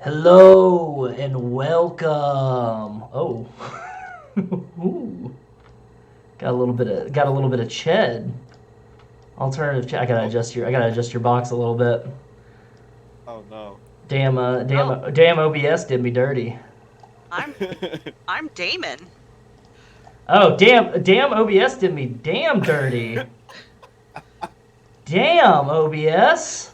Hello and welcome. Oh, Ooh. got a little bit of ched. Alternative ched. Oh, I gotta adjust your box a little bit. oh no. Oh, Damn OBS did me dirty. I'm I'm Damon. Oh, damn OBS did me damn dirty. Damn OBS.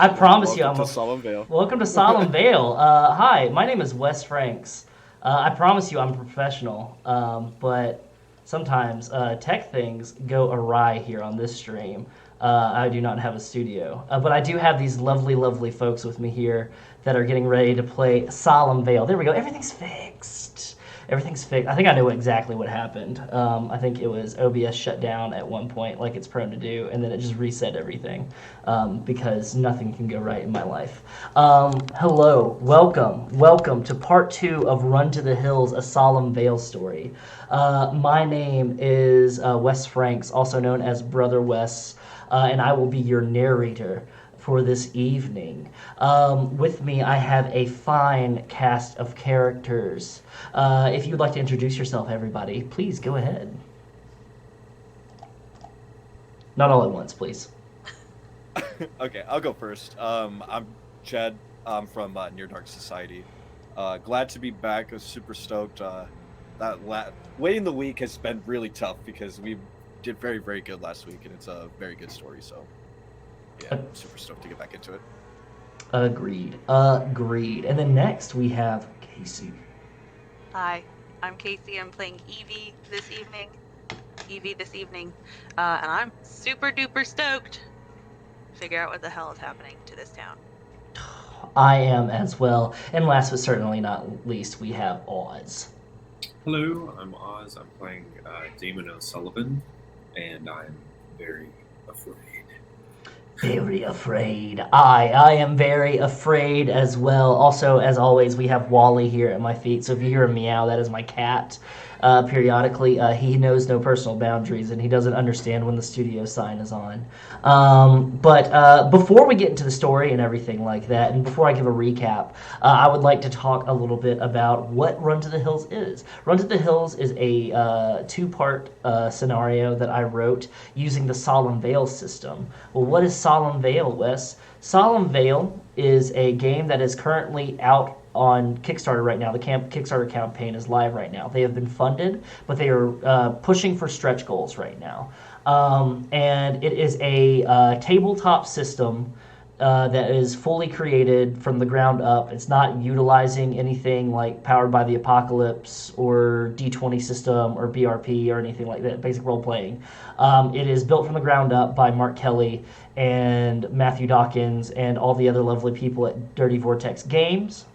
I promise you, Welcome to Solemn Vale. welcome to Solemn Vale. Hi, my name is Wes Franks. I promise you, I'm a professional, but sometimes tech things go awry here on this stream. I do not have a studio, but I do have these lovely, lovely folks with me here that are getting ready to play Solemn Vale. There we go. Everything's fixed. Everything's fixed. I think I know exactly what happened. I think it was OBS shut down at one point, like it's prone to do, and then it just reset everything because nothing can go right in my life. Hello, welcome to part 2 of Run to the Hills, a Solemn Vale story. My name is Wes Franks, also known as Brother Wes, and I will be your narrator for this evening. With me, I have a fine cast of characters. If you'd like to introduce yourself, everybody, please go ahead. Not all at once, please. Okay, I'll go first. I'm Jed. I'm from Near Dark Society. Glad to be back. I was super stoked. Waiting the week has been really tough because we did very, very good last week, and it's a very good story. So, yeah, I'm super stoked to get back into it. Agreed. Agreed. And then next we have Casey. Hi, I'm Casey. I'm playing Evie this evening. And I'm super duper stoked to figure out what the hell is happening to this town. I am as well. And last but certainly not least, we have Oz. Hello, I'm Oz. I'm playing Damon O'Sullivan, and I'm very afraid. Very afraid. I am very afraid as well. Also, as always, we have Wally here at my feet. So if you hear a meow, that is my cat. Periodically, he knows no personal boundaries, and he doesn't understand when the studio sign is on. But before we get into the story and everything like that, and before I give a recap, I would like to talk a little bit about what Run to the Hills is. Run to the Hills is a two-part scenario that I wrote using the Solemn Vale system. Well, what is Solemn Vale, Wes? Solemn Vale is a game that is currently out on Kickstarter right now. The Kickstarter campaign is live right now. They have been funded, but they are pushing for stretch goals right now. And it is a tabletop system that is fully created from the ground up. It's not utilizing anything like Powered by the Apocalypse or D20 system or BRP or anything like that, basic role playing. It is built from the ground up by Mark Kelly and Matthew Dawkins and all the other lovely people at Dirty Vortex Games.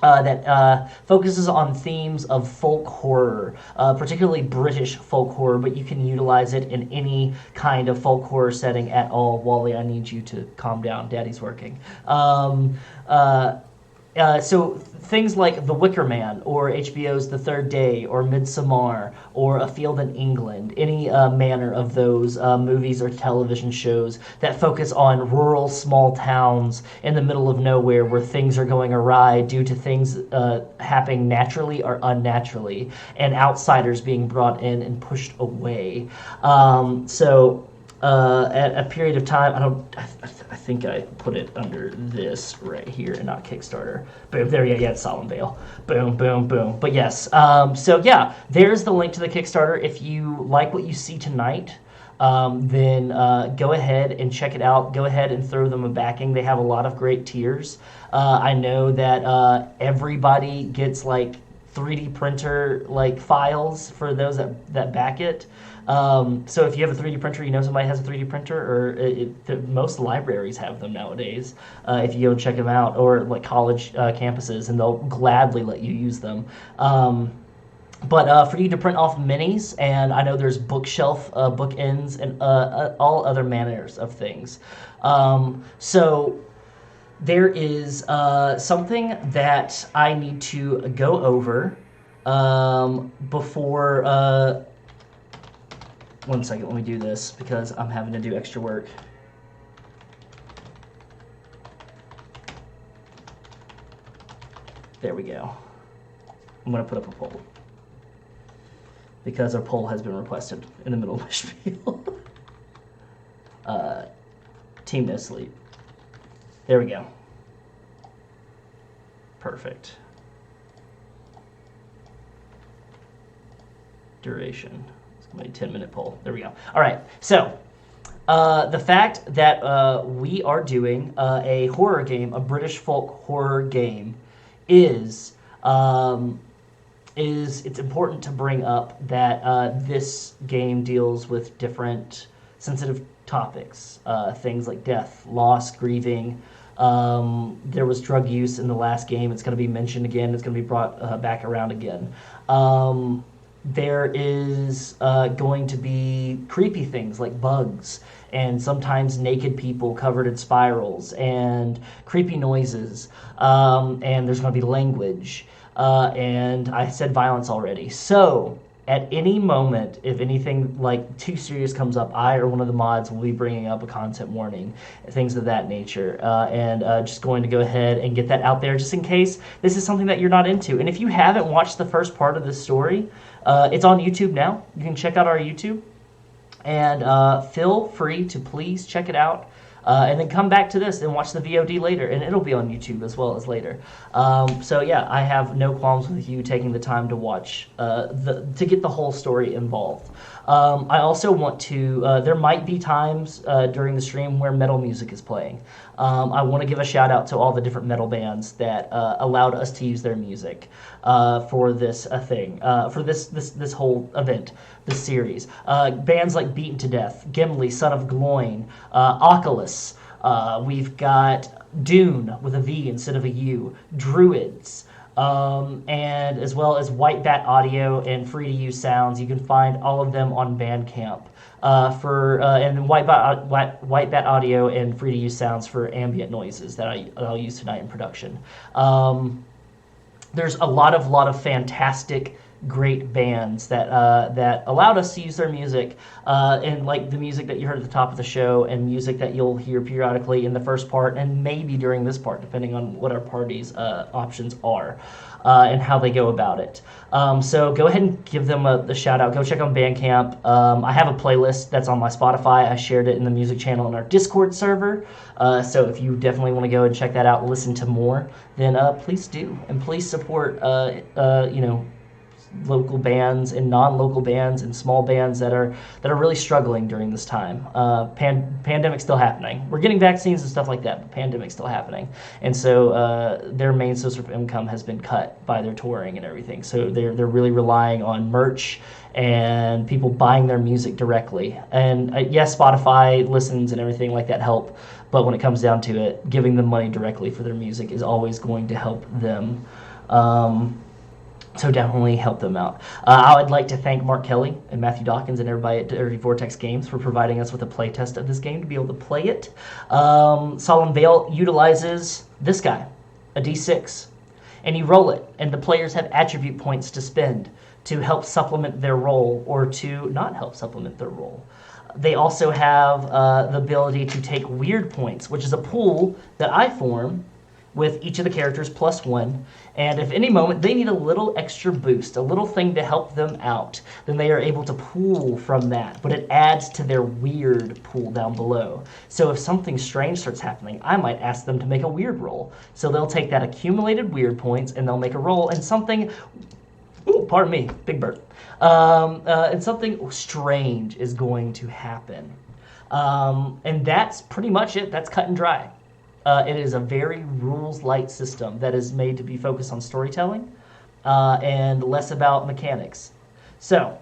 That focuses on themes of folk horror, particularly British folk horror, but you can utilize it in any kind of folk horror setting at all. Wally, I need you to calm down. Daddy's working. So things like The Wicker Man, or HBO's The Third Day, or Midsommar, or A Field in England, any manner of those movies or television shows that focus on rural small towns in the middle of nowhere where things are going awry due to things happening naturally or unnaturally, and outsiders being brought in and pushed away. At a period of time, I think I put it under this right here and not Kickstarter. Boom, there you go, it's Solemn Vale. Boom, boom, boom. But yes, so yeah, there's the link to the Kickstarter. If you like what you see tonight, then go ahead and check it out. Go ahead and throw them a backing. They have a lot of great tiers. I know that everybody gets like 3D printer like files for those that back it. So if you have a 3D printer, you know somebody has a 3D printer, or most libraries have them nowadays. If you go and check them out, or like college campuses, and they'll gladly let you use them. But for you to print off minis, and I know there's bookshelf bookends and all other manners of things. So there is something that I need to go over before. One second, let me do this because I'm having to do extra work. There we go. I'm going to put up a poll. Because our poll has been requested in the middle of my spiel. Team No Sleep. There we go. Perfect. Duration. It's going to be a 10-minute poll. There we go. All right. So, the fact that we are doing a horror game, a British folk horror game, is it's important to bring up that this game deals with different sensitive topics, things like death, loss, grieving. There was drug use in the last game. It's going to be mentioned again. It's going to be brought back around again. There is going to be creepy things like bugs and sometimes naked people covered in spirals and creepy noises. And there's going to be language. And I said violence already. So at any moment, if anything like too serious comes up, I or one of the mods will be bringing up a content warning, things of that nature, and just going to go ahead and get that out there just in case this is something that you're not into. And if you haven't watched the first part of this story, it's on YouTube now. You can check out our YouTube, and feel free to please check it out. And then come back to this and watch the VOD later, and it'll be on YouTube as well as later. So yeah, I have no qualms with you taking the time to watch to get the whole story involved. I also want to. There might be times during the stream where metal music is playing. I want to give a shout out to all the different metal bands that allowed us to use their music for this thing, for this whole event, this series. Bands like Beaten to Death, Gimli, Son of Gloin, Oculus. We've got Dune with a V instead of a U, Druids, and as well as White Bat Audio and Free to Use Sounds. You can find all of them on Bandcamp. And White Bat Audio and Free to Use Sounds for ambient noises that I'll use tonight in production. There's a lot of fantastic, great bands that allowed us to use their music, and like the music that you heard at the top of the show, and music that you'll hear periodically in the first part and maybe during this part, depending on what our party's options are. And how they go about it. So go ahead and give them a shout out. Go check on Bandcamp. I have a playlist that's on my Spotify. I shared it in the music channel in our Discord server. So if you definitely want to go and check that out and listen to more, then please do. And please support, local bands and non-local bands and small bands that are really struggling during this time. Pandemic's still happening. We're getting vaccines and stuff like that, but pandemic's still happening. And so their main source of income has been cut by their touring and everything. So they're really relying on merch and people buying their music directly. And yes, Spotify listens and everything like that help, but when it comes down to it, giving them money directly for their music is always going to help them. So definitely help them out. I would like to thank Mark Kelly and Matthew Dawkins and everybody at Dirty Vortex Games for providing us with a playtest of this game to be able to play it. Solemn Vale utilizes this guy, a D6, and you roll it, and the players have attribute points to spend to help supplement their roll or to not help supplement their roll. They also have the ability to take weird points, which is a pool that I form with each of the characters +1, and if any moment they need a little extra boost, a little thing to help them out, then they are able to pool from that, but it adds to their weird pool down below. So if something strange starts happening, I might ask them to make a weird roll. So they'll take that accumulated weird points and they'll make a roll, and something, pardon me, big bird, and something strange is going to happen. And that's pretty much it. That's cut and dry. It is a very rules-light system that is made to be focused on storytelling and less about mechanics. So,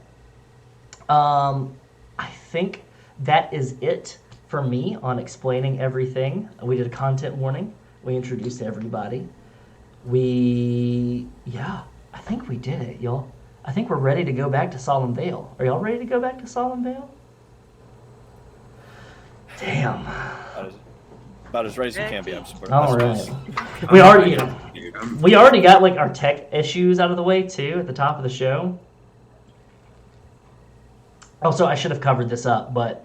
I think that is it for me on explaining everything. We did a content warning. We introduced everybody. I think we did it, y'all. I think we're ready to go back to Solemn Vale. Are y'all ready to go back to Solemn Vale? Damn. About as ready as you can be. I'm supporting. All right. We already got like our tech issues out of the way too at the top of the show. Also, I should have covered this up, but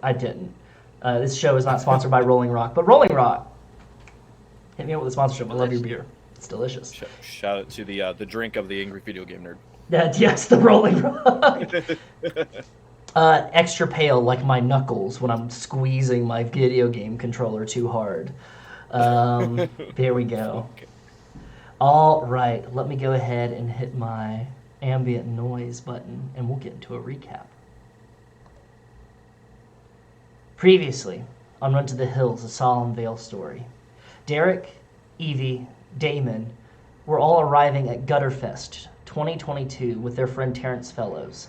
I didn't. This show is not sponsored by Rolling Rock, but Rolling Rock, hit me up with a sponsorship. I love your beer. It's delicious. Shout out to the drink of the angry video game nerd. Yes, the rolling rock. Extra pale, like my knuckles when I'm squeezing my video game controller too hard. There we go. Okay. All right, let me go ahead and hit my ambient noise button, and we'll get into a recap. Previously, on Run to the Hills, a Solemn Vale story, Derrick, Evie, Damon were all arriving at Gutterfest 2022 with their friend Terrance Fellows.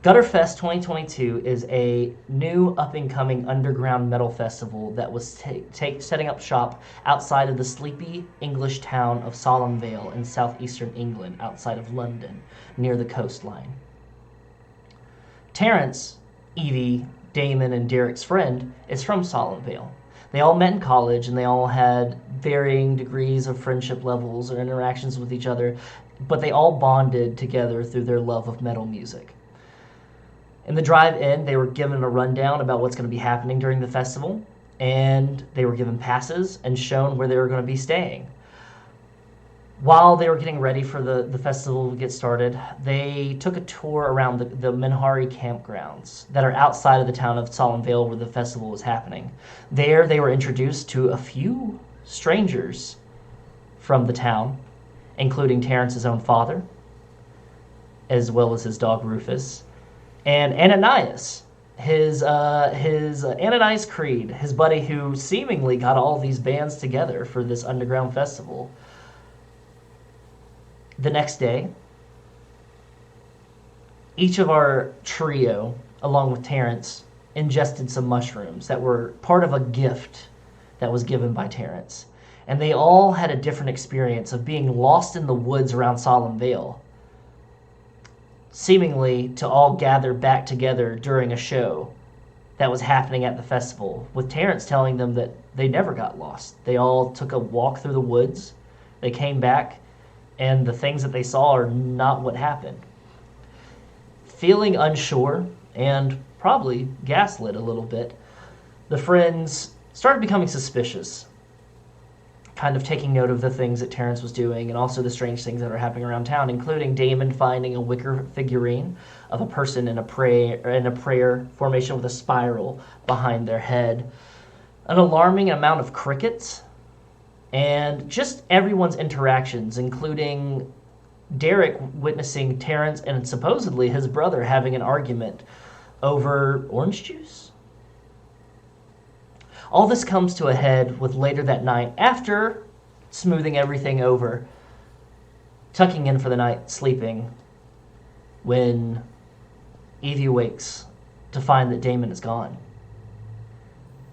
Gutterfest 2022 is a new up-and-coming underground metal festival that was setting up shop outside of the sleepy English town of Solemn Vale in southeastern England, outside of London, near the coastline. Terrance, Evie, Damon, and Derrick's friend is from Solemn Vale. They all met in college, and they all had varying degrees of friendship levels or interactions with each other, but they all bonded together through their love of metal music. In the drive-in, they were given a rundown about what's going to be happening during the festival, and they were given passes and shown where they were going to be staying. While they were getting ready for the festival to get started, they took a tour around the Menhari campgrounds that are outside of the town of Solemn Vale where the festival was happening. There, they were introduced to a few strangers from the town, including Terrance's own father, as well as his dog Rufus, and Ananias, his Ananias Creed, his buddy who seemingly got all these bands together for this underground festival. The next day, each of our trio, along with Terrance, ingested some mushrooms that were part of a gift that was given by Terrance. And they all had a different experience of being lost in the woods around Solemn Vale, seemingly to all gather back together during a show that was happening at the festival, with Terrance telling them that they never got lost. They all took a walk through the woods, they came back, and the things that they saw are not what happened. Feeling unsure and probably gaslit a little bit, the friends started becoming suspicious, kind of taking note of the things that Terrance was doing and also the strange things that are happening around town, including Damon finding a wicker figurine of a person in a prayer formation with a spiral behind their head, an alarming amount of crickets, and just everyone's interactions, including Derrick witnessing Terrance and supposedly his brother having an argument over orange juice. All this comes to a head with later that night, after smoothing everything over, tucking in for the night, sleeping, when Evie wakes to find that Damon is gone.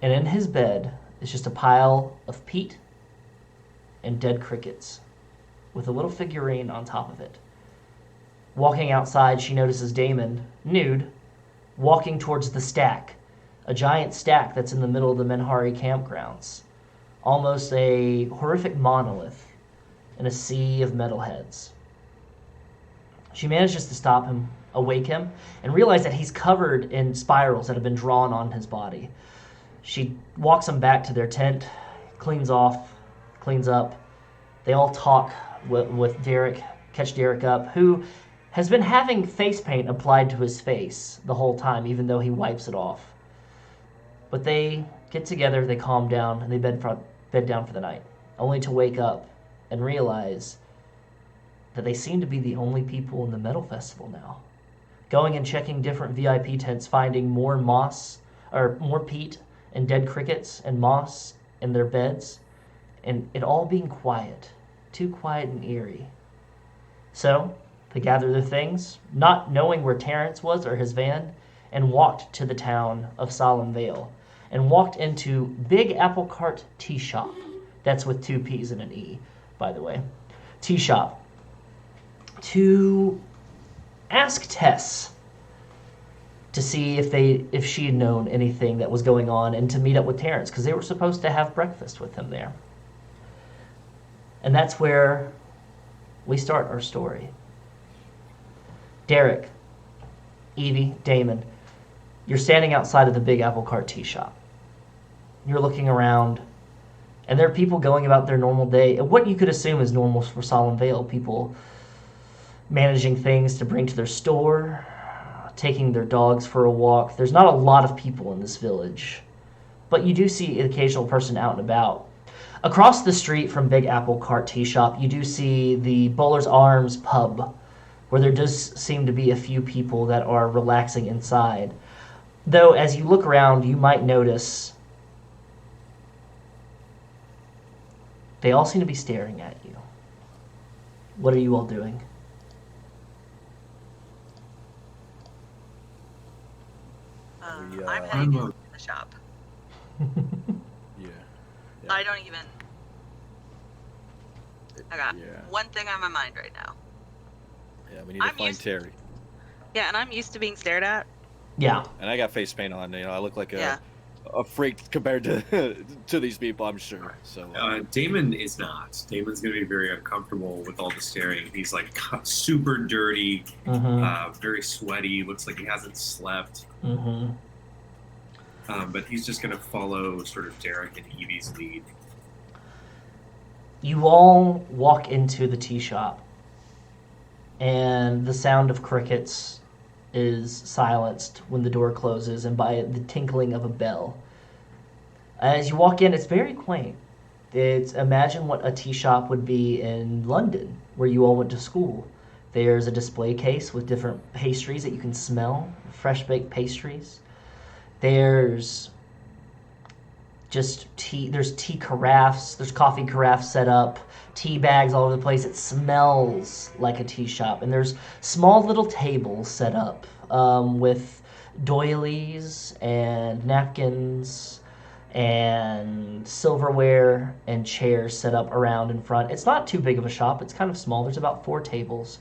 And in his bed is just a pile of peat and dead crickets, with a little figurine on top of it. Walking outside, she notices Damon, nude, walking towards the stack, a giant stack that's in the middle of the Menhari campgrounds, almost a horrific monolith in a sea of metalheads. She manages to stop him, awake him, and realize that he's covered in spirals that have been drawn on his body. She walks him back to their tent, cleans up. They all talk with Derrick, catch Derrick up, who has been having face paint applied to his face the whole time, even though he wipes it off. But they get together, they calm down, and they bed down for the night, only to wake up and realize that they seem to be the only people in the metal festival now. Going and checking different VIP tents, finding more peat and dead crickets and moss in their beds, and it all being quiet, too quiet and eerie. So they gathered their things, not knowing where Terrance was or his van, and walked to the town of Solemn Vale, and walked into Big Apple Cart Tea Shop. That's with 2 P's and an E, by the way. Tea Shop. To ask Tess to see if she had known anything that was going on, and to meet up with Terrance, because they were supposed to have breakfast with him there. And that's where we start our story. Derrick, Evie, Damon, you're standing outside of the Big Apple Cart Tea Shop. You're looking around, And there are people going about their normal day, what you could assume is normal for Solemn Vale. People managing things to bring to their store, taking their dogs for a walk. There's not a lot of people in this village, but you do see an occasional person out and about. Across the street from Big Apple Cart Tea Shop, you do see the Bowler's Arms pub, where there does seem to be a few people that are relaxing inside. Though, as you look around, you might notice they all seem to be staring at you. What are you all doing? I'm heading I'm to the shop. Yeah. I don't even. I got Yeah. one thing on my mind right now. Yeah, we need to I'm find used- Terry. Yeah, and I'm used to being stared at. Yeah. And I got face paint on. I look like Yeah. a freak compared to to these people, I'm sure. So Damon is not. Damon's going to be very uncomfortable with all the staring. He's like super dirty, very sweaty. Looks like he hasn't slept. But he's just going to follow sort of Derrick and Evie's lead. You all walk into the tea shop, and the sound of crickets is silenced when the door closes and by the tinkling of a bell. As you walk in, it's very quaint. Imagine what a tea shop would be in London, where you all went to school. There's a display case with different pastries that you can smell, fresh baked pastries. There's just tea. There's tea carafes. There's coffee carafes set up. Tea bags all over the place. It smells like a tea shop. And there's small little tables set up with doilies and napkins and silverware and chairs set up around in front. It's not too big of a shop. It's kind of small. There's about 4 tables.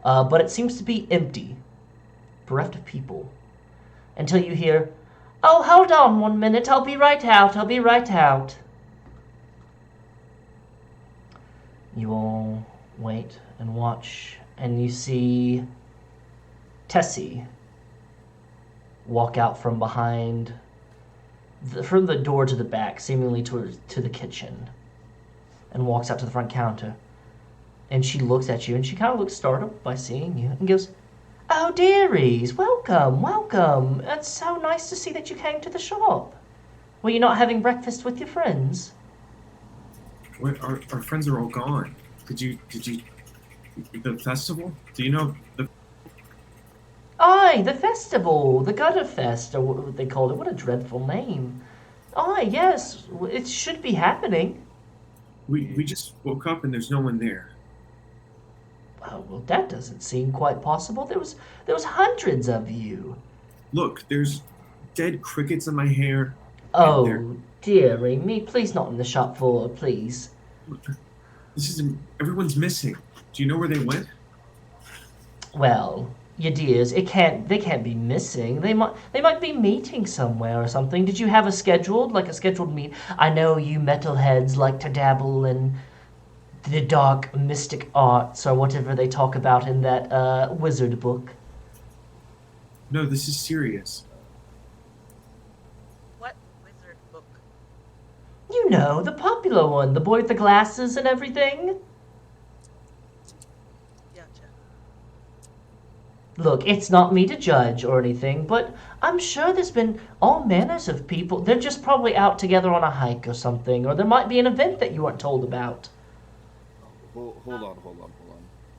But it seems to be empty, bereft of people. Until you hear, "Oh, hold on 1 minute. I'll be right out. I'll be right out." You all wait and watch, and you see Tessie walk out from behind, from the door to the back, seemingly to the kitchen, and walks out to the front counter. And she looks at you, and she kind of looks startled by seeing you, and goes, "Oh, dearies, welcome, welcome. It's so nice to see that you came to the shop. Were you not having breakfast with your friends?" What, our friends are all gone. Did you the festival? Do you know the? Aye, the festival, the Gutterfest, or what they called it. What a dreadful name. Aye, yes, it should be happening. We just woke up and there's no one there. Oh, well, that doesn't seem quite possible. There was hundreds of you. Look, there's dead crickets in my hair. Oh, dearie me, please not in the shop floor, please. Everyone's missing. Do you know where they went? Well, you dears, they can't be missing. They might be meeting somewhere or something. Did you have a scheduled meet? I know you metalheads like to dabble in the dark mystic arts or whatever they talk about in that wizard book. No, this is serious. What wizard book? You know, the popular one, the boy with the glasses and everything. Gotcha. Look, it's not me to judge or anything, but I'm sure there's been all manners of people. They're just probably out together on a hike or something, or there might be an event that you weren't told about. Hold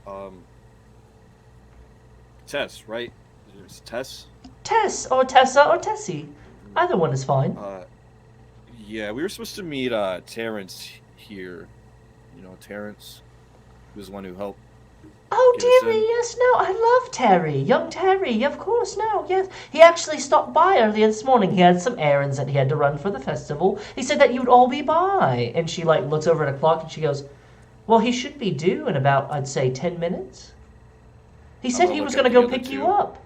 on. Tess, right? It's Tess? Tess, or Tessa, or Tessie. Either one is fine. Yeah, we were supposed to meet Terrance here. You know, Terrance, who was the one who helped. Oh, Get us dearie, in. yes, no, I love Terry. Young Terry, of course, no, yes. He actually stopped by earlier this morning. He had some errands that he had to run for the festival. He said that you'd all be by. And she, looks over at a clock and she goes, "Well, he should be due in about, I'd say, 10 minutes. He said gonna he was look going to up go the other pick you two. up."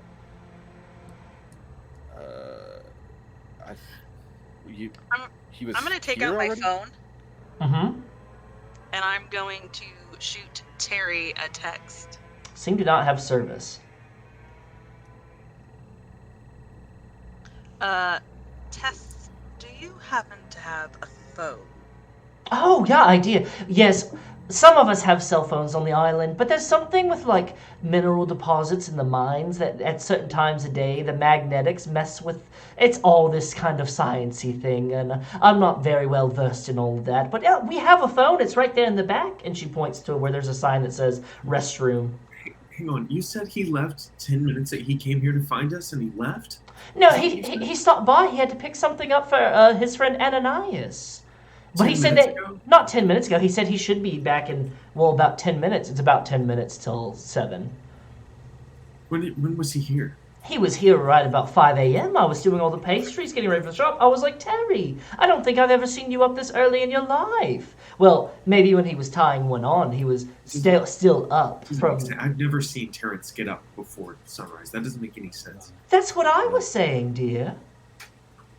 He was. I'm gonna take here out my already? phone Mm-hmm. and I'm going to shoot Terry a text. Seem to not have service. Tess, do you happen to have a phone? Oh, yeah, idea. Yes, some of us have cell phones on the island, but there's something with like mineral deposits in the mines that at certain times of day the magnetics mess with. It's all this kind of sciencey thing, and I'm not very well versed in all of that. But yeah, we have a phone. It's right there in the back, and she points to where there's a sign that says restroom. Hang on, you said he left 10 minutes that he came here to find us and he left? No, he stopped by. He had to pick something up for his friend Ananias. But he said that ago? not 10 minutes ago. He said he should be back in, well, about 10 minutes. It's about 10 minutes till 7. When was he here? He was here right about 5 a.m. I was doing all the pastries, getting ready for the shop. I was like, Terry, I don't think I've ever seen you up this early in your life. Well, maybe when he was tying one on, he was still up from... I've never seen Terrance get up before sunrise. That doesn't make any sense. That's what I was saying, dear.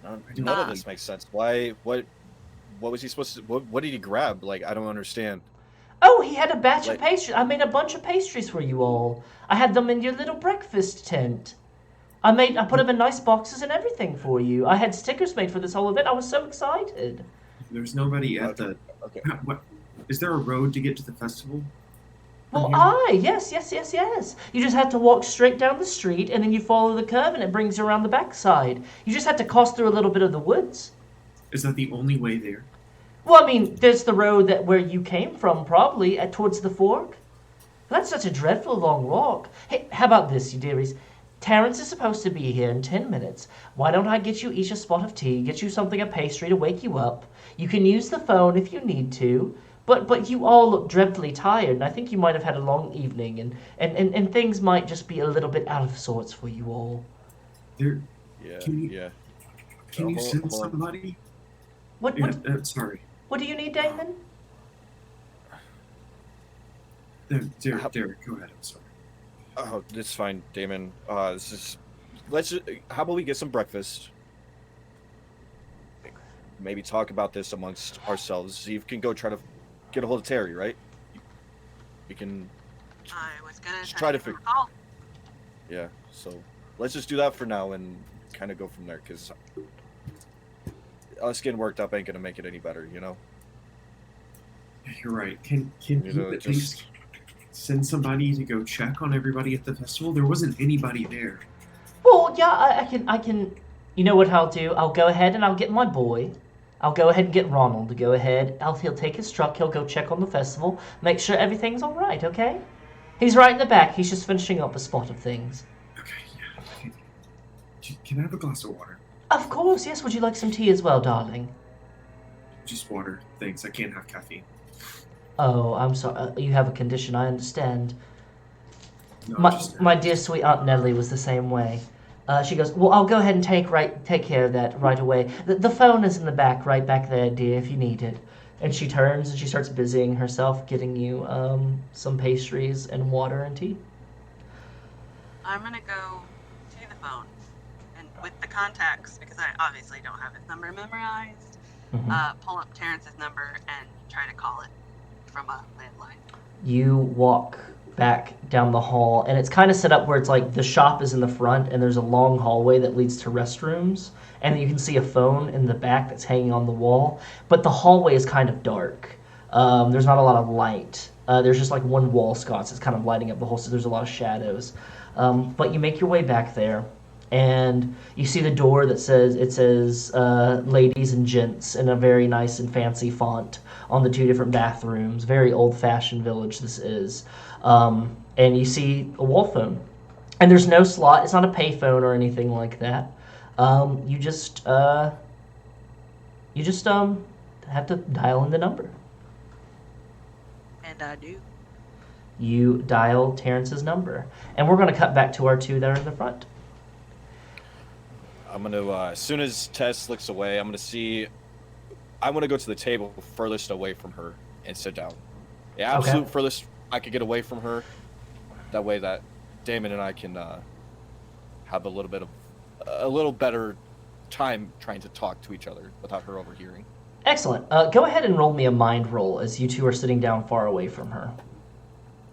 None of this makes sense. Why? What was he supposed to? What did he grab? Like, I don't understand. Oh, he had a batch of pastries. I made a bunch of pastries for you all. I had them in your little breakfast tent. I put them in nice boxes and everything for you. I had stickers made for this whole event. I was so excited. There's nobody at the... Okay. What? Is there a road to get to the festival? Well, From here? yes. You just have to walk straight down the street, and then you follow the curve, and it brings you around the backside. You just have to cross through a little bit of the woods. Is that the only way there? Well, I mean, there's the road where you came from, probably, towards the fork. But that's such a dreadful long walk. Hey, how about this, you dearies? Terrance is supposed to be here in 10 minutes. Why don't I get you each a spot of tea, get you something of pastry to wake you up? You can use the phone if you need to. But you all look dreadfully tired, and I think you might have had a long evening, and things might just be a little bit out of sorts for you all. There. Yeah. Can you send somebody? What Sorry. what do you need, Damon? Derrick, go ahead. I'm sorry. Oh, it's fine, Damon. How about we get some breakfast? Maybe talk about this amongst ourselves. See if we can go try to get a hold of Terry, right? We can. I was gonna try to figure. call. Yeah. So let's just do that for now and kind of go from there, because us getting worked up ain't gonna make it any better, you know. You're right. Can you at least send somebody to go check on everybody at the festival? There wasn't anybody there. Well, yeah, I can. You know what I'll do? I'll go ahead and I'll get my boy. I'll go ahead and get Ronald to go ahead. He'll take his truck. He'll go check on the festival, make sure everything's all right. Okay? He's right in the back. He's just finishing up a spot of things. Okay. Yeah. Can I have a glass of water? Of course, yes. Would you like some tea as well, darling? Just water. Thanks. I can't have caffeine. Oh, I'm sorry. You have a condition. I understand. No, My dear sweet Aunt Nellie was the same way. She goes, well, I'll go ahead and take care of that right away. The phone is in the back, right back there, dear, if you need it. And she turns and she starts busying herself, getting you some pastries and water and tea. I'm gonna go to the phone and with the contacts, because I obviously don't have his number memorized, pull up Terrance's number and try to call it from a landline. You walk back down the hall, and it's kind of set up where it's like the shop is in the front, and there's a long hallway that leads to restrooms, and you can see a phone in the back that's hanging on the wall, but the hallway is kind of dark. There's not a lot of light. There's just like one wall sconce that's kind of lighting up the whole, so there's a lot of shadows. But you make your way back there, and you see the door that says ladies and gents in a very nice and fancy font on the two different bathrooms. Very old-fashioned village this is. And you see a wall phone, and there's no slot. It's not a payphone or anything like that. You just have to dial in the number. And I do. You dial Terrance's number, and we're going to cut back to our two that are in the front. I'm gonna as soon as Tess looks away, I'm gonna go to the table furthest away from her and sit down. The absolute furthest I could get away from her. That way that Damon and I can have a little better time trying to talk to each other without her overhearing. Excellent. Go ahead and roll me a mind roll as you two are sitting down far away from her.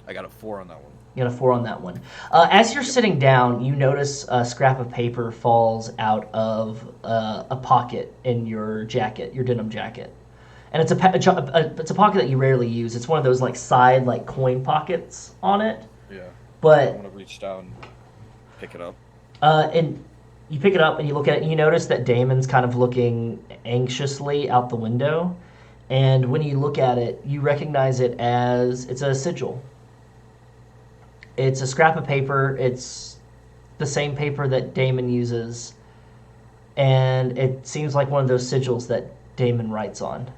I got a 4 on that one. You got a 4 on that one. As you're sitting down, you notice a scrap of paper falls out of a pocket in your jacket, your denim jacket. and it's a pocket that you rarely use. It's one of those like side like coin pockets on it. Yeah. I But want to reach down, pick it up. and you pick it up and you look at it and you notice that Damon's kind of looking anxiously out the window. And when you look at it, you recognize it as it's a sigil. It's a scrap of paper. It's the same paper that Damon uses. And it seems like one of those sigils that Damon writes on.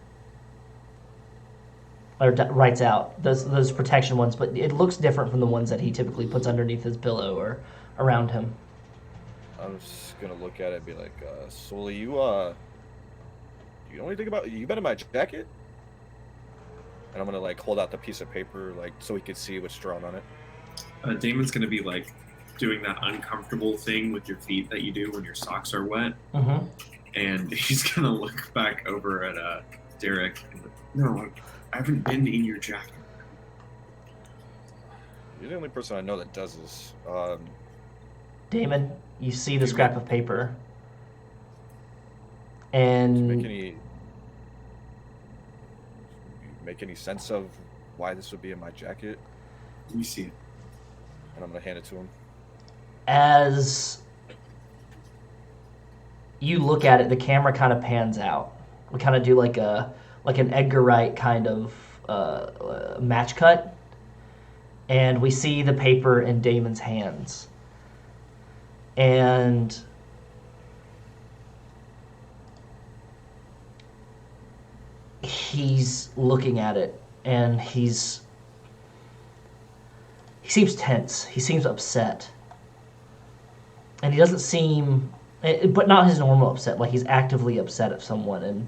Or writes out. Those protection ones. But it looks different from the ones that he typically puts underneath his pillow or around him. I'm just gonna look at it and be like, Sully, you know anything about, you been in my jacket? And I'm gonna like hold out the piece of paper like so he could see what's drawn on it. Damon's gonna be like doing that uncomfortable thing with your feet that you do when your socks are wet, and he's gonna look back over at Derrick. And, no, I haven't been in your jacket. You're the only person I know that does this. Damon, you see the scrap of paper. And make any sense of why this would be in my jacket? Let me see it. And I'm gonna hand it to him. As you look at it, the camera kind of pans out. We kind of do like an Edgar Wright kind of match cut, and we see the paper in Damon's hands, and he's looking at it, and he seems tense. He seems upset. And he doesn't seem, but not his normal upset, like he's actively upset at someone. And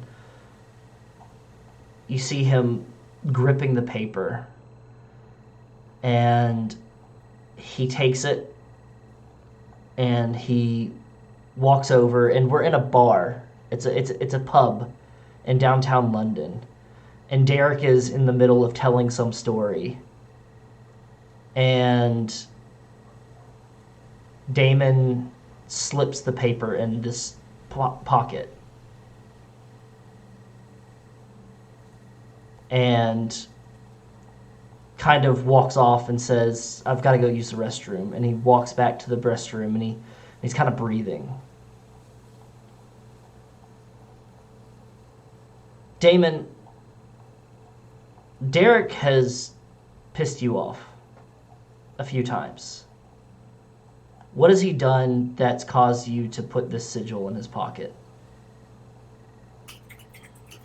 you see him gripping the paper. And he takes it, and he walks over, and we're in a bar. It's a pub in downtown London, and Derrick is in the middle of telling some story, and Damon slips the paper in this pocket, and kind of walks off and says, "I've got to go use the restroom," and he walks back to the restroom, and he's kind of breathing. Damon, Derrick has pissed you off a few times. What has he done that's caused you to put this sigil in his pocket?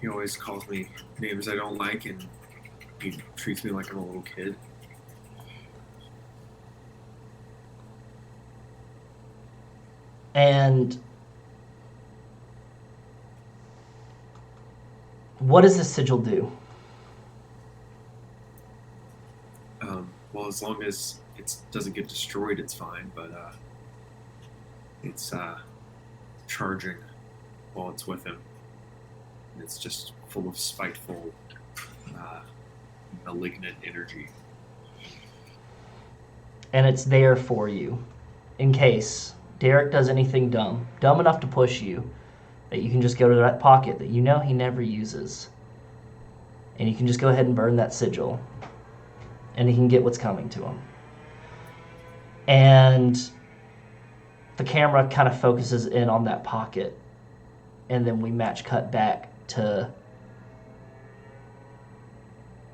He always calls me names I don't like, and he treats me like I'm a little kid. And what does this sigil do? Well, as long as it doesn't get destroyed, it's fine. But it's charging while it's with him. And it's just full of spiteful, malignant energy. And it's there for you, in case Derrick does anything dumb enough to push you, that you can just go to that pocket that you know he never uses, and you can just go ahead and burn that sigil, and he can get what's coming to him. And the camera kind of focuses in on that pocket, and then we match cut back to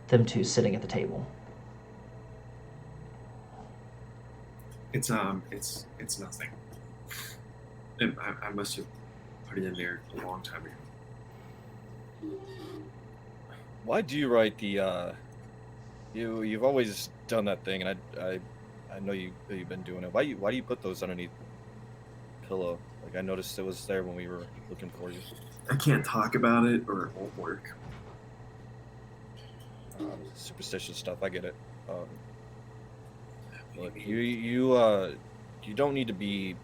them two sitting at the table. It's nothing. I must have put it in there a long time ago. Why do you write the you've always done that thing, and I know you've been doing it. Why do you put those underneath the pillow? Like, I noticed it was there when we were looking for you. I can't talk about it or it won't work. Superstitious stuff, I get it. Look, you don't need to be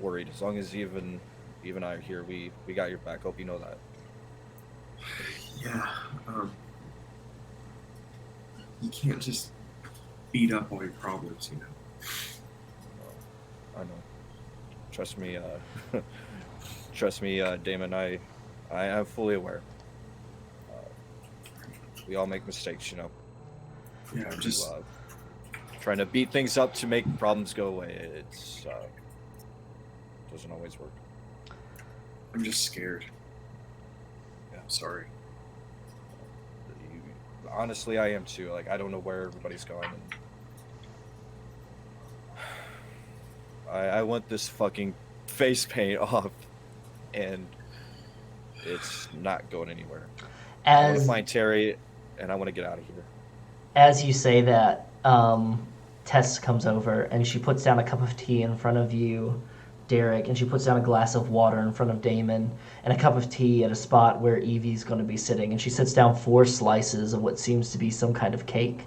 worried. As long as even I are here, we got your back. Hope you know that. Yeah. You can't just beat up all your problems, you know. I know. Trust me, Damon. I am fully aware. We all make mistakes, you know. Yeah, Trying just to, trying to beat things up to make problems go away. It's doesn't always work. I'm just scared. Yeah, I'm sorry. Honestly, I am too. Like, I don't know where everybody's going. And I want this fucking face paint off, and it's not going anywhere. I want to As find Terry, and I want to get out of here. as you say that, Tess comes over and she puts down a cup of tea in front of you, Derrick, and she puts down a glass of water in front of Damon and a cup of tea at a spot where Evie's going to be sitting. And she sets down 4 slices of what seems to be some kind of cake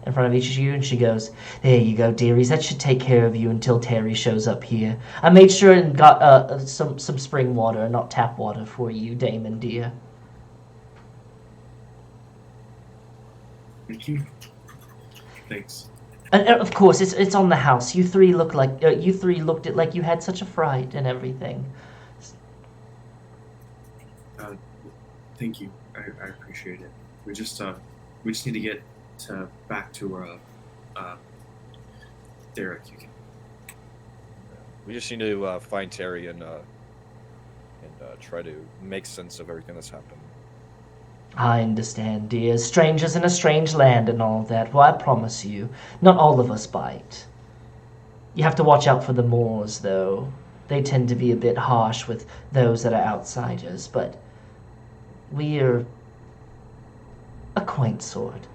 in front of each of you, and she goes, "There you go, dearies. That should take care of you until Terry shows up here. I made sure and got some spring water, not tap water, for you, Damon, dear." Thank you. Thanks. And of course, it's on the house. You three looked it like you had such a fright and everything. Thank you. I appreciate it. We just need to get back to Derrick. You can. We just need to find Terry and try to make sense of everything that's happened. I understand, dear. Strangers in a strange land and all that. Well, I promise you, not all of us bite. You have to watch out for the Moors, though. They tend to be a bit harsh with those that are outsiders, but we're a quaint sort.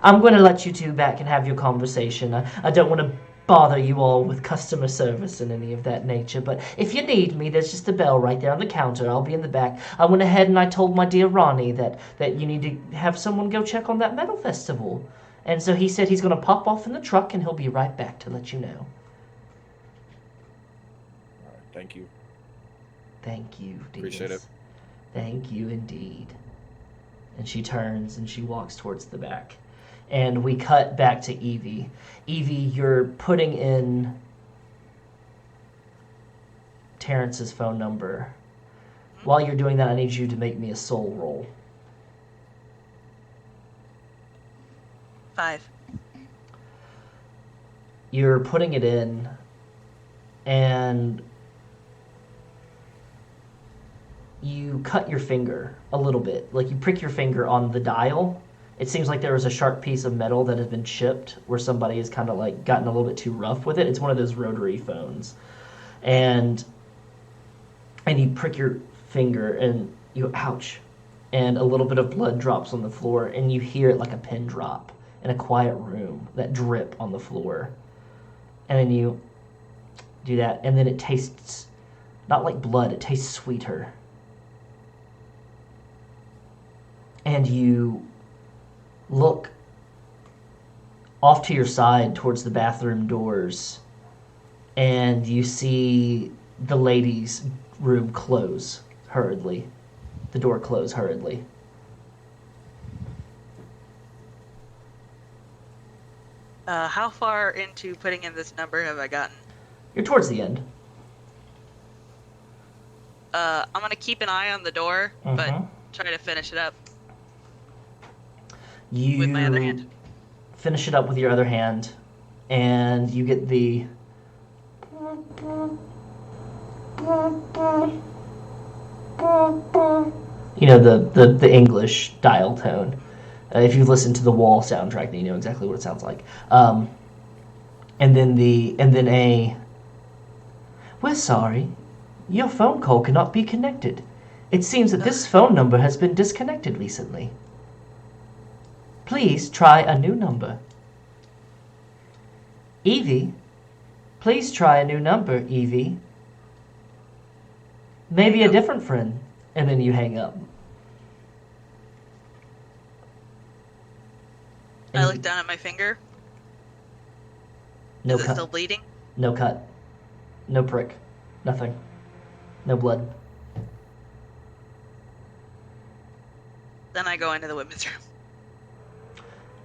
I'm going to let you two back and have your conversation. I don't want to bother you all with customer service and any of that nature, but if you need me, there's just a bell right there on the counter. I'll be in the back. I went ahead and I told my dear Ronnie that you need to have someone go check on that metal festival. And so he said he's going to pop off in the truck and he'll be right back to let you know. All right, thank you. Thank you, dears. Appreciate it. Thank you indeed. And she turns and she walks towards the back. And we cut back to Evie. Evie, you're putting in Terrance's phone number. While you're doing that, I need you to make me a soul roll. 5. You're putting it in, and you cut your finger a little bit. Like, you prick your finger on the dial. It seems like there was a sharp piece of metal that has been chipped where somebody has kind of like gotten a little bit too rough with it. It's one of those rotary phones. And you prick your finger and you, ouch. And a little bit of blood drops on the floor and you hear it like a pin drop in a quiet room, that drip on the floor. And then you do that and then it tastes not like blood, it tastes sweeter. And you look off to your side towards the bathroom doors, and you see the ladies' room close hurriedly. The door close hurriedly. How far into putting in this number have I gotten? You're towards the end. I'm gonna keep an eye on the door, but Mhm. try to finish it up You with my other hand. finish it up with your other hand, and you get the the English dial tone. If you've listened to the Wall soundtrack, then you know exactly what it sounds like. And then we're sorry, your phone call cannot be connected. It seems that this phone number has been disconnected recently. Please try a new number. Evie, please try a new number, Evie. Maybe a different friend. And then you hang up. I look down at my finger. No Is it cut. still bleeding? No cut. No prick. Nothing. No blood. Then I go into the women's room.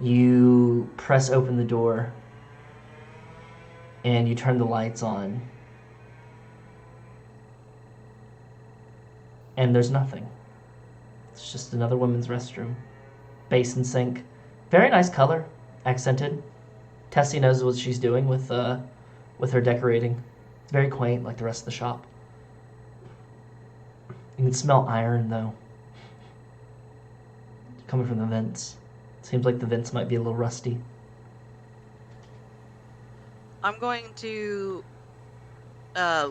You press open the door and you turn the lights on. And there's nothing. It's just another women's restroom. basin sink. Very nice color, accented. Tessie knows what she's doing with her decorating. It's very quaint, like the rest of the shop. You can smell iron, though, coming from the vents. Seems like the vents might be a little rusty. I'm going to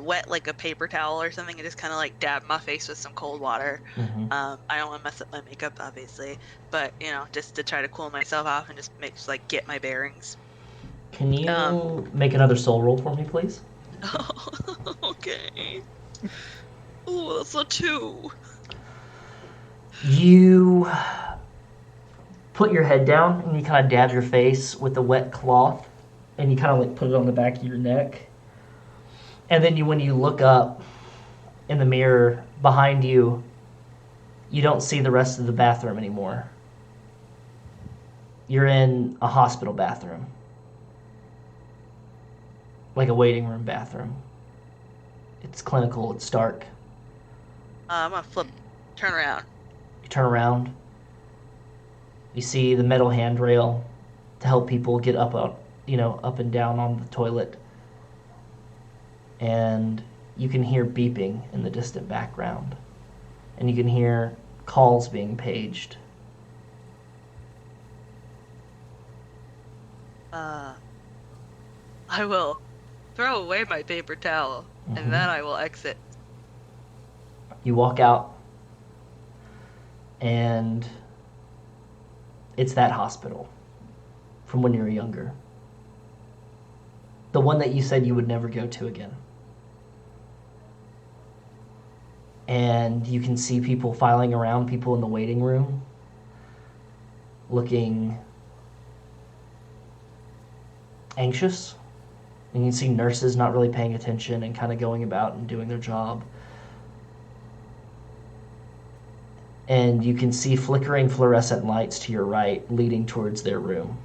wet like a paper towel or something and just kind of like dab my face with some cold water. Mm-hmm. I don't want to mess up my makeup, obviously, but just to try to cool myself off and just get my bearings. Can you make another soul roll for me, please? Okay. Oh, that's a 2. You put your head down and you kind of dab your face with a wet cloth and you kind of like put it on the back of your neck. And then when you look up in the mirror behind you, you don't see the rest of the bathroom anymore. You're in a hospital bathroom. Like a waiting room bathroom. It's clinical, it's dark. I'm gonna turn around. You turn around. You see the metal handrail to help people get up and down on the toilet. And you can hear beeping in the distant background. And you can hear calls being paged. I will throw away my paper towel, and then I will exit. You walk out, and it's that hospital from when you were younger. The one that you said you would never go to again. And you can see people filing around, people in the waiting room, looking anxious. And you can see nurses not really paying attention and kind of going about and doing their job. And you can see flickering fluorescent lights to your right leading towards their room.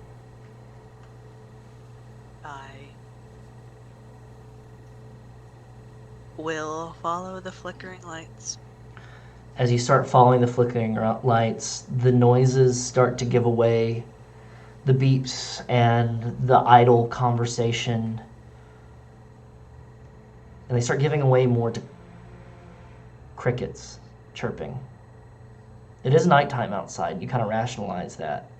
I will follow the flickering lights. As you start following the flickering lights, the noises start to give away, the beeps and the idle conversation, and they start giving away more to crickets chirping. It is nighttime outside. You kind of rationalize that.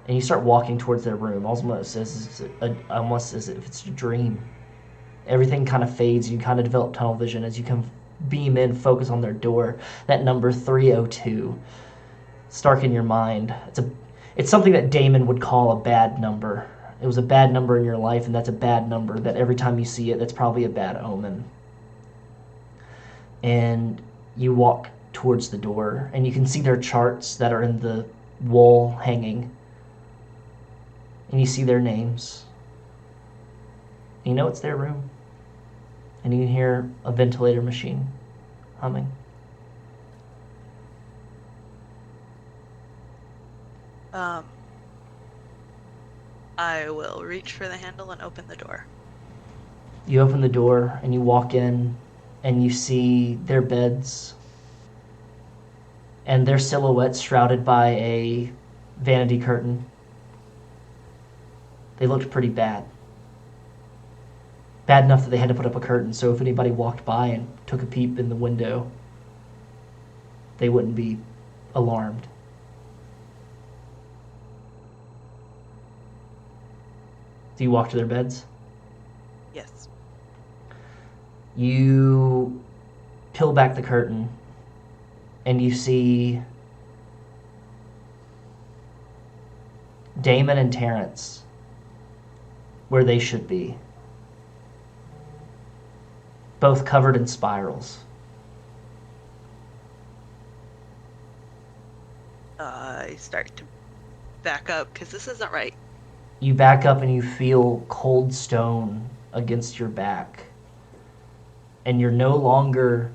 And you start walking towards their room, almost as if it's a dream. Everything kind of fades. You kind of develop tunnel vision as you can beam in, focus on their door. That number 302, stark in your mind. It's something that Damon would call a bad number. It was a bad number in your life, and that's a bad number. That every time you see it, that's probably a bad omen. And you walk towards the door, and you can see their charts that are in the wall hanging. And you see their names. And you know it's their room. And you can hear a ventilator machine humming. I will reach for the handle and open the door. You open the door and you walk in and you see their beds and their silhouettes shrouded by a vanity curtain. They looked pretty bad. Bad enough that they had to put up a curtain, so if anybody walked by and took a peep in the window, they wouldn't be alarmed. Do you walk to their beds? Yes. You peel back the curtain and you see Damon and Terrance where they should be. Both covered in spirals. I start to back up because this isn't right. You back up and you feel cold stone against your back. And you're no longer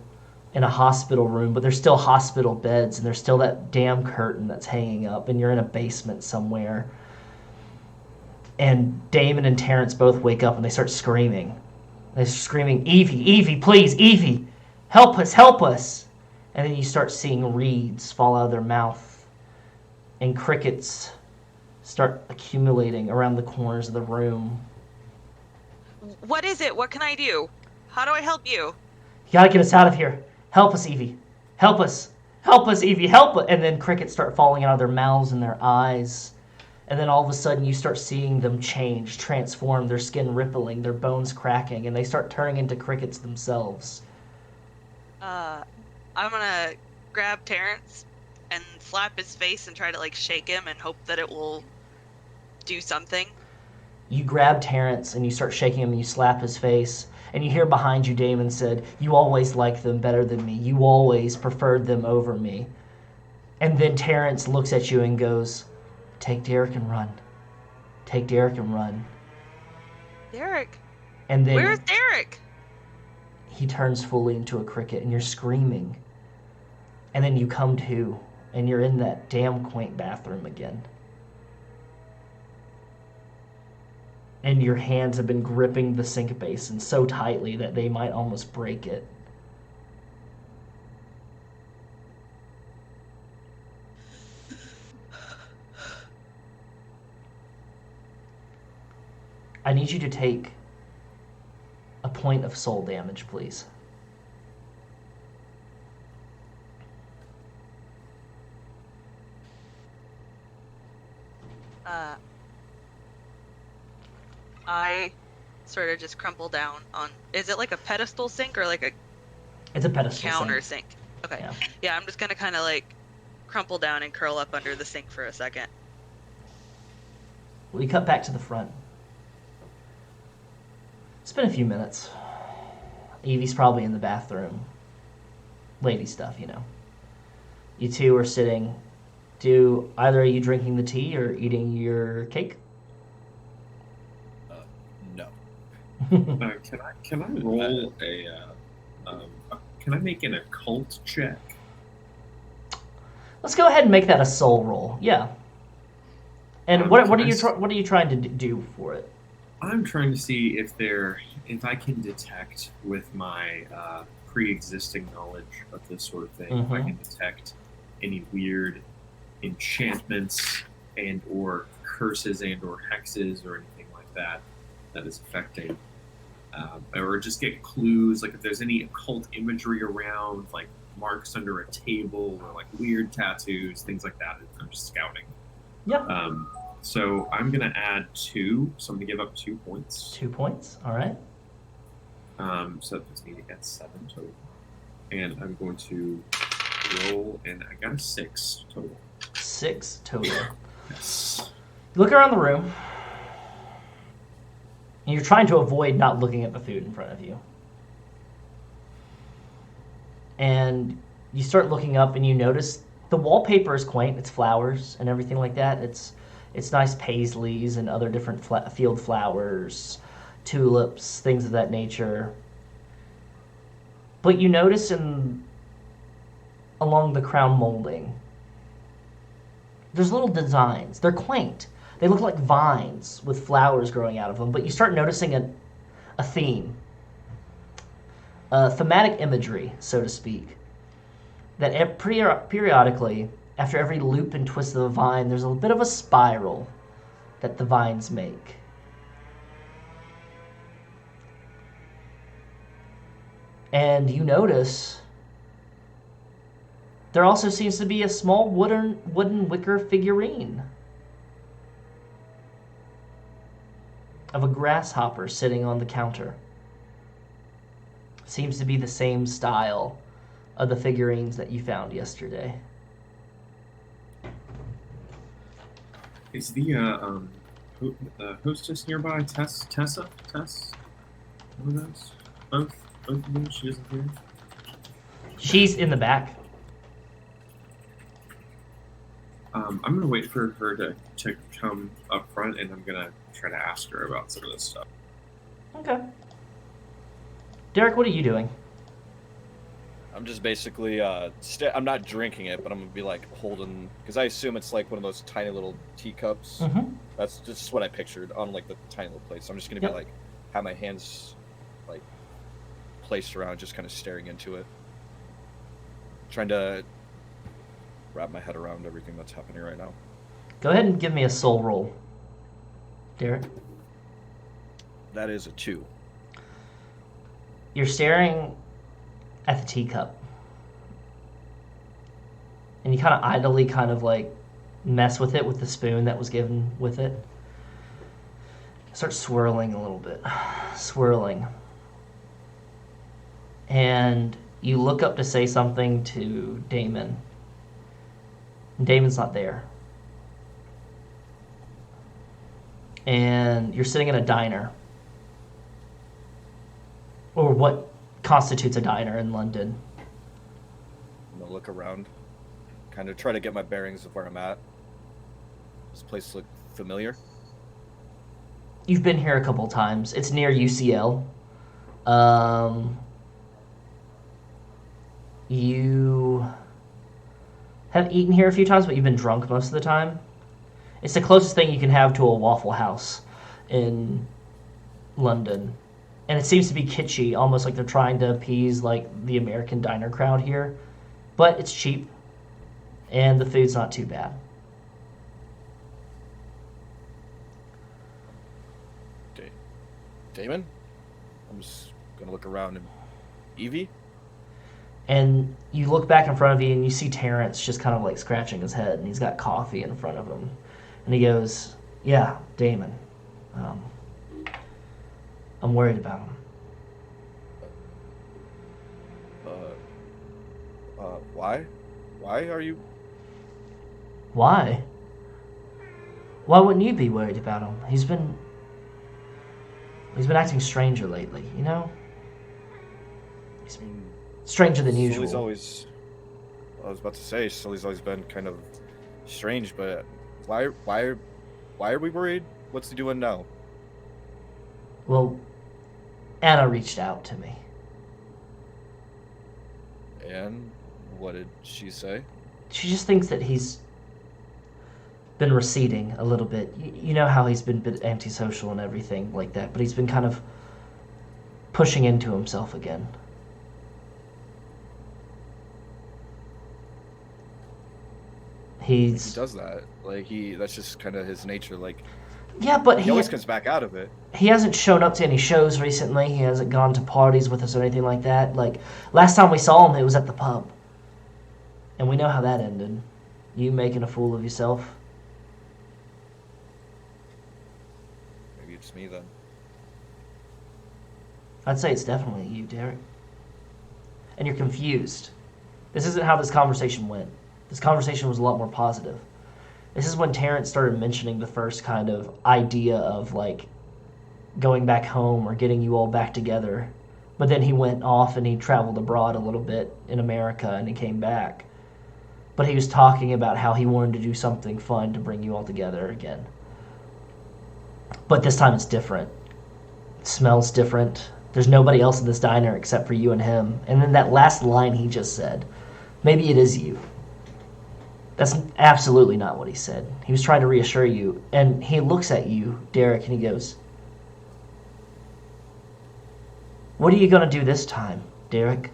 in a hospital room, but there's still hospital beds and there's still that damn curtain that's hanging up, and you're in a basement somewhere. And Damon and Terrance both wake up and they start screaming. They're screaming, Evie, please, Evie, help us. And then you start seeing reeds fall out of their mouth and crickets start accumulating around the corners of the room. What is it? What can I do? How do I help you? You gotta get us out of here. Help us, Evie. Help us. Help us, Evie. Help us. And then crickets start falling out of their mouths and their eyes. And then all of a sudden you start seeing them change, transform, their skin rippling, their bones cracking, and they start turning into crickets themselves. I'm gonna grab Terrance and slap his face and try to like shake him and hope that it will do something. You grab Terrance and you start shaking him and you slap his face. And you hear behind you Damon said, "You always liked them better than me. You always preferred them over me." And then Terrance looks at you and goes, "Take Derrick and run. Take Derrick and run." Derrick? And then Where's Derrick? he turns fully into a cricket and you're screaming. And then you come to and you're in that damn quaint bathroom again. And your hands have been gripping the sink basin so tightly that they might almost break it. I need you to take a point of soul damage, please. I sort of just crumple down on... Is it like a pedestal sink or like a It's a pedestal counter sink. sink? Okay. Yeah. Yeah, I'm just gonna kind of like crumple down and curl up under the sink for a second. We cut back to the front. It's been a few minutes. Evie's probably in the bathroom. Lady stuff, you know. You two are sitting. Do either are you drinking the tea or eating your cake? No. Can I roll can I make an occult check? Let's go ahead and make that a soul roll. Yeah. And what are you can I what are you trying to do for it? I'm trying to see if I can detect with my pre-existing knowledge of this sort of thing, if I can detect any weird enchantments and or curses and or hexes or anything like that that is affecting, or just get clues, like if there's any occult imagery around, like marks under a table or like weird tattoos, things like that. I'm just scouting. Yeah. So I'm going to add 2. So I'm going to give up 2 points. 2 points. All right. So that puts me at 7 total. And I'm going to roll, and I got a 6 total. 6 total. Yes. You look around the room, and you're trying to avoid not looking at the food in front of you. And you start looking up, and you notice the wallpaper is quaint. It's flowers and everything like that. It's nice paisleys and other different field flowers, tulips, things of that nature. But you notice along the crown molding, there's little designs. They're quaint. They look like vines with flowers growing out of them. But you start noticing a theme, a thematic imagery, so to speak, that periodically, after every loop and twist of a vine, there's a bit of a spiral that the vines make. And you notice there also seems to be a small wooden wicker figurine of a grasshopper sitting on the counter. Seems to be the same style of the figurines that you found yesterday. Is the hostess nearby? Tessa? One of those? Both of them? She isn't here? She's in the back. I'm going to wait for her to come up front, and I'm going to try to ask her about some of this stuff. Okay. Derrick, what are you doing? I'm just basically, I'm not drinking it, but I'm going to be like holding, because I assume it's like one of those tiny little teacups. Mm-hmm. That's just what I pictured on like the tiny little plate. So I'm just going to be like, have my hands like placed around, just kind of staring into it. Trying to wrap my head around everything that's happening right now. Go ahead and give me a soul roll, Derrick. That is a 2. You're staring at the teacup. And you kind of idly kind of like mess with it with the spoon that was given with it. Start swirling a little bit. Swirling. And you look up to say something to Damon. And Damon's not there. And you're sitting in a diner. Or what constitutes a diner in London. I'm gonna look around, kind of try to get my bearings of where I'm at. Does this place look familiar? You've been here a couple times. It's near UCL. You have eaten here a few times, but you've been drunk most of the time. It's the closest thing you can have to a Waffle House in London. And it seems to be kitschy, almost like they're trying to appease like the American diner crowd here. But it's cheap, and the food's not too bad. Damon? I'm just gonna look around and... Evie? And you look back in front of you, and you see Terrance just kind of like scratching his head, and he's got coffee in front of him. And he goes, yeah, Damon. I'm worried about him. Why? Why are you... Why? Why wouldn't you be worried about him? He's been acting stranger lately, you know? He's stranger than usual. Sully's always... I was about to say, Sully's always been kind of strange, but why are we worried? What's he doing now? Well, Anna reached out to me. And what did she say? She just thinks that he's been receding a little bit. You know how he's been a bit antisocial and everything like that, but he's been kind of pushing into himself again. He does that. Like, that's just kind of his nature. Like, yeah, but he always comes back out of it. He hasn't shown up to any shows recently. He hasn't gone to parties with us or anything like that. Like, last time we saw him, it was at the pub. And we know how that ended. You making a fool of yourself. Maybe it's me, then. I'd say it's definitely you, Derrick. And you're confused. This isn't how this conversation went. This conversation was a lot more positive. This is when Terrance started mentioning the first kind of idea of, like, going back home or getting you all back together. But then he went off and he traveled abroad a little bit in America and he came back. But he was talking about how he wanted to do something fun to bring you all together again. But this time it's different. It smells different. There's nobody else in this diner except for you and him. And then that last line he just said, maybe it is you. That's absolutely not what he said. He was trying to reassure you. And he looks at you, Derrick, and he goes, what are you going to do this time, Derrick?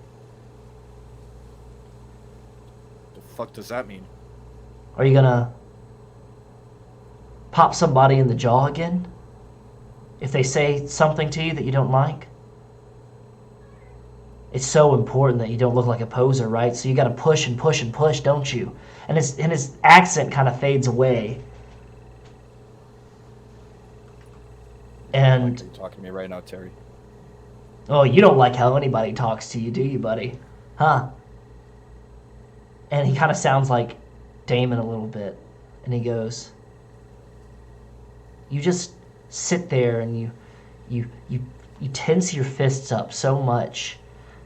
The fuck does that mean? Are you going to pop somebody in the jaw again? If they say something to you that you don't like? It's so important that you don't look like a poser, right? So you got to push and push and push, don't you? And his accent kind of fades away. And You're talking to me right now, Terry. Oh, you don't like how anybody talks to you, do you, buddy? Huh? And he kind of sounds like Damon a little bit. And he goes, you just sit there and you tense your fists up so much.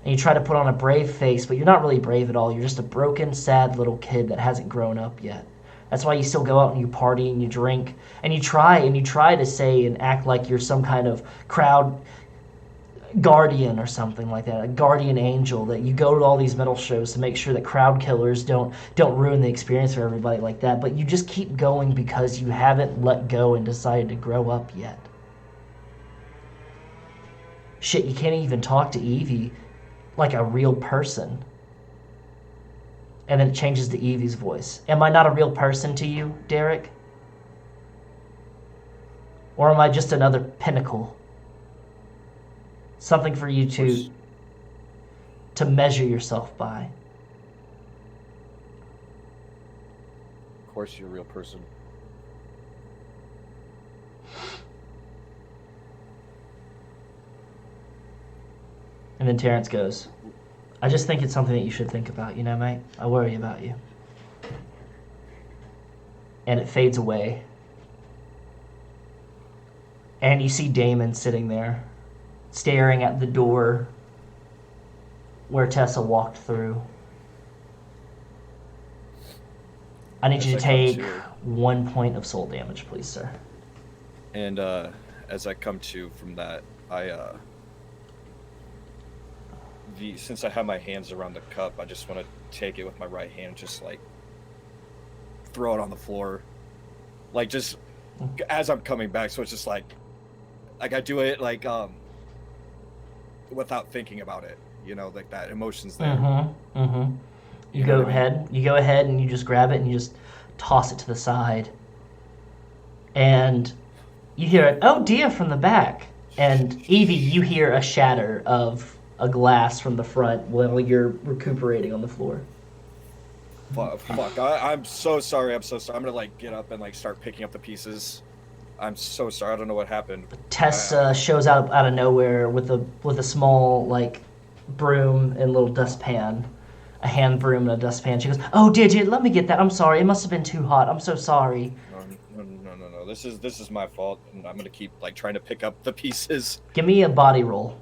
And you try to put on a brave face, but you're not really brave at all. You're just a broken, sad little kid that hasn't grown up yet. That's why you still go out and you party and you drink. And you try to say and act like you're some kind of crowd guardian or something like that, a guardian angel, that you go to all these metal shows to make sure that crowd killers don't ruin the experience for everybody like that. But you just keep going because you haven't let go and decided to grow up yet. Shit, you can't even talk to Evie like a real person. And then it changes to Evie's voice. Am I not a real person to you, Derrick? Or am I just another pinnacle? Something for you to measure yourself by. Of course, you're a real person. And then Terrance goes, I just think it's something that you should think about, you know, mate? I worry about you. And it fades away. And you see Damon sitting there, staring at the door where Tessa walked through. I need you to take 1 point of soul damage, please, sir. And as I come to from that, since I have my hands around the cup, I just want to take it with my right hand, just like throw it on the floor, like just as I'm coming back. So it's just like I do it like without thinking about it, you know, like that emotion's there. You go ahead and you just grab it and you just toss it to the side. And you hear it, oh dear, from the back. And Evie, you hear a shatter of a glass from the front while you're recuperating on the floor. Fuck. I'm so sorry. I'm gonna like get up and like start picking up the pieces. I'm so sorry. I don't know what happened. Tess shows out of nowhere with a small like broom and little dustpan. A hand broom and a dustpan. She goes, oh, did you? Let me get that. I'm sorry. It must have been too hot. I'm so sorry. No. This is my fault, and I'm gonna keep like trying to pick up the pieces. Give me a body roll.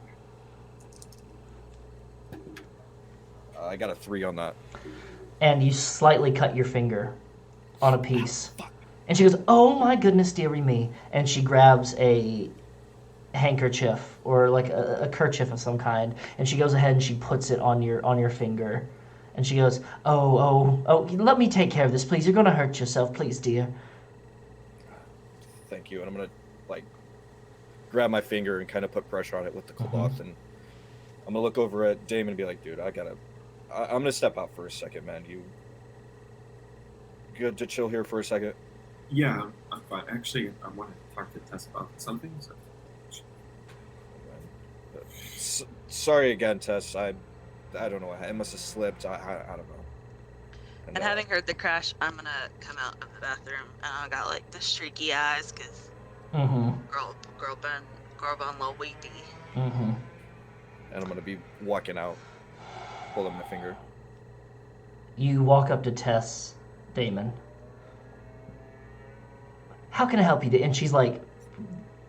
I got a 3 on that. And you slightly cut your finger on a piece. And she goes, oh my goodness, dearie me. And she grabs a handkerchief or like a kerchief of some kind, and she goes ahead and she puts it on your finger. And she goes, oh, let me take care of this, please. You're going to hurt yourself, please, dear. Thank you. And I'm going to, like, grab my finger and kind of put pressure on it with the cloth. And I'm going to look over at Damon and be like, dude, I'm going to step out for a second, man. You good to chill here for a second? Yeah, I'm fine. Actually, I want to talk to Tess about something. So. Sorry again, Tess. I don't know. It must have slipped. I don't know. And having heard the crash, I'm gonna come out of the bathroom, and I got like the streaky eyes, cause girl been a little weepy. And I'm gonna be walking out, pulling my finger. You walk up to Tess, Damon. How can I help you? And she's like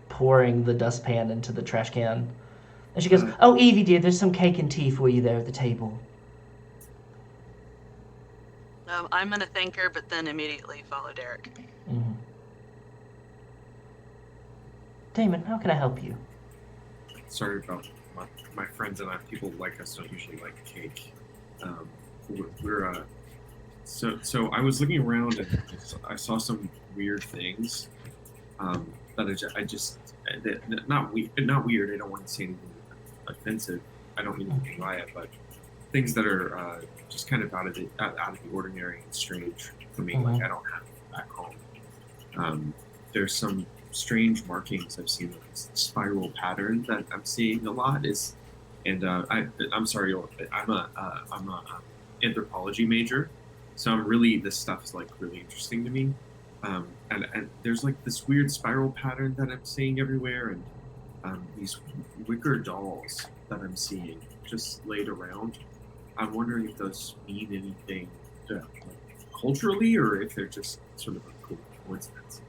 pouring the dustpan into the trash can. And she goes, oh, Evie, dear, there's some cake and tea for you there at the table. I'm going to thank her, but then immediately follow Derrick. Damon, how can I help you? Sorry about my friends and I. People like us don't usually like cake. So I was looking around and I saw some weird things that I just not weird. I don't want to say anything offensive. I don't mean to imply it, but things that are just kind of out of the ordinary and strange for me. Like I don't have back home. There's some strange markings I've seen, like this spiral pattern that I'm seeing a lot. I'm sorry, I'm a anthropology major, so this stuff is like really interesting to me. And there's like this weird spiral pattern that I'm seeing everywhere, and these wicker dolls that I'm seeing just laid around. I'm wondering if those mean anything culturally, or if they're just sort of a coincidence.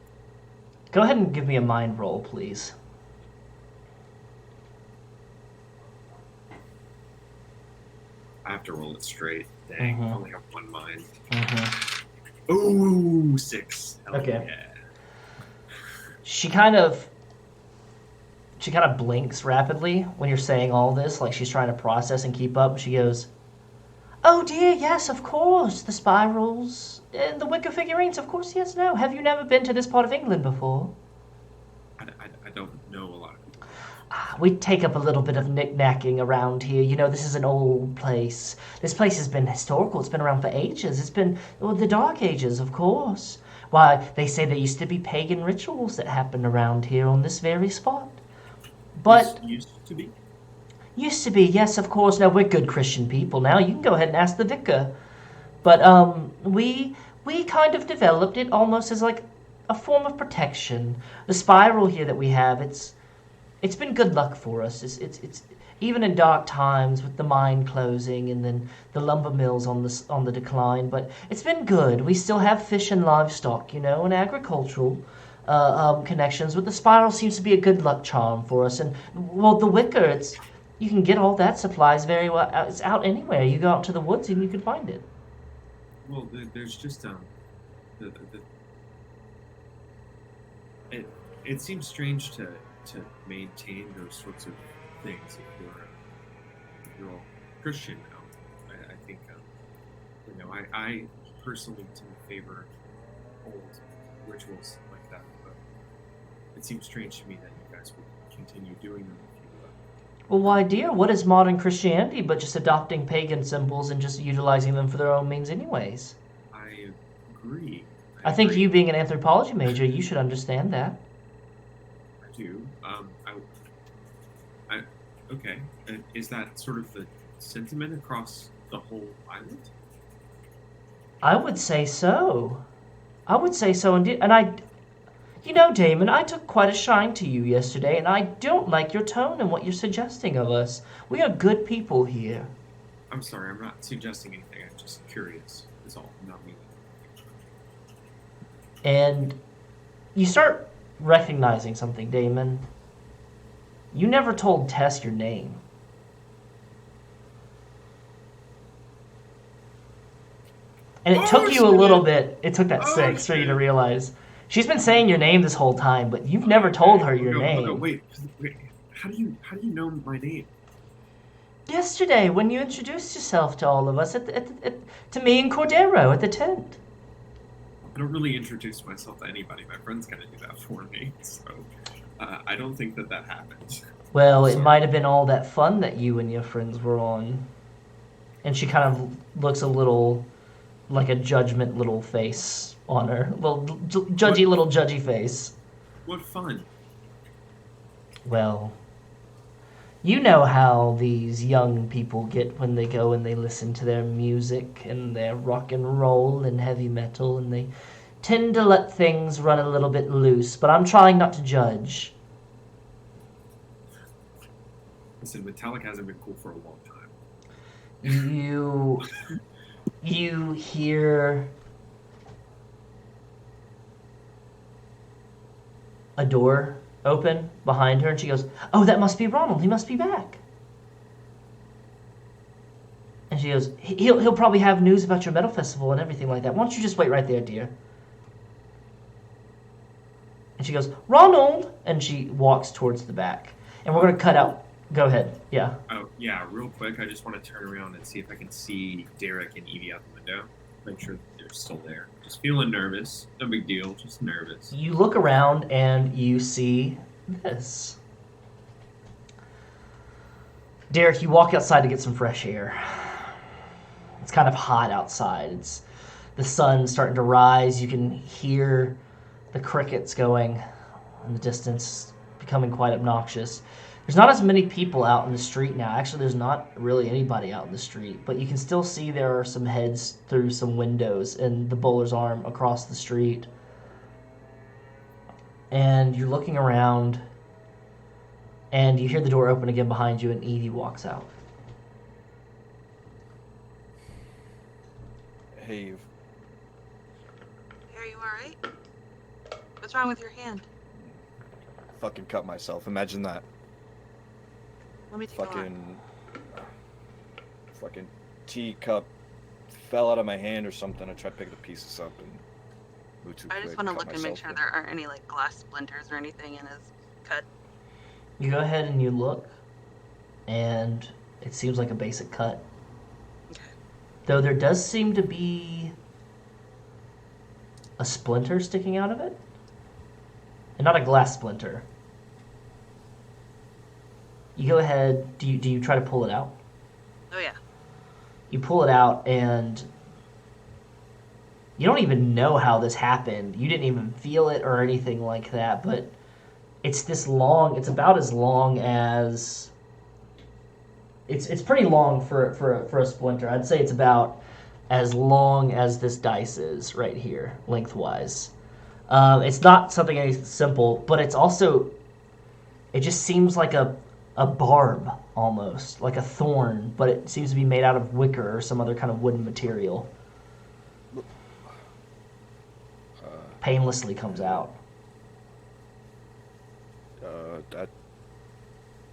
Go ahead and give me a mind roll, please. I have to roll it straight. Dang, I only have one mind. Mm-hmm. Ooh, 6. Hell okay. Yeah. She kind of blinks rapidly when you're saying all this, like she's trying to process and keep up. She goes, oh dear, yes, of course. The spirals and the wicker figurines, of course, yes, no. Have you never been to this part of England before? I don't know a lot of people. We take up a little bit of knick-knacking around here. You know, this is an old place. This place has been historical. It's been around for ages. It's been the Dark Ages, of course. Why, they say there used to be pagan rituals that happened around here on this very spot. But This used to be. used to be, yes, of course. Now we're good Christian people now. You can go ahead and ask the vicar. But we kind of developed it almost as like a form of protection. The spiral here that we have, it's been good luck for us. It's even in dark times with the mine closing and then the lumber mills on the decline. But it's been good. We still have fish and livestock, and agricultural connections. But the spiral seems to be a good luck charm for us. And well, the wicker, you can get all that supplies very well. It's out anywhere. You go out to the woods and you can find it. Well, there's just it seems strange to maintain those sorts of things if you're all Christian now. I think I personally tend to favor old rituals like that, but it seems strange to me that you guys would continue doing them. Well, why, dear, what is modern Christianity but just adopting pagan symbols and just utilizing them for their own means anyways? I agree. I think you being an anthropology major, you should understand that. I do. Okay. Is that sort of the sentiment across the whole island? I would say so. I would say so indeed. And Damon, I took quite a shine to you yesterday, and I don't like your tone and what you're suggesting of us. We are good people here. I'm sorry, I'm not suggesting anything. I'm just curious, is all. Not me. And you start recognizing something, Damon. You never told Tess your name. And it took you a little bit. It took that 6 for you to realize. She's been saying your name this whole time, but you've never told her your name. No, wait. How do you know my name? Yesterday, when you introduced yourself to all of us, to me and Cordero at the tent. I don't really introduce myself to anybody. My friends kind of do that for me, so I don't think that happens. Well, it might have been all that fun that you and your friends were on. And she kind of looks a little like a judgment little face on her. Little judgy face. What fun. Well, you know how these young people get when they go and they listen to their music and their rock and roll and heavy metal, and they tend to let things run a little bit loose, but I'm trying not to judge. Listen, Metallic hasn't been cool for a long time. You hear a door open behind her, and she goes, "Oh, that must be Ronald. He must be back." And she goes, "He'll probably have news about your metal festival and everything like that. Why don't you just wait right there, dear?" And she goes, "Ronald!" And she walks towards the back. And we're going to cut out. Go ahead. Yeah. Oh, yeah, real quick, I just want to turn around and see if I can see Derrick and Evie out the window. Make sure they're still there. Just feeling nervous. No big deal, just nervous. You look around and you see this. Derrick, you walk outside to get some fresh air. It's kind of hot outside. The sun's starting to rise. You can hear the crickets going in the distance, becoming quite obnoxious. There's not as many people out in the street now. Actually, there's not really anybody out in the street, but you can still see there are some heads through some windows in the Bowler's Arm across the street. And you're looking around, and you hear the door open again behind you, and Evie walks out. Hey, Eve. Are you alright? What's wrong with your hand? Fucking cut myself. Imagine that. Let me take a look. Fucking teacup fell out of my hand or something. I tried to pick the pieces up and moved too quick. I just want to cut look and make myself sure there aren't any like glass splinters or anything in his cut. You go ahead and you look, and it seems like a basic cut. Okay. Though there does seem to be a splinter sticking out of it. And not a glass splinter. You go ahead, do you try to pull it out? Oh yeah. You pull it out, and you don't even know how this happened. You didn't even feel it or anything like that, but it's this long. It's about as long as it's pretty long for a splinter. I'd say it's about as long as this dice is right here, lengthwise. It's not something any simple, but it's also, it just seems like a barb almost, like a thorn, but it seems to be made out of wicker or some other kind of wooden material. Painlessly comes out. That,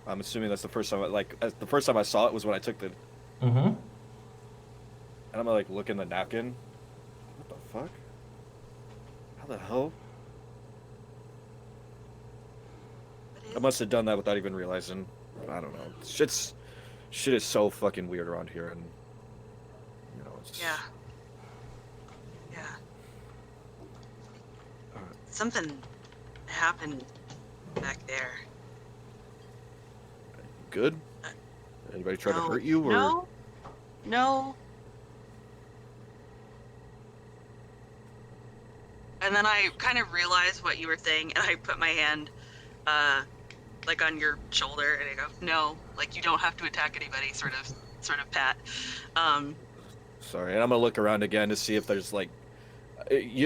I'm assuming that's the first time. The first time I saw it was when I took the. Mm-hmm. And I'm like looking at the napkin. What the fuck? How the hell? I must have done that without even realizing. I don't know. Shit is so fucking weird around here, and you know. It's, Yeah. Yeah. Something happened back there. Good. Anybody try to hurt you, or No. And then I kind of realized what you were saying, and I put my hand, like on your shoulder, and I go, "No, like you don't have to attack anybody." Sort of pat. Sorry, and I'm gonna look around again to see if there's like.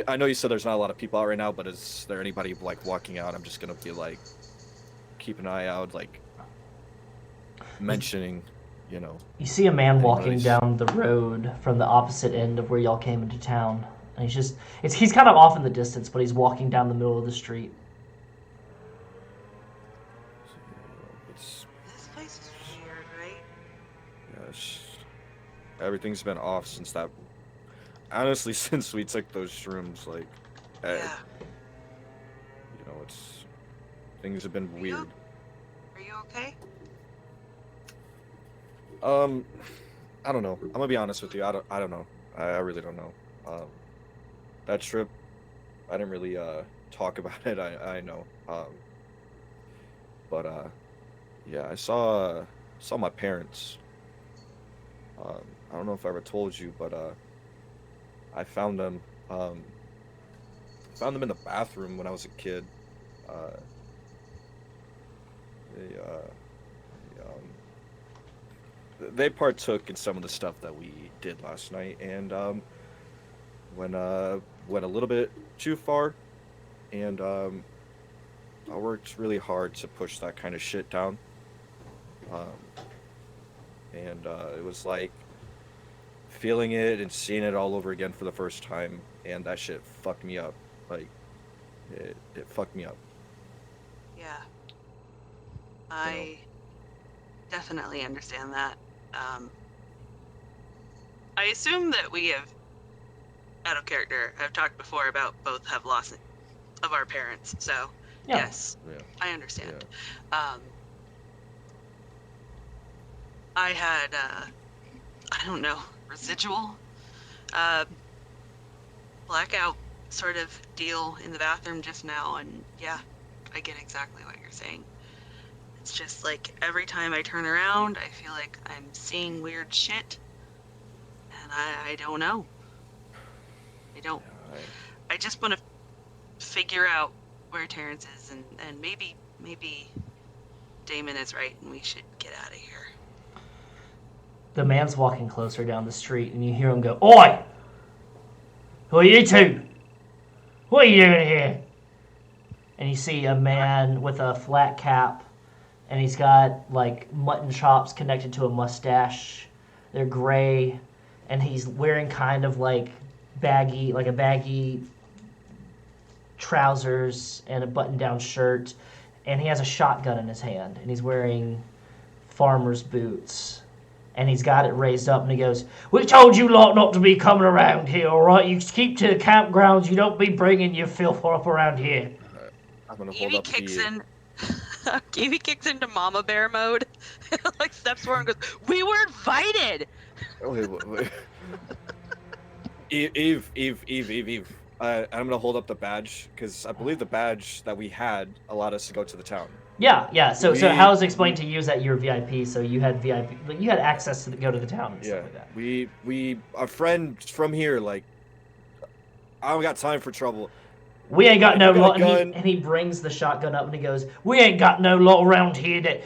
I know you said there's not a lot of people out right now, but is there anybody like walking out? I'm just gonna be like, keep an eye out, like mentioning, you know. You see a man walking down the road from the opposite end of where y'all came into town. And he's kind of off in the distance, but he's walking down the middle of the street. This place is weird, right? Yeah, everything's been off since that. Honestly, since we took those shrooms, like, Yeah. you know, things have been weird. Are you okay? I don't know. I'm gonna be honest with you. I don't know. I really don't know. That trip, I didn't really talk about it. I know. But yeah, I saw my parents. I don't know if I ever told you, but I found them. Found them in the bathroom when I was a kid. They partook in some of the stuff that we did last night, and went a little bit too far, and I worked really hard to push that kind of shit down. And it was like feeling it and seeing it all over again for the first time, and that shit fucked me up. Like, it fucked me up. Yeah. I definitely understand that. I assume that we have, out of character, have talked before about both have loss of our parents, so Yeah. yes, Yeah. I understand. Yeah. I had, I don't know, residual blackout sort of deal in the bathroom just now, and yeah, I get exactly what you're saying. It's just like every time I turn around, I feel like I'm seeing weird shit, and I don't know. I don't. Yeah, I just want to figure out where Terrance is, and maybe Damon is right, and we should get out of here. The man's walking closer down the street, and you hear him go, "Oi! Who are you two? What are you doing here?" And you see a man with a flat cap, and he's got like mutton chops connected to a mustache. They're gray, and he's wearing kind of like baggy trousers and a button-down shirt, and he has a shotgun in his hand, and he's wearing farmer's boots, and he's got it raised up, and he goes, "We told you lot not to be coming around here, all right? You keep to the campgrounds. You don't be bringing your filth up around here." I'm gonna hold Evie up kicks the. in. Evie kicks into Mama Bear mode, like steps forward and goes, "We were invited." Wait. Eve. I'm gonna hold up the badge, because I believe the badge that we had allowed us to go to the town. Yeah. So how was it explained to you is that you're VIP, so you had VIP, like you had access to go to the town and stuff like that. We our friend from here, like, I don't got time for trouble. We ain't got If no you got law. a gun- And he brings the shotgun up and he goes, we ain't got no law around here that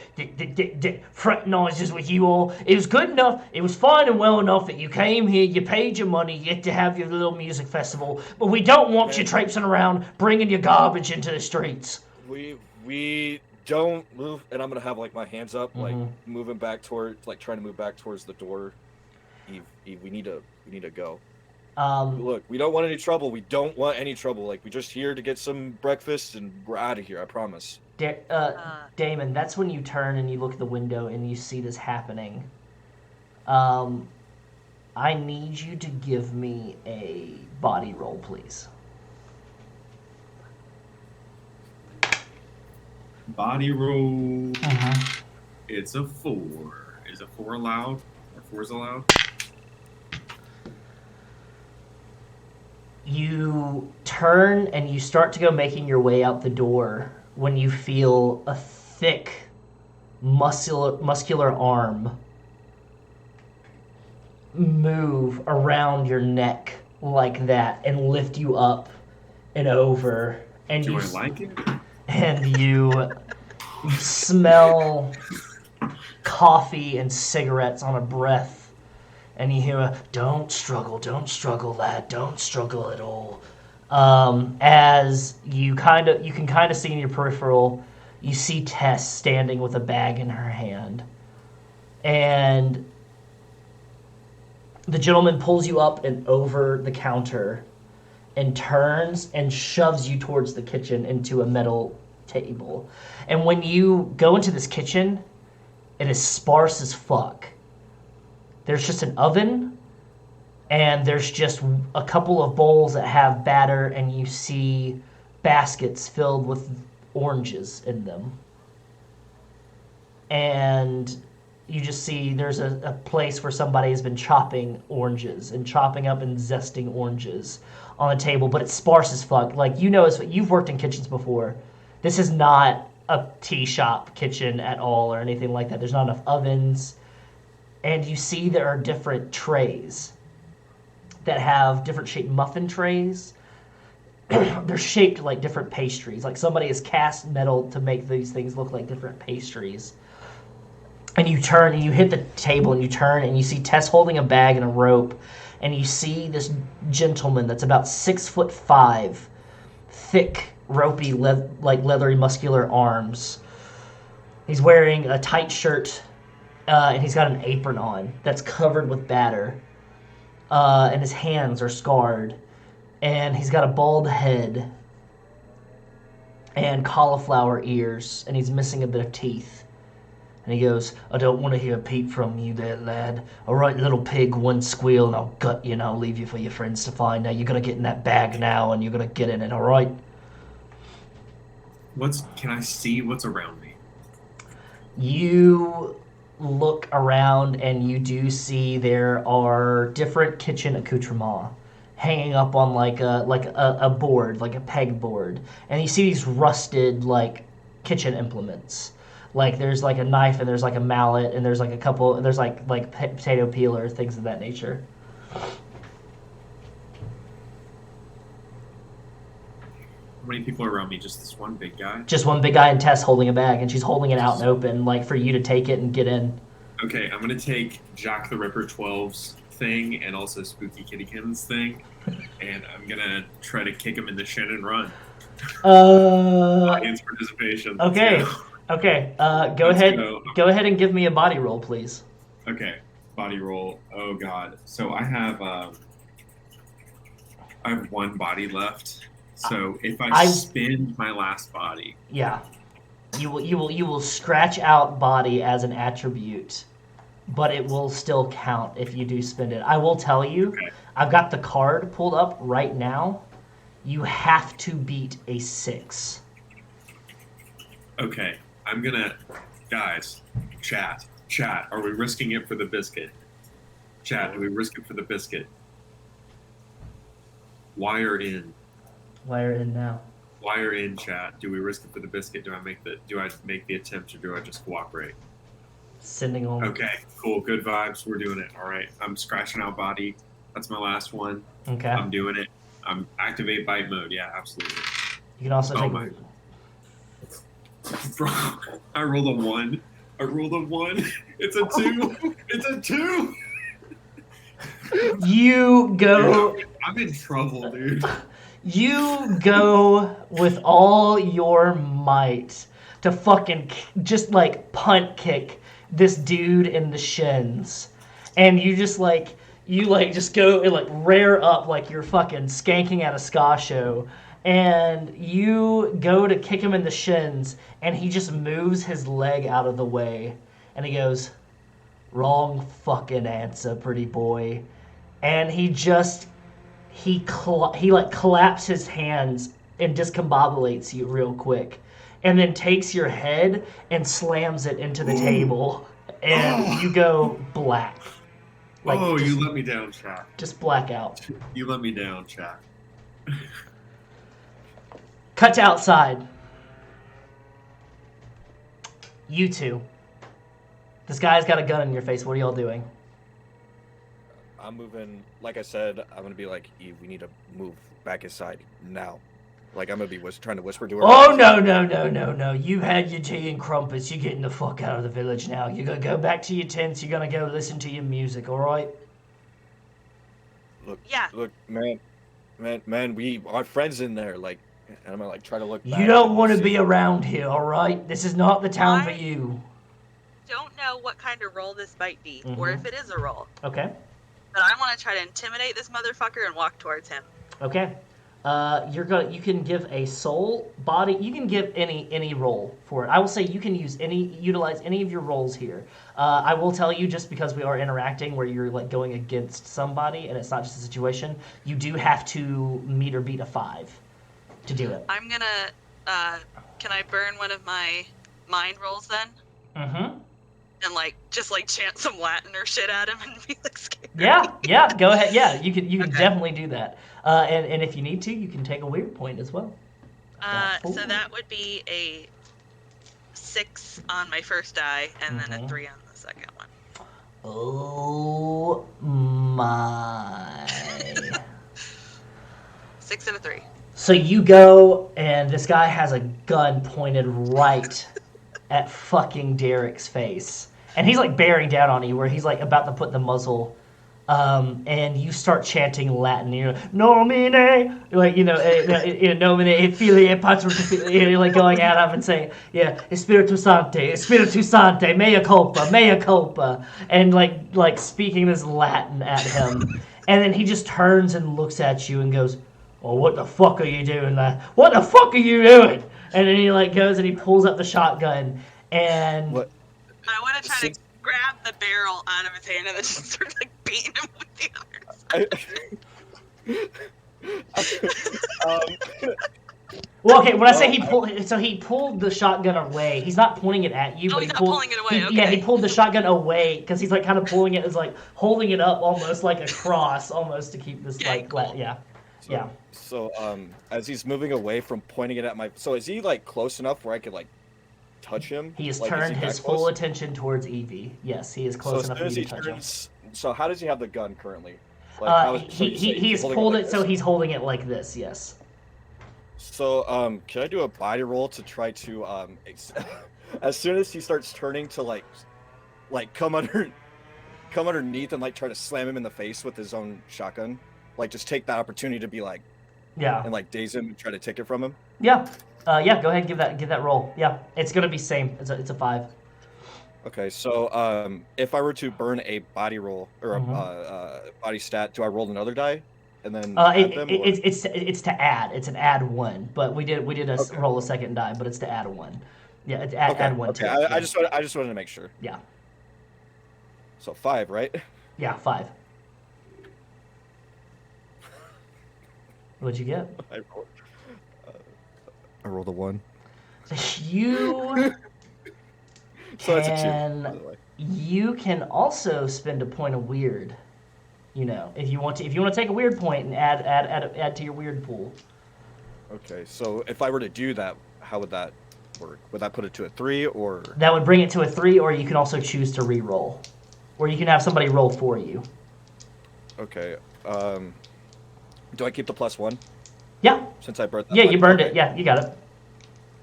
fraternizes with you all. It was good enough, it was fine and well enough that you came here, you paid your money, you get to have your little music festival, but we don't want you traipsing around bringing your garbage into the streets. We don't move, and I'm gonna have like my hands up, like Mhm. moving back towards, like trying to move back towards the door. Eve, we need to go. Look, we don't want any trouble. We don't want any trouble. Like, we're just here to get some breakfast, and we're out of here. I promise. Damon, that's when you turn and you look at the window and you see this happening. I need you to give me a body roll, please. Body roll. Uh-huh. It's a 4. Is a 4 allowed? Or 4's allowed? You turn and you start to go making your way out the door when you feel a thick, muscular arm move around your neck like that and lift you up and over. And Do I like it? And you smell coffee and cigarettes on a breath. And you hear a, don't struggle, lad, don't struggle at all. As you can kind of see in your peripheral, you see Tess standing with a bag in her hand. And the gentleman pulls you up and over the counter and turns and shoves you towards the kitchen into a metal table. And when you go into this kitchen, it is sparse as fuck. There's just an oven, and there's just a couple of bowls that have batter, and you see baskets filled with oranges in them. And you just see there's a place where somebody has been chopping oranges and chopping up and zesting oranges on the table, but it's sparse as fuck. Like, you know, you've worked in kitchens before. This is not a tea shop kitchen at all or anything like that. There's not enough ovens. And you see there are different trays that have different shaped muffin trays. They're shaped like different pastries. Like somebody has cast metal to make these things look like different pastries. And you turn and you hit the table and you turn and you see Tess holding a bag and a rope. And you see this gentleman that's about 6'5", thick, ropey, leathery, muscular arms. He's wearing a tight shirt. And he's got an apron on that's covered with batter. And his hands are scarred. And he's got a bald head. And cauliflower ears. And he's missing a bit of teeth. And he goes, I don't want to hear a peep from you there, lad. All right, little pig, one squeal and I'll gut you and I'll leave you for your friends to find. Now, you're going to get in that bag now and you're going to get in it, all right? Can I see what's around me? You look around and you do see there are different kitchen accoutrements hanging up on like a board, like a peg board, and you see these rusted like kitchen implements. Like there's like a knife and there's like a mallet and there's like a couple, there's like potato peeler, things of that nature. How many people are around me? Just this one big guy? Just one big guy and Tess holding a bag, and she's holding it out and open, like for you to take it and get in. Okay, I'm gonna take Jack the Ripper 12's thing and also Spooky Kittykins thing, and I'm gonna try to kick him in the shin and run. Audience participation. Okay. Okay. Go ahead. Go ahead and give me a body roll, please. Okay. Body roll. Oh God. So I have one body left. So if I spin my last body. Yeah. You will scratch out body as an attribute, but it will still count if you do spend it. I will tell you, okay. I've got the card pulled up right now. You have to beat a 6. Okay. I'm gonna, guys, chat, are we risking it for the biscuit? Chat, do we risk it for the biscuit? Wire in. Wire in now. Wire in, chat. Do we risk it for the biscuit? Do I make the attempt, or do I just cooperate? Sending on. Okay, cool, good vibes. We're doing it. All right, I'm scratching out body. That's my last one. Okay. I'm doing it. Activate bite mode. Yeah, absolutely. You can also take. my. Bro, I rolled a 1. I rolled a 1. It's a 2. It's a 2. You go. Dude, I'm in trouble, dude. You go with all your might to fucking just like punt kick this dude in the shins, and you just like just go and like rear up like you're fucking skanking at a ska show, and you go to kick him in the shins, and he just moves his leg out of the way, and he goes, "Wrong fucking answer, pretty boy," and he like claps his hands and discombobulates you real quick, and then takes your head and slams it into the table, and you go black. Like, You let me down, chat. Just black out. You let me down, chat. Cut to outside. You two. This guy's got a gun in your face. What are y'all doing? I'm moving. Like I said, I'm gonna be like, Eve, we need to move back inside now. Like, I'm gonna be trying to whisper to her. Oh, no. You had your tea and crumpets. You're getting the fuck out of the village now. You're gonna go back to your tents. You're gonna go listen to your music, all right? Look, Yeah. look, man, we are friends in there. Like, and I'm gonna like try to look. You don't want to be around here, all right? This is not the town for you. Don't know what kind of roll this might be, or if it is a roll. Okay. But I want to try to intimidate this motherfucker and walk towards him. Okay. You can give a soul body. You can give any roll for it. I will say you can utilize any of your rolls here. I will tell you, just because we are interacting where you're like going against somebody and it's not just a situation, you do have to meet or beat a 5 to do it. I'm gonna. Can I burn one of my mind rolls then? Mm-hmm. And just chant some Latin or shit at him and be scared. Yeah. Go ahead. Yeah, you can Okay. definitely do that. And if you need to, you can take a weird point as well. So that would be a 6 on my first die, and then a 3 on the second one. Oh my. 6 and a 3. So you go, and this guy has a gun pointed right at fucking Derrick's face. And he's bearing down on you, where he's about to put the muzzle. And you start chanting Latin, Nomine, Nomine, Filia, Patris, going at him and saying, Espiritu Sante, mea culpa, and speaking this Latin at him. And then he just turns and looks at you and goes, "Well, what the fuck are you doing there? What the fuck are you doing?" And then he goes and he pulls up the shotgun and What? I want to try to grab the barrel out of his hand and then just start beating him with the others. Well, okay. When I say he pulled the shotgun away. He's not pointing it at you, but he's not pulling it away. Okay. Yeah, he pulled the shotgun away because he's kind of pulling it as holding it up almost like a cross, almost to keep this cool. Yeah. So as he's moving away from pointing it at my, so is he close enough where I could touch him? He has Is turned he his that full close? attention towards Evie. Yes, he is close enough for you to touch him. So how does he have the gun currently? He's pulled it, so he's holding it like this. Yes. So can I do a body roll to try to as soon as he starts turning to come underneath and try to slam him in the face with his own shotgun, just take that opportunity to be and daze him and try to take it from him? Yeah. Go ahead and give that roll. Yeah, it's gonna be same. It's a 5. Okay, so if I were to burn a body roll or a body stat, do I roll another die and then add them? It's to add. It's an add 1, but we did roll a second die, but it's to add 1. Yeah, it's add 1 okay. to it. I just wanted to make sure. Yeah. So 5, right? Yeah, 5. What'd you get? I rolled a 1. You So that's a 2. By the way. You can also spend a point of weird. If you want to take a weird point and add to your weird pool. Okay, so if I were to do that, how would that work? Would that put it to a 3 or? That would bring it to a 3, or you can also choose to re-roll, or you can have somebody roll for you. Okay. Do I keep the +1 Yeah. since I burned that? Yeah, you burned Okay. it. Yeah, you got it.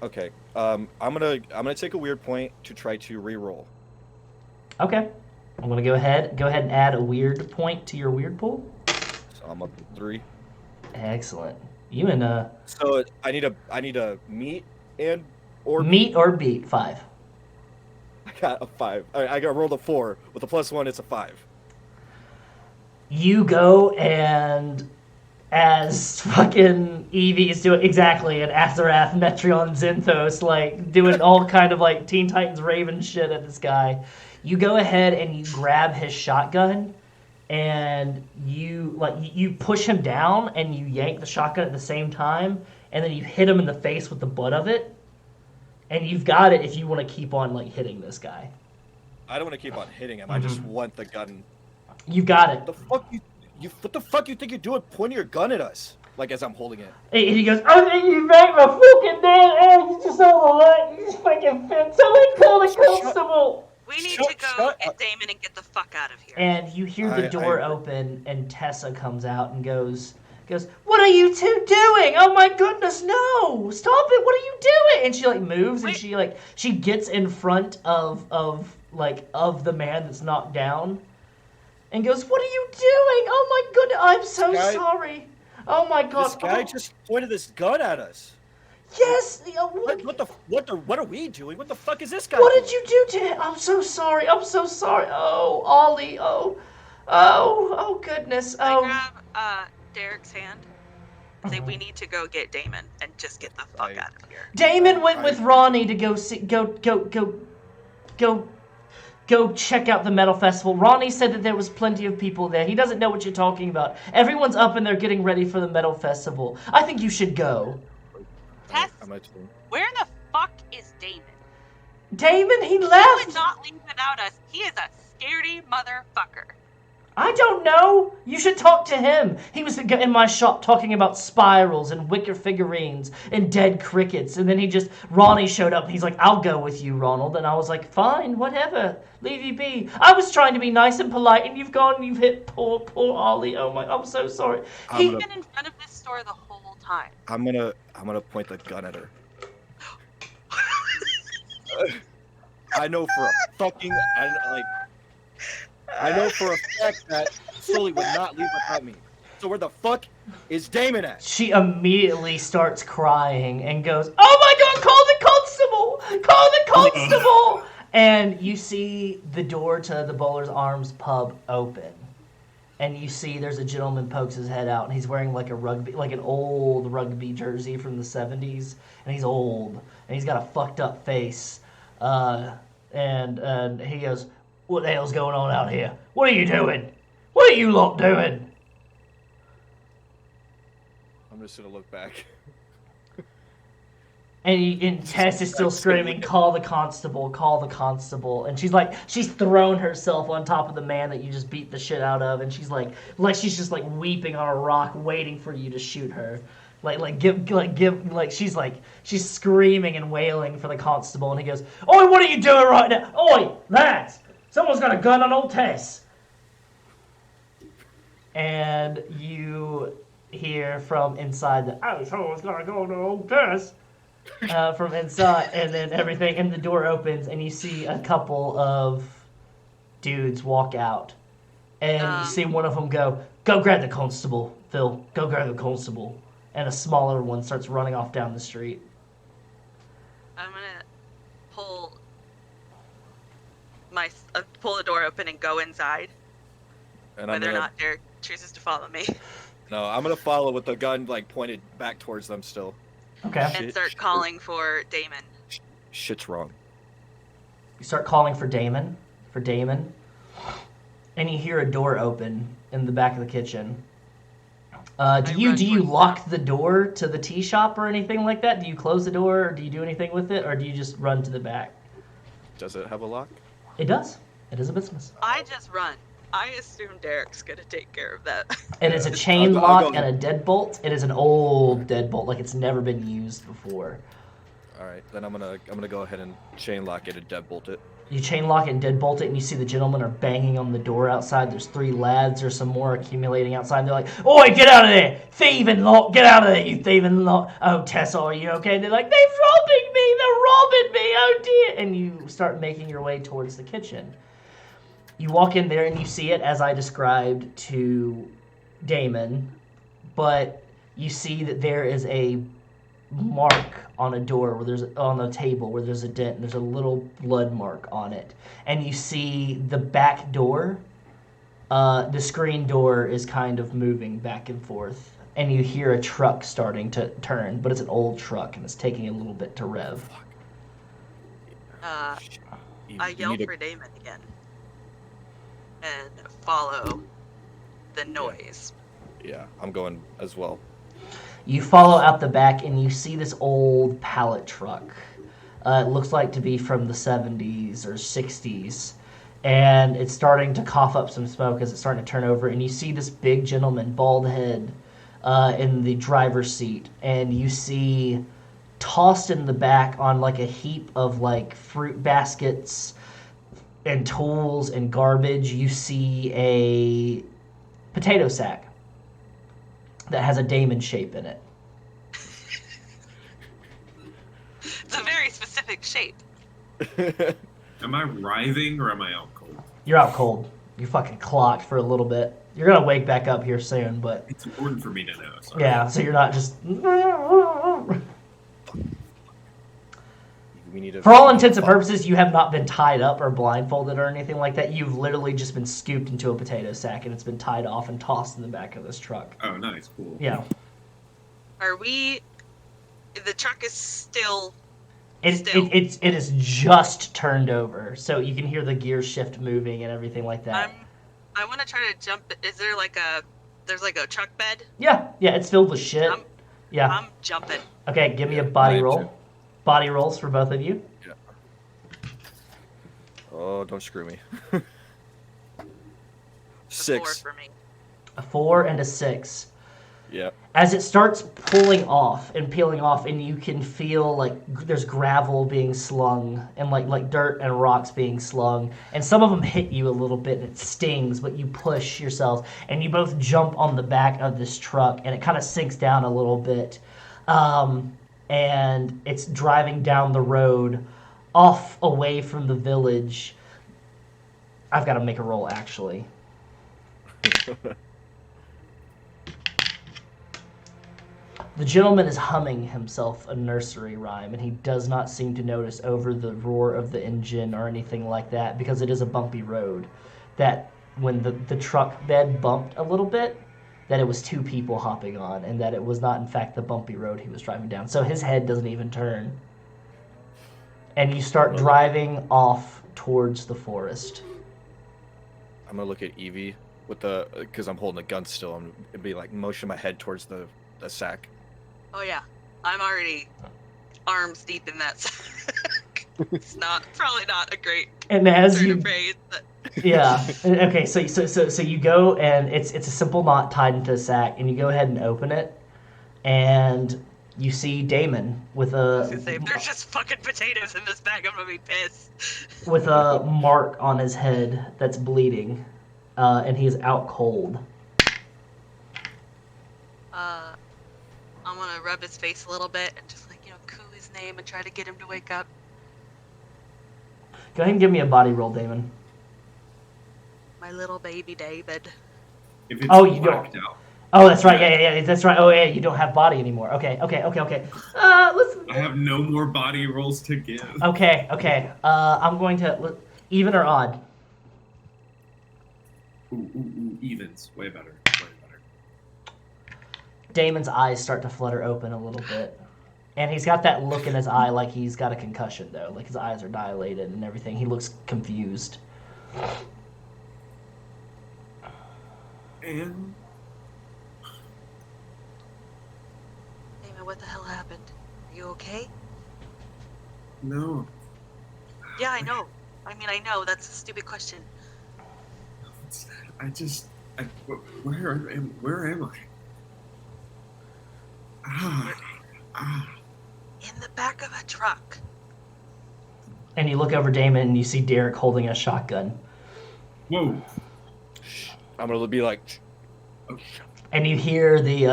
Okay. I'm gonna take a weird point to try to re-roll. Okay. I'm gonna go ahead and add a weird point to your weird pool. So I'm up to 3. Excellent. You and So I need a meet and or meet or beat 5. I got a 5. I got rolled a 4 with a +1. It's a 5. You go and as fucking Evie is doing exactly, and Azarath, Metreon, Zinthos, like doing all kind of like Teen Titans Raven shit at this guy. You go ahead and you grab his shotgun, and you push him down and you yank the shotgun at the same time, and then you hit him in the face with the butt of it, and you've got it if you want to keep on like hitting this guy. I don't want to keep on hitting him. I just want the gun. You've got it. What the fuck you think you're doing pointing your gun at us? Like as I'm holding it. And he goes, I think you make my fucking damn ass. You just all the light. You just fucking fit. Somebody call the constable. We need to go get Damon and get the fuck out of here. And you hear the door open, and Tessa comes out and goes, what are you two doing? Oh my goodness, no! Stop it! What are you doing? And she like moves, and she gets in front of the man that's knocked down, and goes, what are you doing? Oh my goodness, I'm so sorry. Oh my god. This guy just pointed this gun at us. Yes. What are we doing? What the fuck is this guy? What did you do to him? I'm so sorry. Oh, Ollie. Oh goodness. Oh. I grab Derrick's hand. Say we need to go get Damon and just get the fuck out of here. Damon went with Ronnie to go check out the metal festival. Ronnie said that there was plenty of people there. He doesn't know what you're talking about. Everyone's up and they're getting ready for the metal festival. I think you should go. Tess, where the fuck is Damon? Damon, he He left. would not leave without us. He is a scaredy motherfucker. I don't know. You should talk to him. He was in my shop talking about spirals and wicker figurines and dead crickets. And then Ronnie showed up. He's like, I'll go with you, Ronald. And I was like, fine, whatever. Leave you be. I was trying to be nice and polite, and you've gone and you've hit poor Ollie. Oh my, I'm so sorry. He's been in front of this store the whole time. I'm gonna point the gun at her. I know for a fact that Sully would not leave without me. So where the fuck is Damon at? She immediately starts crying and goes, oh my god, call the constable! Call the constable! And you see the door to the Bowler's Arms pub open. And you see there's a gentleman pokes his head out, and he's wearing like an old rugby jersey from the 70s. And he's old, and he's got a fucked up face. And he goes, what the hell's going on out here? What are you doing? What are you lot doing? I'm just gonna look back. And Tess is still screaming, call the constable. And she's thrown herself on top of the man that you just beat the shit out of. And she's she's just weeping on a rock, waiting for you to shoot her. She's screaming and wailing for the constable. And he goes, oi, what are you doing right now? Oi, lads, someone's got a gun on old Tess. And you hear from inside someone's got a gun on old Tess. From inside, and then everything, and the door opens, and you see a couple of dudes walk out, and you see one of them go grab the constable, Phil, go grab the constable, and a smaller one starts running off down the street. I'm gonna pull the door open and go inside. And whether or not Derrick chooses to follow me. No, I'm gonna follow with the gun pointed back towards them still. Okay. And start calling for Damon. Shit's wrong. You start calling for Damon, and you hear a door open in the back of the kitchen. Do you lock the door to the tea shop or anything like that? Do you close the door, or do you do anything with it, or do you just run to the back? Does it have a lock? It does. It is a business. I just run. I assume Derrick's gonna take care of that. It is a chain lock and a deadbolt. It is an old deadbolt, like it's never been used before. All right, then I'm gonna go ahead and chain lock it and deadbolt it. You chain lock it and deadbolt it, and you see the gentlemen are banging on the door outside. There's 3 lads. There's some more accumulating outside. They're like, "Oi, get out of there! Thieving lot! Get out of there, you thieving lot! Oh, Tessa, are you okay?" They're like, "They're robbing me! They're robbing me! Oh dear!" And you start making your way towards the kitchen. You walk in there, and you see it as I described to Damon, but you see that there is a mark on a door where there's on the table where there's a dent and there's a little blood mark on it, and you see the back door, the screen door is kind of moving back and forth, and you hear a truck starting to turn, but it's an old truck and it's taking a little bit to rev. I You yell need for Damon again and follow the noise. Yeah, I'm going as well. You follow out the back and you see this old pallet truck. It looks like to be from the 70s or 60s. And it's starting to cough up some smoke as it's starting to turn over. And you see this big gentleman, bald head, in the driver's seat. And you see tossed in the back on like a heap of like fruit baskets and tools and garbage, you see a potato sack that has a Damon shape in it. It's a very specific shape. Am I writhing or am I out cold? You're out cold. You're fucking clocked for a little bit. You're gonna wake back up here soon, but It's important for me to know. Sorry. yeah, so you're not just. We need to. For all intents and purposes, you have not been tied up or blindfolded or anything like that. You've literally just been scooped into a potato sack and it's been tied off and tossed in the back of this truck. Oh, nice, cool. Yeah. Are we? The truck is still. It is just turned over, so you can hear the gear shift moving and everything like that. I want to try to jump. Is there like a? There's like a truck bed. Yeah, it's filled with shit. Yeah. I'm jumping. Okay, give me a body mine roll. too. Body rolls for both of you. Yeah. Oh, don't screw me. It's a 4 6. for me. A 4 and a 6. Yeah. As it starts pulling off and peeling off, and you can feel like there's gravel being slung and like dirt and rocks being slung, and some of them hit you a little bit and it stings, but you push yourselves and you both jump on the back of this truck and it kind of sinks down a little bit, and it's driving down the road off away from the village. I've got to make a roll actually. The gentleman is humming himself a nursery rhyme, and he does not seem to notice over the roar of the engine or anything like that, because it is a bumpy road, that when the truck bed bumped a little bit, that it was 2 people hopping on, and that it was not, in fact, the bumpy road he was driving down. So his head doesn't even turn. And you start driving off towards the forest. I'm gonna look at Evie with because I'm holding a gun still. I'm gonna be like motion my head towards the sack. Oh yeah, I'm already arms deep in that sack. It's probably not a great And as turn you of phrase, but Yeah. Okay. So you go and it's a simple knot tied into a sack, and you go ahead and open it, and you see Damon with I was gonna say, if there's just fucking potatoes in this bag, I'm gonna be pissed. with a mark on his head that's bleeding, and he's out cold. I'm gonna rub his face a little bit and just coo his name and try to get him to wake up. Go ahead and give me a body roll, Damon. My little baby David. If it's Oh, you blacked don't. out, Oh, that's right. Yeah. That's right. Oh, yeah. You don't have body anymore. Okay. Listen. I have no more body rolls to give. Okay. I'm going to even or odd. Ooh, evens. Way better. Damon's eyes start to flutter open a little bit. And he's got that look in his eye like he's got a concussion, though. Like his eyes are dilated and everything. He looks confused. And Damon, what the hell happened? Are you okay? no, Yeah, I know. I know. That's a stupid question. where am I? In the back of a truck. And you look over Damon and you see Derrick holding a shotgun. Whoa. I'm gonna be like, And you hear the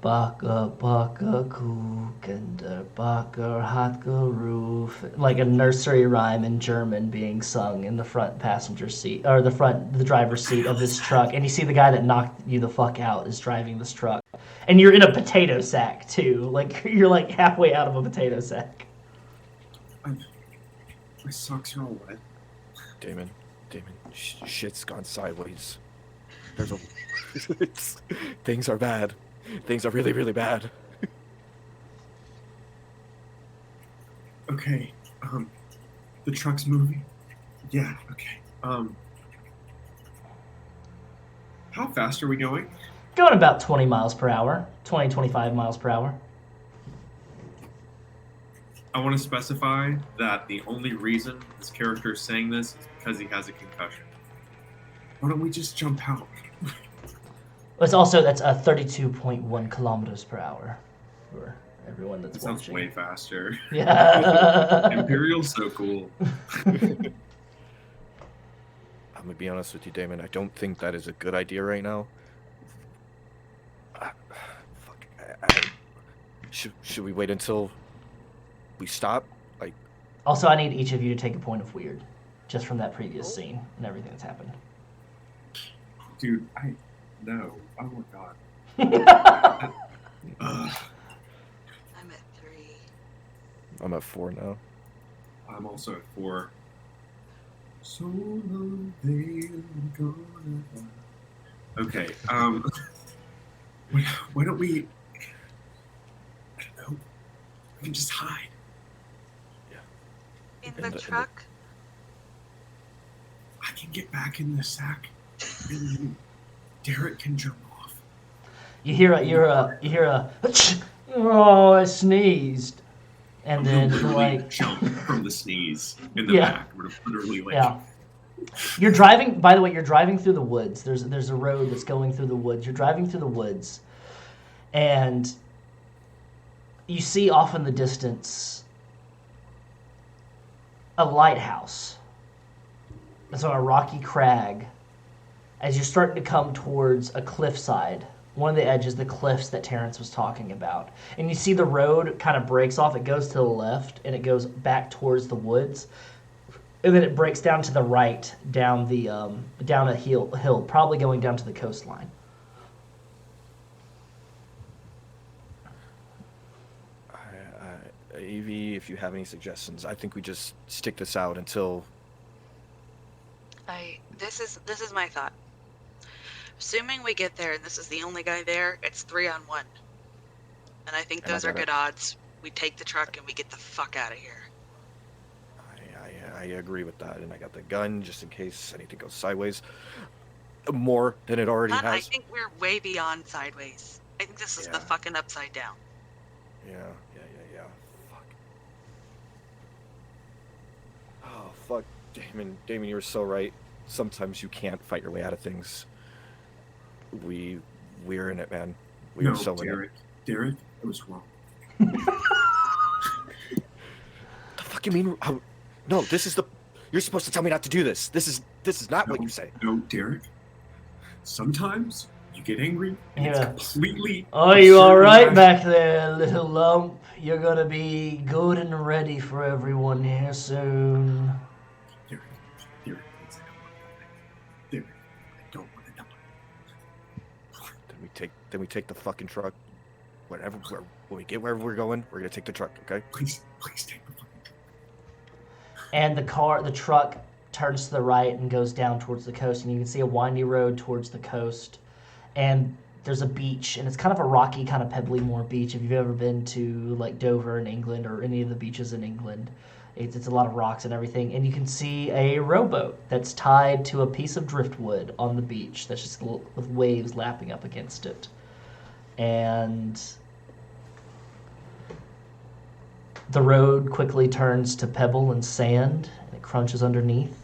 Baka baka kukender baka hatke roof, like a nursery rhyme in German being sung in the front passenger seat, or the driver's seat of this truck. And you see the guy that knocked you the fuck out is driving this truck. And you're in a potato sack too. Like you're like halfway out of a potato sack. My socks are all wet. Damon, shit's gone sideways. There's a things are bad. Things are really, really bad. Okay. The truck's moving. Yeah. Okay. How fast are we going? Going about 20 miles per hour, 20, 25 miles per hour. I want to specify that the only reason this character is saying this is because he has a concussion. Why don't we just jump out? It's also, that's 32.1 kilometers per hour for everyone that's That sounds watching. way faster. Yeah. Imperial's so cool. I'm gonna be honest with you, Damon. I don't think that is a good idea right now. Should we wait until we stop? Like, Also, I need each of you to take a point of weird, just from that previous scene and everything that's happened. Dude, no. Oh my god. I'm at 3. I'm at 4 now. I'm also at 4. Solemn Vale, gonna... Okay, why don't we... I don't know. We can just hide. In the truck? I can get back in the sack, and then Derrick can jump off. You hear a, oh, I sneezed. And then, Literally like, jump from the sneeze in the Yeah. back. We're literally like... yeah. You're driving, by the way, you're driving through the woods. There's a road that's going through the woods. You're driving through the woods, and you see off in the distance a lighthouse. It's on a rocky crag. As you're starting to come towards a cliffside, one of the edges, the cliffs that Terrance was talking about. And you see the road kind of breaks off. It goes to the left, and it goes back towards the woods. And then it breaks down to the right, down a hill, probably going down to the coastline. Evie, if you have any suggestions, I think we just stick this out until... This is my thought. Assuming we get there and this is the only guy there, it's 3-on-1. And I think those are good odds. We take the truck and we get the fuck out of here. I agree with that, and I got the gun just in case anything goes sideways. More than it already has. I think we're way beyond sideways. I think this is the fucking upside down. Yeah. Fuck. Oh, fuck. Damon, you were so right. Sometimes you can't fight your way out of things. We're in it, man. We're so in it. Derrick, I was wrong. The fuck you mean? No, this is the... You're supposed to tell me not to do this. This is not what you say. No, Derrick. Sometimes you get angry and it's completely... Oh, you alright back there, little lump? You're gonna be good and ready for everyone here soon. Derrick, please, Derrick, I don't want to die. Then we take the fucking truck. When we get wherever we're going, we're gonna take the truck, okay? Please take the fucking truck. And the truck turns to the right and goes down towards the coast, and you can see a windy road towards the coast. And there's a beach, and it's kind of a rocky, kind of pebbly more beach. If you've ever been to like Dover in England or any of the beaches in England, it's a lot of rocks and everything. And you can see a rowboat that's tied to a piece of driftwood on the beach that's just with waves lapping up against it. And the road quickly turns to pebble and sand, and it crunches underneath.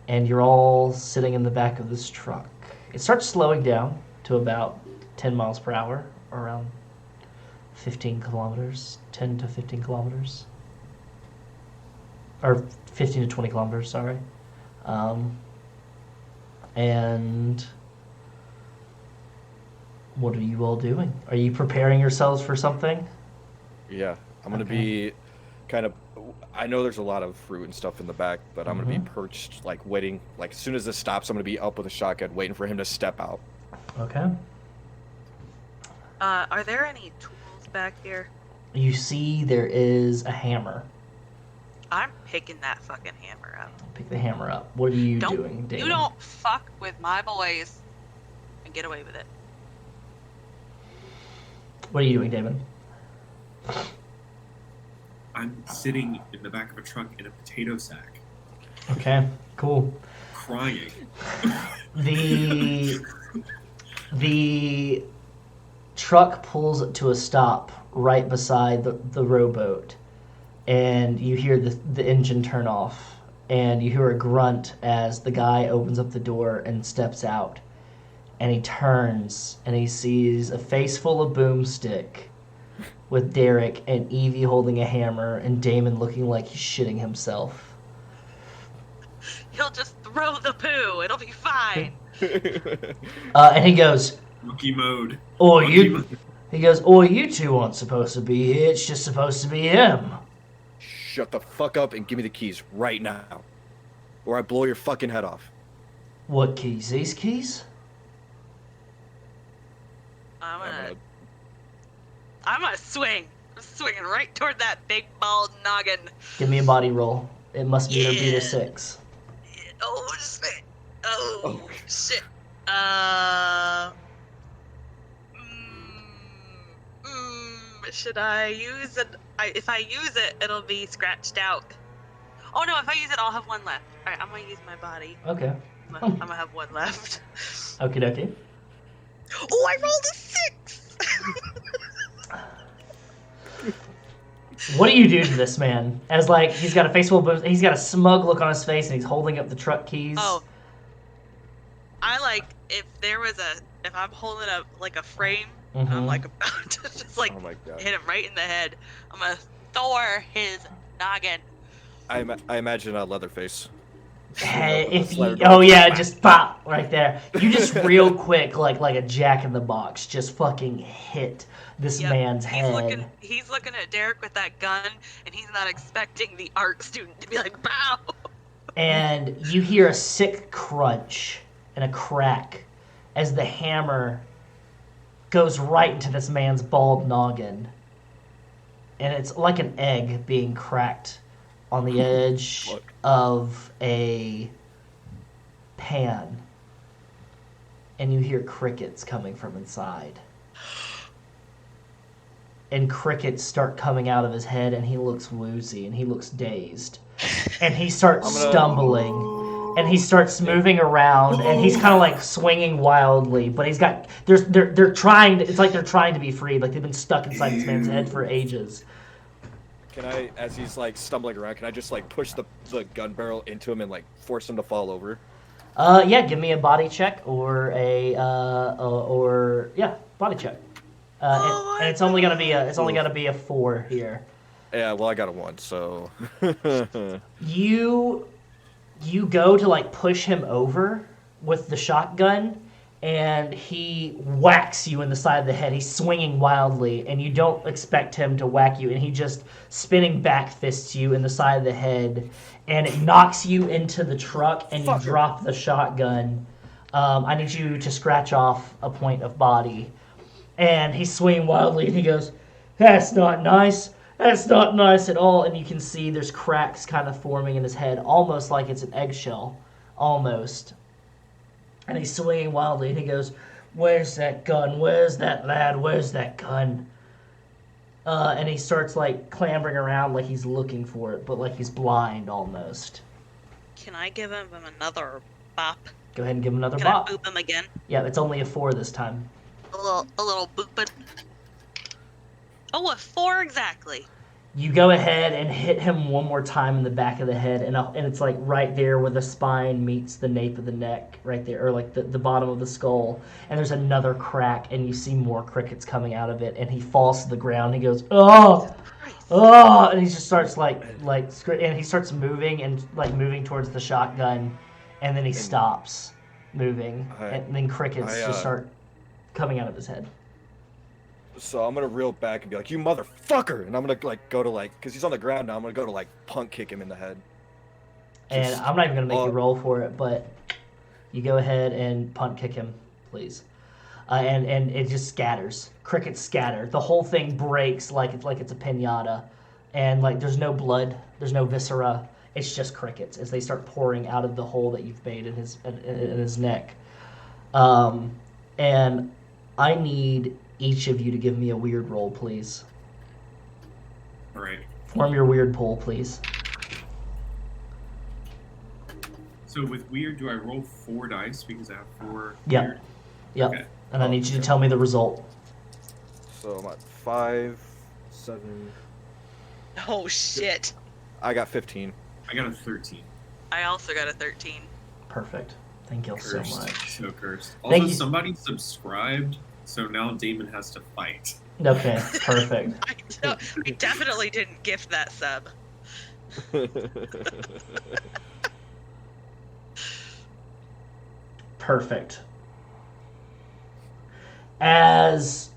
And you're all sitting in the back of this truck. It starts slowing down to about 10 miles per hour, or around 15 kilometers, 10 to 15 kilometers. Or 15 to 20 kilometers, sorry. And what are you all doing? Are you preparing yourselves for something? Yeah, I'm gonna be kind of. I know there's a lot of fruit and stuff in the back, but I'm gonna be perched, like waiting. Like as soon as this stops, I'm gonna be up with a shotgun, waiting for him to step out. Okay. Are there any tools back here? You see there is a hammer. I'm picking that fucking hammer up. Pick the hammer up. What are you doing, Damon? You don't fuck with my boys and get away with it. What are you doing, Damon? I'm sitting in the back of a truck in a potato sack, Okay, cool. crying. The truck pulls to a stop right beside the rowboat, and you hear the engine turn off, and you hear a grunt as the guy opens up the door and steps out, and he turns and he sees a face full of boomstick with Derrick and Evie holding a hammer and Damon looking like he's shitting himself. He'll just throw the poo. It'll be fine. And he goes, Rookie mode. "Oh, Rookie you." mode. He goes, "Oh, you two aren't supposed to be here. It's just supposed to be him." Shut the fuck up and give me the keys right now, or I blow your fucking head off. What keys? These keys? I'm gonna swing. I'm swinging right toward that big bald noggin. Give me a body roll. It must be beat a 6. Oh shit. Oh shit. Should I use it? If I use it, it'll be scratched out. Oh no, if I use it, I'll have one left. Alright, I'm gonna use my body. Okay. I'm gonna have one left. Okie dokie. Oh, I rolled a 6! What do you do to this man? As like he's got a face full of he's got a smug look on his face and he's holding up the truck keys. Oh. I like if I'm holding up like a frame, I'm like about to just like Oh my God. hit him right in the head. I'm gonna Thor his noggin. I imagine a Leatherface. Hey, if you, Slayer oh dog. yeah, just pop right there. You just real quick, like a Jack in the Box, just fucking hit this man's head. He's looking at Derrick with that gun, and he's not expecting the art student to be like, "Bow." And you hear a sick crunch and a crack as the hammer goes right into this man's bald noggin. And it's like an egg being cracked on the edge of a pan. And you hear crickets coming from inside. And crickets start coming out of his head, and he looks woozy, and he looks dazed. And he starts stumbling, and he starts moving around, and he's kind of like swinging wildly, but he's got, they're trying, it's like they're trying to be freed, like they've been stuck inside this man's head for ages. Can I, as he's like stumbling around, can I just like push the gun barrel into him and like force him to fall over? Yeah, give me a body check or body check. And it's only gonna be a 4 here. Yeah, well I got a 1, so. You go to like push him over with the shotgun, and he whacks you in the side of the head. He's swinging wildly, and you don't expect him to whack you, and he just spinning back fists you in the side of the head, and it knocks you into the truck, and you drop the shotgun. I need you to scratch off a point of body. And he's swinging wildly, and he goes, "That's not nice. That's not nice at all." And you can see there's cracks kind of forming in his head, almost like it's an eggshell, almost. And he's swinging wildly, and he goes, "Where's that gun? Where's that lad? Where's that gun?" And he starts like clambering around like he's looking for it, but like he's blind almost. Can I give him another bop? Go ahead and give him another Can bop. I boop him again? Yeah, it's only a 4 this time. A little booping. Oh, a 4 exactly. You go ahead and hit him one more time in the back of the head, and it's like right there where the spine meets the nape of the neck, right there, or like the bottom of the skull. And there's another crack, and you see more crickets coming out of it, and he falls to the ground. He goes, oh, oh, and he just starts and he starts moving and like moving towards the shotgun, and then he stops moving, and then crickets just start coming out of his head. So I'm gonna reel back and be like, "You motherfucker!" And I'm gonna like go to like, cause he's on the ground now. I'm gonna go to like punk kick him in the head. And I'm not even gonna make you roll for it, but you go ahead and punt kick him, please. And it just scatters. Crickets scatter. The whole thing breaks like it's a pinata, and like there's no blood, there's no viscera. It's just crickets as they start pouring out of the hole that you've made in his neck. And I need each of you to give me a weird roll, please. All right. Form your weird pool, please. So with weird, do I roll 4 dice because I have 4 Yep. weird? Yep. Okay. And I need you to tell me the result. So I'm at 5, 7. Oh shit. I got 15. I got a 13. I also got a 13. Perfect. Thank you so Cursed. much. So cursed. Thank Also, you. somebody subscribed, so now Damon has to fight. Okay, perfect. I definitely didn't gift that sub. Perfect. As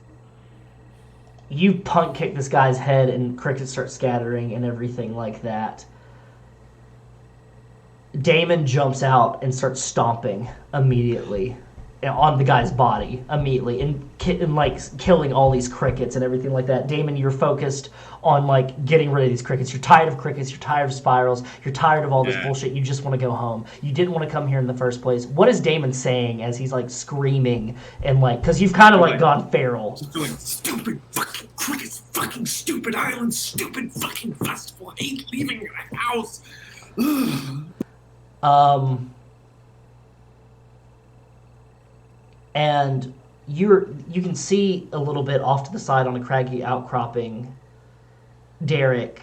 you punt kick this guy's head and crickets start scattering and everything like that, Damon jumps out and starts stomping immediately on the guy's body immediately and like killing all these crickets and everything like that. Damon, you're focused on like getting rid of these crickets. You're tired of crickets. You're tired of spirals. You're tired of all this bullshit. You just want to go home. You didn't want to come here in the first place. What is Damon saying as he's like screaming and like, because you've kind of like gone feral. Just doing stupid fucking crickets, fucking stupid island, stupid fucking festival. I hate leaving my house. And you can see a little bit off to the side on a craggy outcropping, Derrick.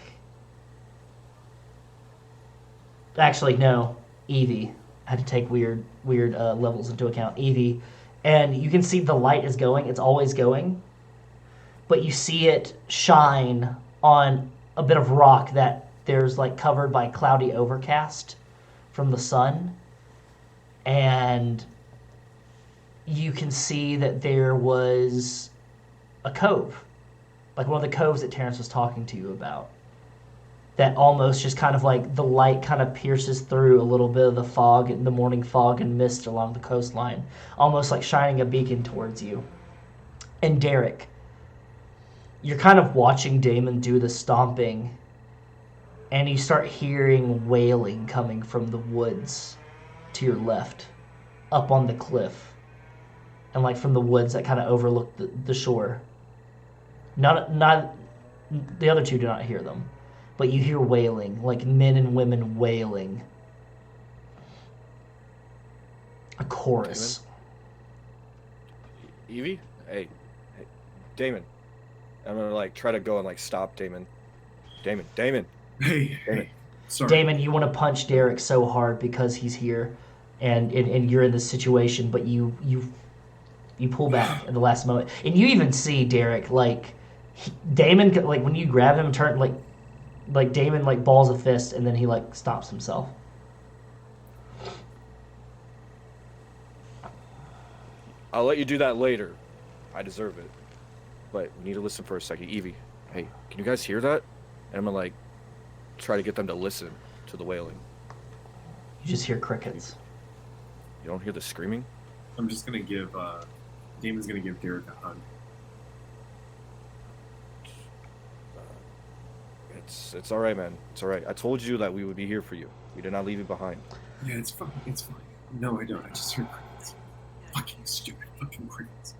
Actually, no, Evie. I had to take weird levels into account. Evie, and you can see the light is going. It's always going, but you see it shine on a bit of rock that there's like covered by cloudy overcast from the sun, and you can see that there was a cove, like one of the coves that Terrance was talking to you about, that almost just kind of like the light kind of pierces through a little bit of the fog, the morning fog and mist along the coastline, almost like shining a beacon towards you. And Derrick, you're kind of watching Damon do the stomping, and you start hearing wailing coming from the woods to your left, up on the cliff. And like from the woods that kind of overlook the shore. Not the other two do not hear them, but you hear wailing, like men and women wailing. A chorus. Damon? Evie? Hey, Damon. I'm gonna like try to go and like stop Damon. Damon. Hey, sorry. Damon, you want to punch Derrick so hard because he's here, and you're in this situation, but you pull back at the last moment, and you even see Derrick Damon, like when you grab him, turn like Damon like balls a fist, and then he like stops himself. I'll let you do that later. I deserve it. But we need to listen for a second. Evie, hey, can you guys hear that? And I'm gonna like try to get them to listen to the wailing. You just hear crickets. You don't hear the screaming? I'm just gonna give Damon's gonna give Derrick a hug. It's all right, man. It's all right. I told you that we would be here for you. We did not leave you behind. Yeah, it's fine. It's fine. No, I don't. I just heard crickets. Fucking stupid fucking crickets.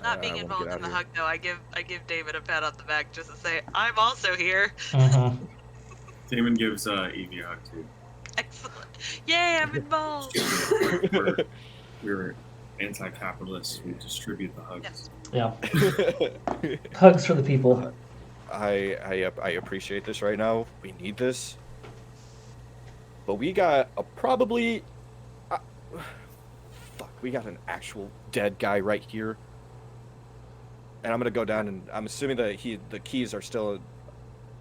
Not being involved in the hug though, I give David a pat on the back just to say I'm also here. Mm-hmm. Damon gives Evie a hug too. Excellent. Yay, I'm involved. We're anti-capitalists. We distribute the hugs. Yes. Yeah. Hugs for the people. I appreciate this right now. We need this. But we got a probably... fuck, we got an actual dead guy right here. And I'm gonna go down and I'm assuming that the keys are still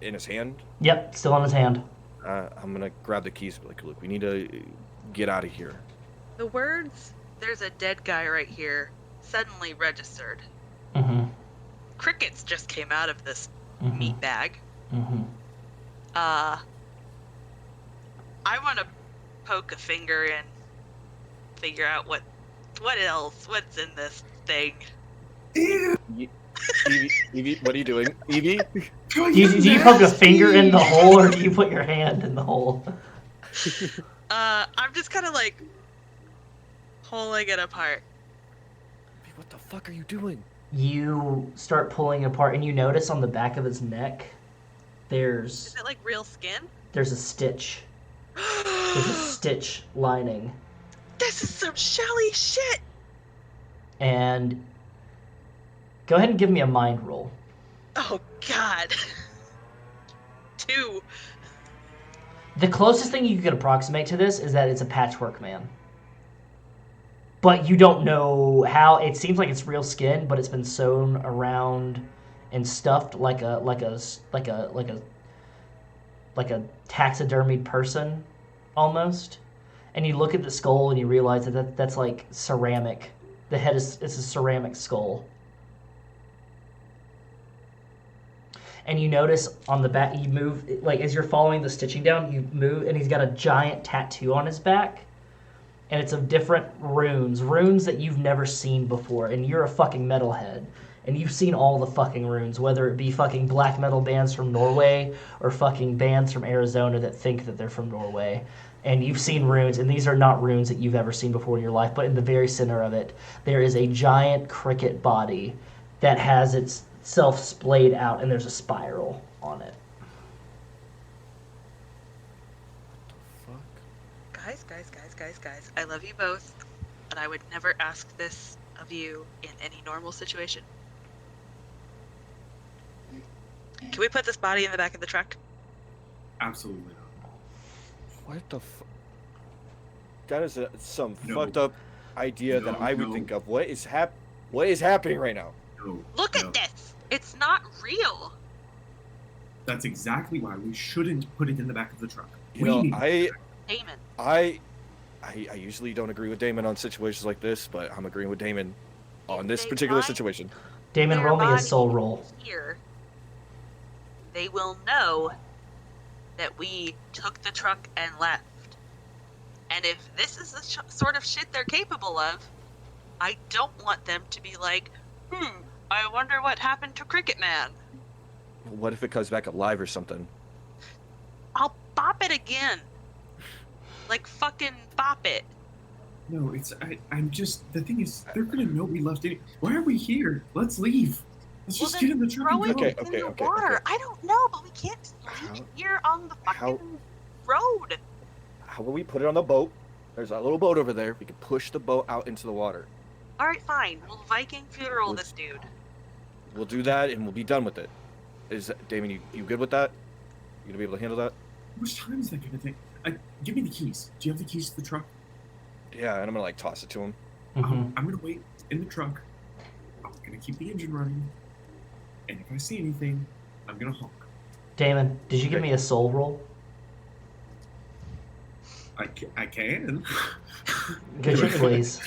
in his hand. Yep, still on his hand. I'm gonna grab the keys. Like, look, we need to get out of here. The words, "There's a dead guy right here," suddenly registered. Mm-hmm. Crickets just came out of this Mm-hmm. meat bag. Mm-hmm. I want to poke a finger in, figure out what's in this thing. Evie, what are you doing? Evie? Do you poke a finger in the hole, or do you put your hand in the hole? I'm just kind of like pulling it apart. Evie, what the fuck are you doing? You start pulling apart, and you notice on the back of his neck, Is there's it like real skin? a stitch. There's a stitch lining, This is some shelly shit. and go ahead and give me a mind roll. Oh God. 2. The closest thing you could approximate to this is that it's a patchwork man. But you don't know how. It seems like it's real skin, but it's been sewn around and stuffed like a taxidermied person, almost. And you look at the skull and you realize that's like ceramic. The head is a ceramic skull. And you notice on the back, you move, like as you're following the stitching down, you move, and he's got a giant tattoo on his back. And it's of different runes that you've never seen before. And you're a fucking metalhead. And you've seen all the fucking runes, whether it be fucking black metal bands from Norway or fucking bands from Arizona that think that they're from Norway. And you've seen runes, and these are not runes that you've ever seen before in your life, but in the very center of it, there is a giant cricket body that has itself splayed out, and there's a spiral on it. Guys, I love you both, but I would never ask this of you in any normal situation. Can we put this body in the back of the truck? Absolutely not. What the fuck? That is some No. fucked up idea that I would No. think of. What is happening right now? No. Look no. at this! It's not real! That's exactly why we shouldn't put it in the back of the truck. You know, Damon. I usually don't agree with Damon on situations like this, but I'm agreeing with Damon on If this they particular find situation. Damon, their roll me a body soul roll. Here, they will know that we took the truck and left. And if this is the sort of shit they're capable of, I don't want them to be like, I wonder what happened to Cricket Man. What if it comes back alive or something? I'll bop it again. Like fucking bop it. No, I'm just, the thing is, they're gonna know we left it. Why are we here? Let's leave. Let's just Well, get in the truck throw and go. it in the water. okay. I don't know, but we can't leave it here on the fucking road. How will we put it on the boat? There's a little boat over there. We can push the boat out into the water. Alright, fine. We'll Viking funeral this dude. We'll do that and we'll be done with it. Damon, you good with that? You gonna be able to handle that? How much time is that gonna take? Give me the keys. Do you have the keys to the truck? Yeah, and I'm gonna like toss it to him. Mm-hmm. I'm gonna wait in the truck. I'm gonna keep the engine running. And if I see anything, I'm gonna honk. Damon, did you give me a soul roll? I can. Could you please?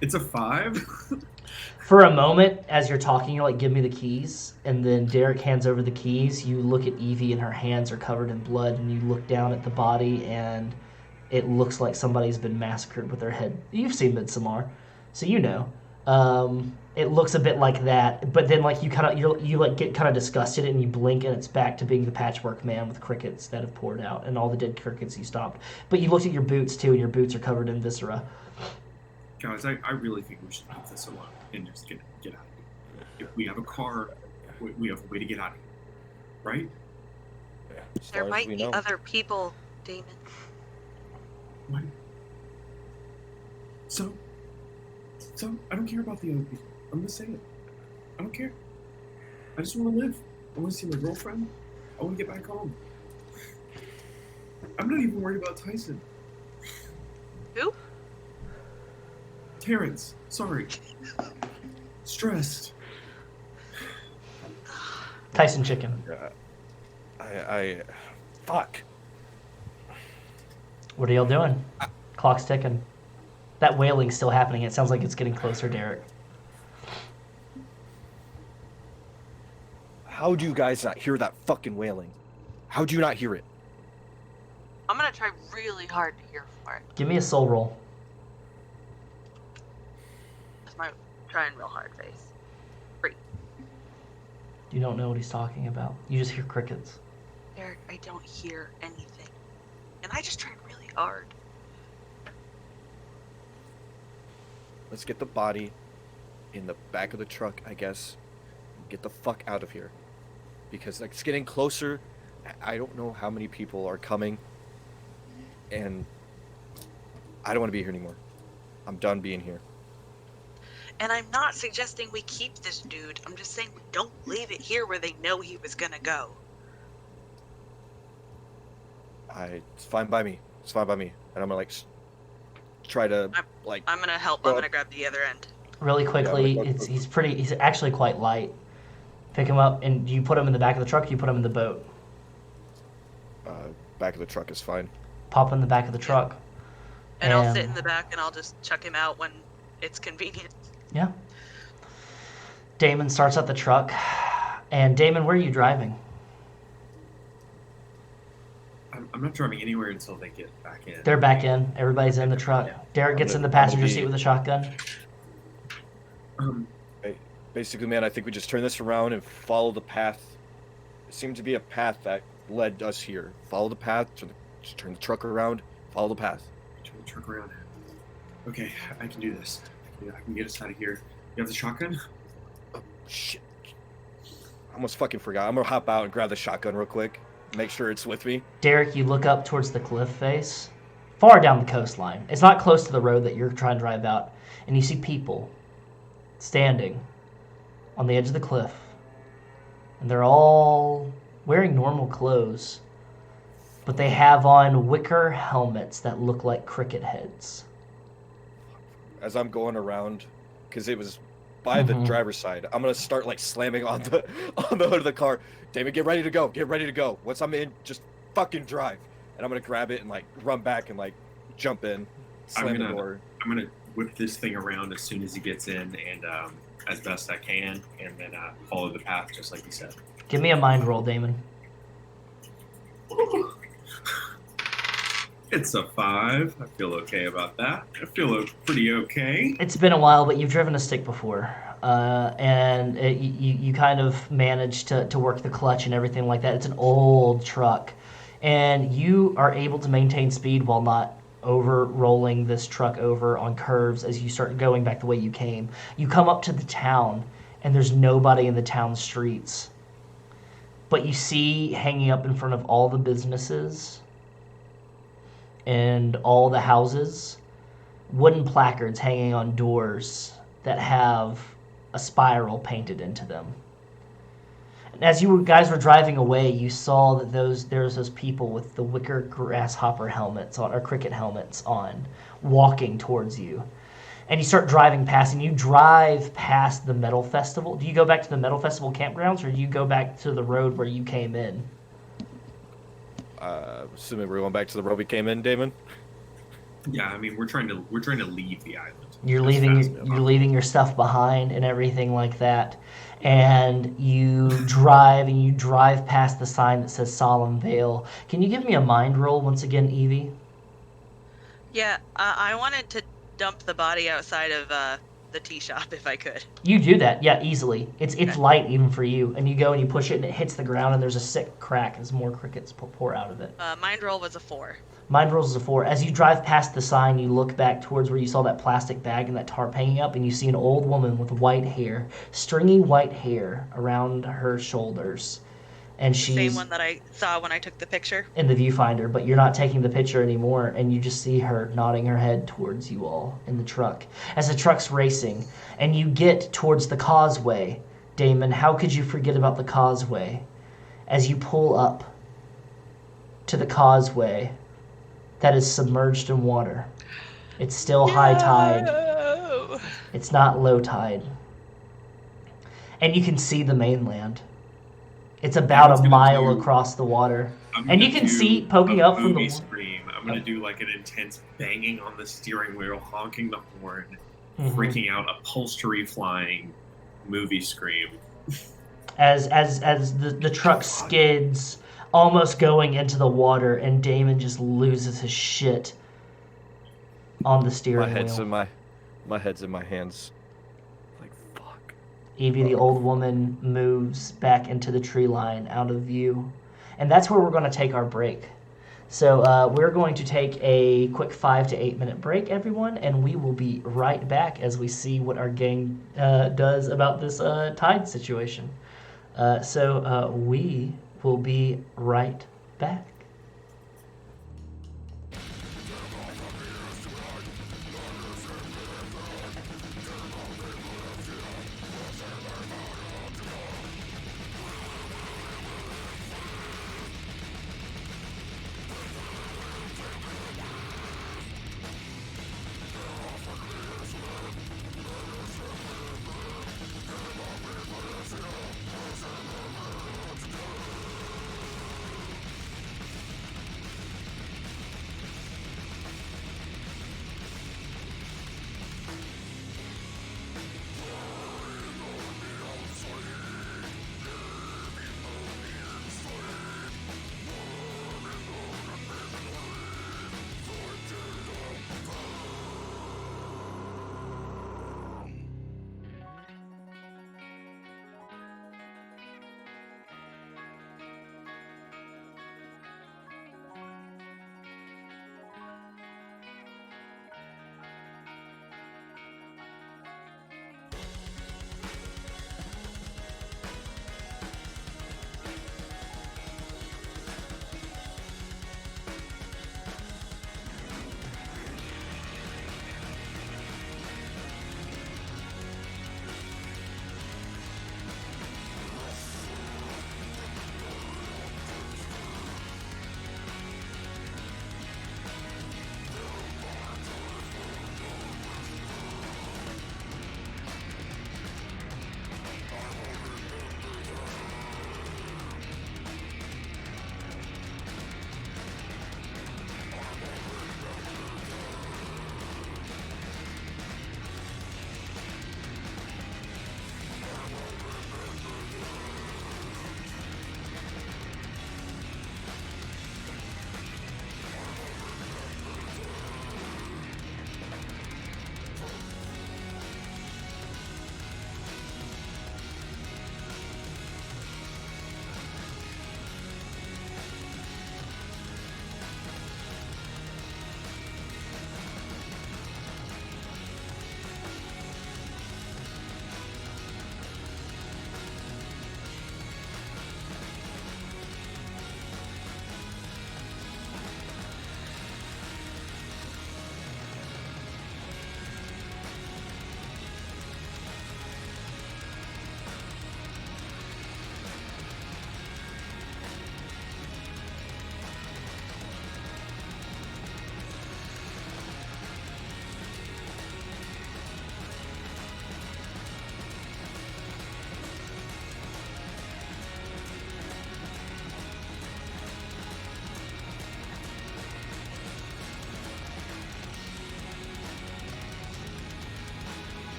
It's a 5. For a moment, as you're talking, you're like, give me the keys. And then Derrick hands over the keys. You look at Evie and her hands are covered in blood. And you look down at the body and it looks like somebody's been massacred with their head. You've seen Midsommar, so you know. It looks a bit like that. But then like you get kind of disgusted and you blink and it's back to being the patchwork man with crickets that have poured out and all the dead crickets you stopped. But you looked at your boots too, and your boots are covered in viscera. Guys, I really think we should leave this alone and just get out of here. If we have a car, we have a way to get out of here. Right? Yeah, as There far as might we be know. other people, Damon. What? So I don't care about the other people. I'm gonna say it. I don't care. I just want to live. I want to see my girlfriend. I want to get back home. I'm not even worried about Tyson. Who? Terrance. Sorry. Stressed. Tyson chicken. Fuck. What are y'all doing? Clock's ticking. That wailing's still happening. It sounds like it's getting closer, Derrick. How do you guys not hear that fucking wailing? How do you not hear it? I'm gonna try really hard to hear for it. Give me a soul roll. That's my trying real hard face. 3. You don't know what he's talking about. You just hear crickets. Derrick, I don't hear anything. And I just tried really hard. Let's get the body in the back of the truck, I guess. Get the fuck out of here. Because like, it's getting closer. I don't know how many people are coming. And I don't want to be here anymore. I'm done being here. And I'm not suggesting we keep this dude. I'm just saying we don't leave it here where they know he was gonna go. It's fine by me. It's fine by me. And I'm gonna like try to I'm gonna help. I'm gonna grab the other end. Really quickly, he's actually quite light. Pick him up, and do you put him in the back of the truck, or you put him in the boat? Back of the truck is fine. Pop in the back of the truck. And I'll sit in the back and I'll just chuck him out when it's convenient. Yeah. Damon starts up the truck. And Damon, where are you driving? I'm not driving anywhere until they get back in. They're back in. Everybody's in the truck. Yeah. Derrick gets in the passenger seat with a shotgun. Basically, man, I think we just turn this around and follow the path. It seemed to be a path that led us here. Follow the path, just turn the truck around, follow the path. Turn the truck around. Okay, I can do this. Yeah, I can get us out of here. You have the shotgun? Oh, shit. I almost fucking forgot. I'm gonna hop out and grab the shotgun real quick. Make sure it's with me. Derrick, you look up towards the cliff face, far down the coastline. It's not close to the road that you're trying to drive out. And you see people standing on the edge of the cliff. And they're all wearing normal clothes, but they have on wicker helmets that look like cricket heads. As I'm going around, because it was by the driver's side, I'm gonna start like slamming on the hood of the car. Damon, get ready to go. Get ready to go. Once I'm in, just fucking drive. And I'm gonna grab it and like run back and like jump in, slam the door. I'm gonna whip this thing around as soon as he gets in, and as best I can, and then follow the path just like you said. Give me a mind roll, Damon. It's a 5. I feel okay about that. I feel pretty okay. It's been a while, but you've driven a stick before. And you kind of managed to work the clutch and everything like that. It's an old truck. And you are able to maintain speed while not over-rolling this truck over on curves as you start going back the way you came. You come up to the town, and there's nobody in the town streets. But you see hanging up in front of all the businesses and all the houses, wooden placards hanging on doors that have a spiral painted into them. And as you guys were driving away, you saw that there's those people with the wicker grasshopper helmets on, or cricket helmets on, walking towards you. And you start driving past, and you drive past the Metal Festival. Do you go back to the Metal Festival campgrounds, or do you go back to the road where you came in? Assuming we're going back to the road we came in, Damon. Yeah, I mean we're trying to leave the island. You're leaving your stuff behind and everything like that, and you drive past the sign that says Solemn Vale. Can you give me a mind roll once again, Evie? Yeah, I wanted to dump the body outside of the tea shop if I could. You do that, yeah, easily. It's light even for you, and you go and you push it and it hits the ground and there's a sick crack as more crickets pour out of it. Mind roll was a 4. Mind rolls is a 4. As you drive past the sign, you look back towards where you saw that plastic bag and that tarp hanging up, and you see an old woman with white hair, stringy white hair around her shoulders. And she's same one that I saw when I took the picture. In the viewfinder, but you're not taking the picture anymore, and you just see her nodding her head towards you all in the truck. As the truck's racing, and you get towards the causeway, Damon, how could you forget about the causeway? As you pull up to the causeway that is submerged in water. It's still high tide. It's not low tide. And you can see the mainland. It's about a mile across the water. And you can see poking up from the scream. I'm gonna do like an intense banging on the steering wheel, honking the horn, freaking out, upholstery flying, movie scream. As the truck skids, almost going into the water, and Damon just loses his shit on the steering wheel. My head's in my hands. Like, fuck. Evie, the old woman, moves back into the tree line out of view. And that's where we're going to take our break. So we're going to take a quick 5 to 8 minute break, everyone, and we will be right back as we see what our gang does about this tide situation. So we will be right back.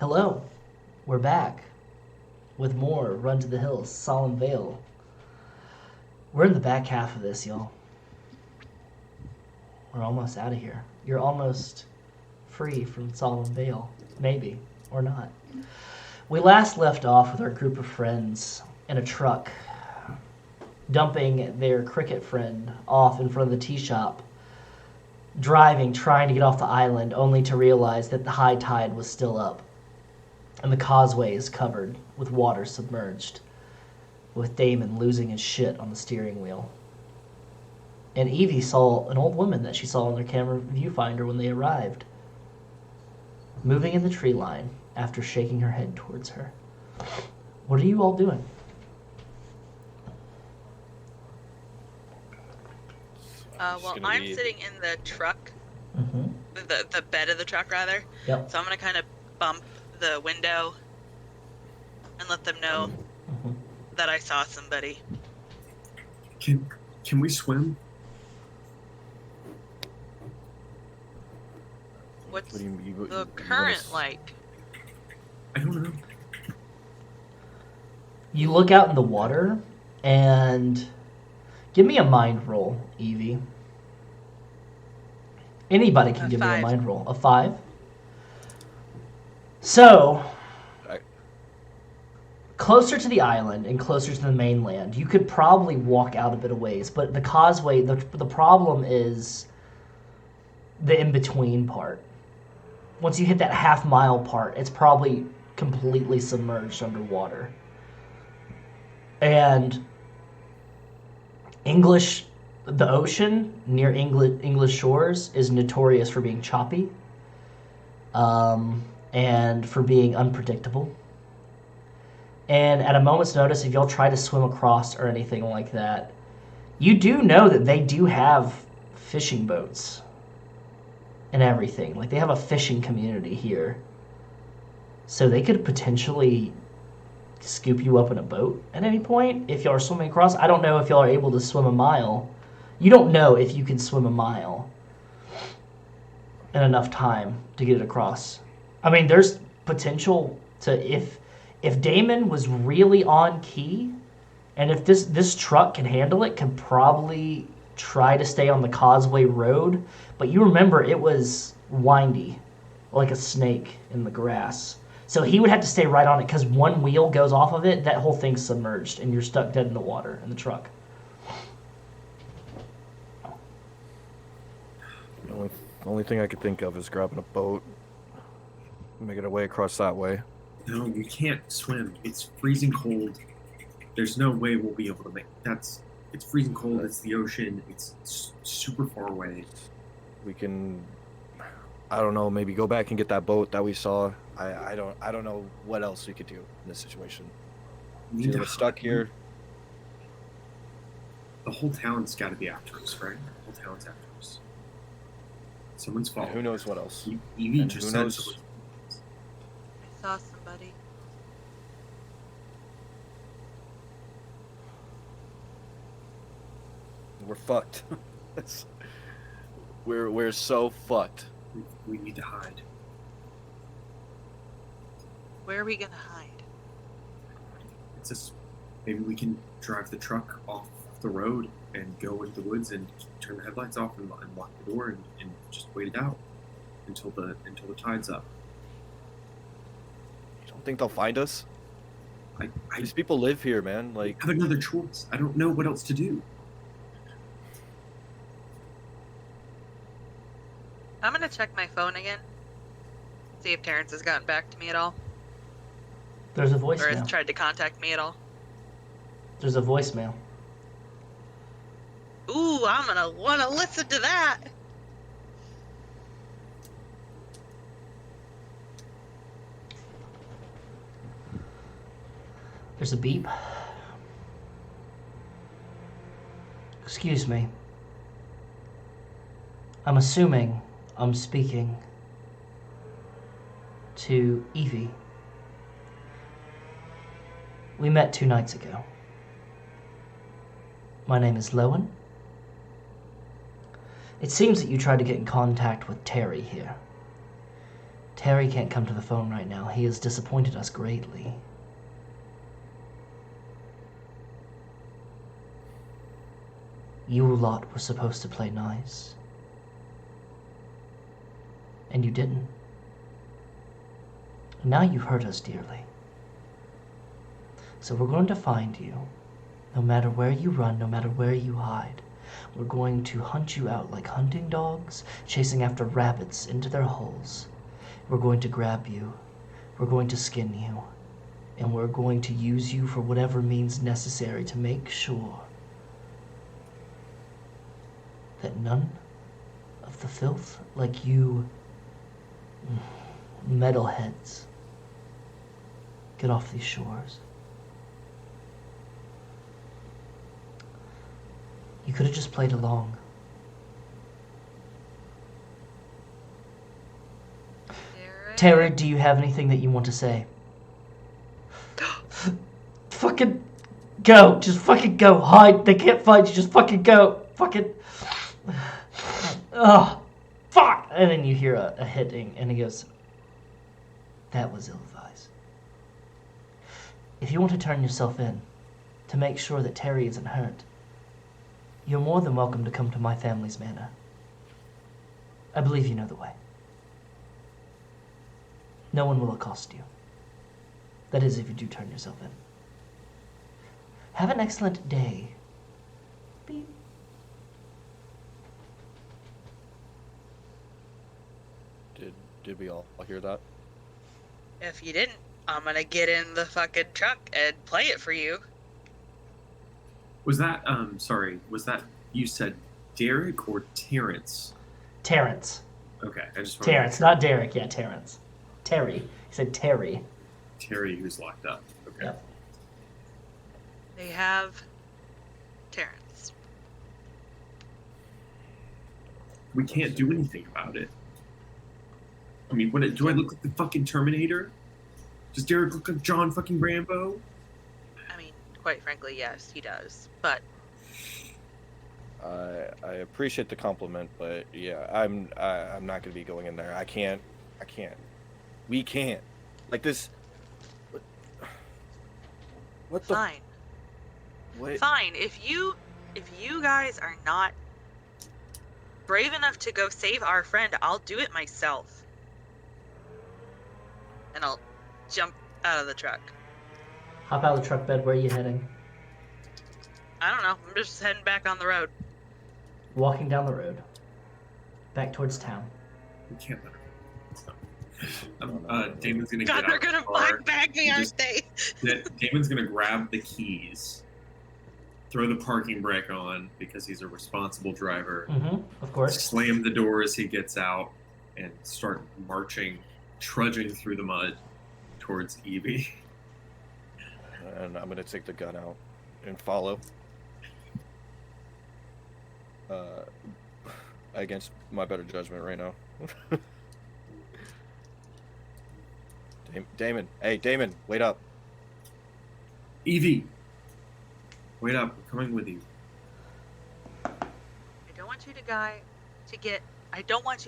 Hello, we're back with more Run to the Hills, Solemn Vale. We're in the back half of this, y'all. We're almost out of here. You're almost free from Solemn Vale, maybe, or not. We last left off with our group of friends in a truck, dumping their cricket friend off in front of the tea shop, driving, trying to get off the island, only to realize that the high tide was still up, and the causeway is covered with water submerged, with Damon losing his shit on the steering wheel. And Evie saw an old woman that she saw on their camera viewfinder when they arrived, moving in the tree line after shaking her head towards her. What are you all doing? Well, I'm sitting in the truck, Mm-hmm. the bed of the truck, rather. Yep. So I'm going to kind of bump the window and let them know Mm-hmm. that I saw somebody. Can we swim? What's What do you the current like? I don't know. You look out in the water, and give me a mind roll, Evie. Anybody can give me a 5. mind roll. A 5? So, closer to the island and closer to the mainland, you could probably walk out a bit of ways, but the causeway, the problem is the in-between part. Once you hit that half-mile part, it's probably completely submerged underwater. And the ocean near English shores is notorious for being choppy, and for being unpredictable. And at a moment's notice, if y'all try to swim across or anything like that, you do know that they do have fishing boats and everything. Like, they have a fishing community here. So they could potentially scoop you up in a boat at any point if y'all are swimming across. I don't know if y'all are able to swim a mile. You don't know if you can swim a mile in enough time to get it across. I mean, there's potential to, if Damon was really on key, and if this truck can handle it, can probably try to stay on the Causeway Road. But you remember, it was windy, like a snake in the grass. So he would have to stay right on it, because one wheel goes off of it, that whole thing's submerged, and you're stuck dead in the water in the truck. The only thing I could think of is grabbing a boat, making our way across that way. No, you can't swim. It's freezing cold. There's no way we'll be able to make it's freezing cold. It's the ocean. It's super far away. We can, I don't know, maybe go back and get that boat that we saw. I don't know what else we could do in this situation. We need We're to stuck hide. here. The whole town's got to be after us, right? The whole town's after us. Someone's And fault. who knows what else? Evie And just who said knows? someone's I saw somebody. We're fucked. We're so fucked. We need to hide. Where are we gonna hide? It's just maybe we can drive the truck off the road and go into the woods and turn the headlights off and lock the door and just wait it out until the tide's up. You don't think they'll find us? I These people live here, man. Like, have another choice. I don't know what else to do. I'm gonna check my phone again. See if Terrance has gotten back to me at all. There's a Or has voicemail. tried to contact me at all. There's a voicemail. Ooh, I'm gonna wanna listen to that. There's a beep. Excuse me. I'm assuming I'm speaking to Evie. We met 2 nights ago. My name is Lowen. It seems that you tried to get in contact with Terry here. Terry can't come to the phone right now. He has disappointed us greatly. You lot were supposed to play nice. And you didn't. Now you hurt us dearly. So we're going to find you. No matter where you run, no matter where you hide. We're going to hunt you out like hunting dogs, chasing after rabbits into their holes. We're going to grab you. We're going to skin you. And we're going to use you for whatever means necessary to make sure that none of the filth like you metalheads get off these shores. You could have just played along. Terry, do you have anything that you want to say? Fucking go. Just fucking go. Hide. They can't find you. Just fucking go. Fucking. Oh, fuck. And then you hear a hitting, and he goes, that was ill-advised. If you want to turn yourself in to make sure that Terry isn't hurt, you're more than welcome to come to my family's manor. I believe you know the way. No one will accost you. That is, if you do turn yourself in. Have an excellent day. Beep. Did we all hear that? If you didn't, I'm gonna get in the fucking truck and play it for you. Was that, sorry, was that, you said Derrick or Terrance? Terrance. Okay, I just Terrance, not Derrick. Yeah, Terrance. Terry. He said Terry. Terry, who's locked up. Okay. Yep. They have Terrance. We can't do anything about it. I mean, do I look like the fucking Terminator? Does Derrick look like John fucking Rambo? I mean, quite frankly, yes, he does. But I appreciate the compliment, but yeah, I'm not gonna be going in there. I can't. We can't. Like this. What the? fine. What? Fine. If you guys are not brave enough to go save our friend, I'll do it myself. And I'll jump out of the truck. Hop out of the truck bed. Where are you heading? I don't know. I'm just heading back on the road. Walking down the road. Back towards town. We can't let her. Damon's gonna God, get they're out gonna of the car. black bag me, aren't they? Damon's gonna grab the keys, throw the parking brake on because he's a responsible driver, Mm-hmm. Of course. slam the door as he gets out, and start marching, trudging through the mud towards Evie. And I'm gonna take the gun out and follow. Against my better judgment right now. Damon, hey Damon, wait up. Evie, wait up! We're coming with you. I don't want you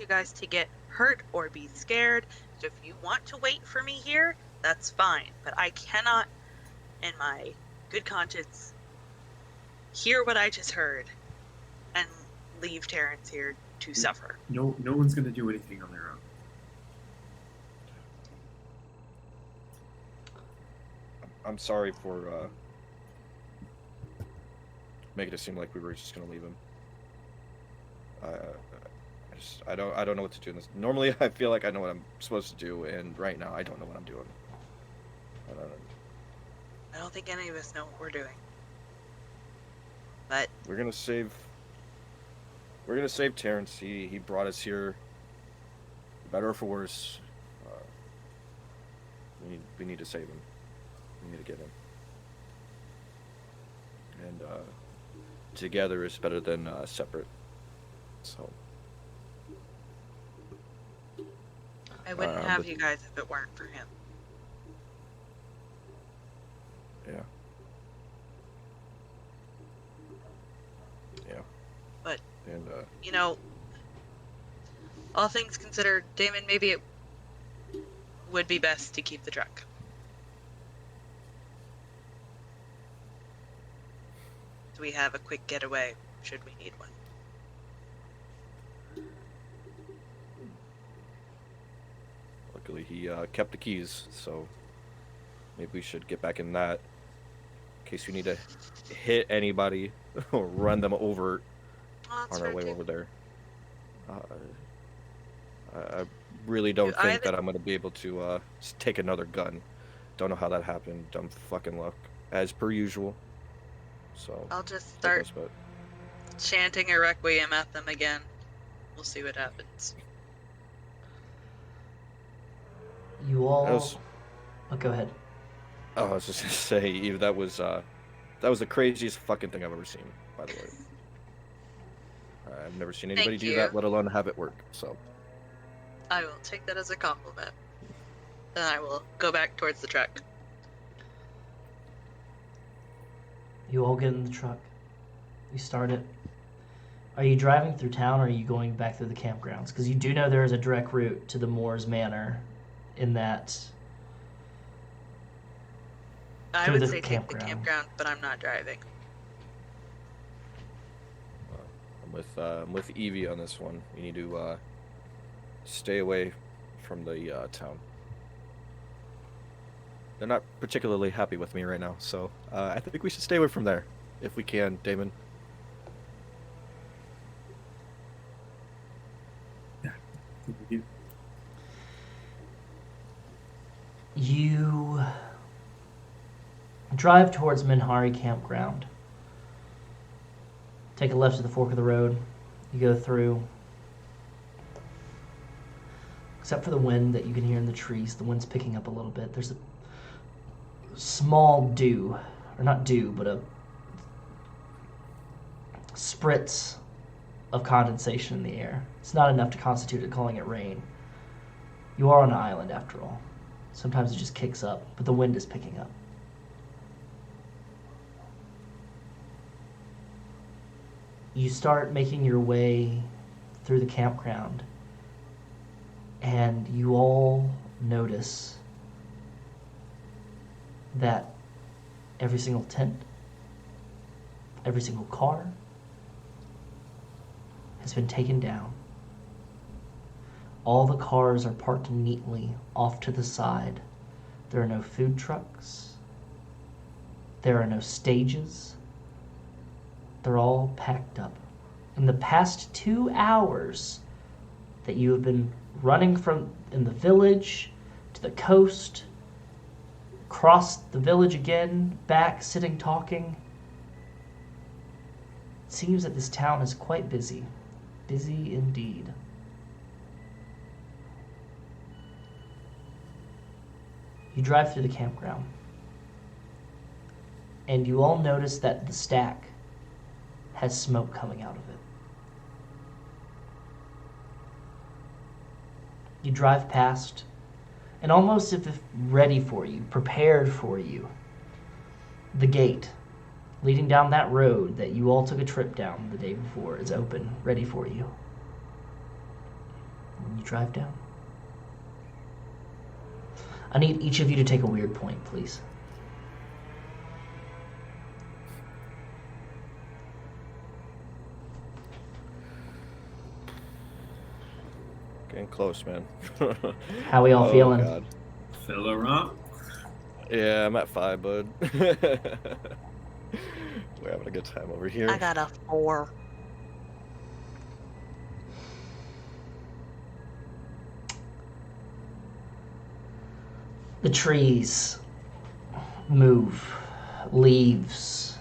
guys to get hurt or be scared. So if you want to wait for me here, that's fine. But I cannot, in my good conscience, hear what I just heard and leave Terrance here to suffer. No one's gonna do anything on their own. I'm sorry for making it seem like we were just gonna leave him. I don't know what to do in this. Normally, I feel like I know what I'm supposed to do, and right now, I don't know what I'm doing. I don't think any of us know what we're doing. But We're gonna save Terrance. He brought us here, for better or for worse. We need to save him. We need to get him. And together is better than separate. So I wouldn't have you guys if it weren't for him. yeah. But And you know, all things considered, Damon, maybe would be best to keep the truck. So we have a quick getaway should we need one. Luckily, he kept the keys, so maybe we should get back in that in case we need to hit anybody or run them over on our way over there. I really don't think that I'm going to be able to take another gun. Don't know how that happened. Dumb fucking luck, as per usual. So I'll just start chanting a requiem at them again. We'll see what happens. You all... Oh, go ahead. Oh, I was just going to say, Eve, that was the craziest fucking thing I've ever seen, by the way. I've never seen anybody do that, let alone have it work, so... I will take that as a compliment. Then I will go back towards the truck. You all get in the truck. You start it. Are you driving through town, or are you going back through the campgrounds? Because you do know there is a direct route to the Moores Manor in that... I would say take the campground, but I'm not driving. I'm with Evie on this one. We need to stay away from the town. They're not particularly happy with me right now, so I think we should stay away from there, if we can, Damon. Yeah, you. You drive towards Minhari Campground. Take a left to the fork of the road. You go through. Except for the wind that you can hear in the trees, the wind's picking up a little bit. There's a small dew, or not dew, but a spritz of condensation in the air. It's not enough to constitute it calling it rain. You are on an island after all. Sometimes it just kicks up, but the wind is picking up. You start making your way through the campground, and you all notice that every single tent, every single car has been taken down. All the cars are parked neatly off to the side. There are no food trucks. There are no stages. They're all packed up. In the past 2 hours that you have been running from in the village to the coast, across the village again, back, sitting, talking, it seems that this town is quite busy. Busy indeed. You drive through the campground, and you all notice that the stack has smoke coming out of it. You drive past, and almost as if ready for you, prepared for you, the gate leading down that road that you all took a trip down the day before is open, ready for you. And you drive down. I need each of you to take a weird point, please. Getting close, man. How we all feeling? God. Fill her up. Yeah, I'm at 5, bud. We're having a good time over here. I got a 4. The trees move, leaves.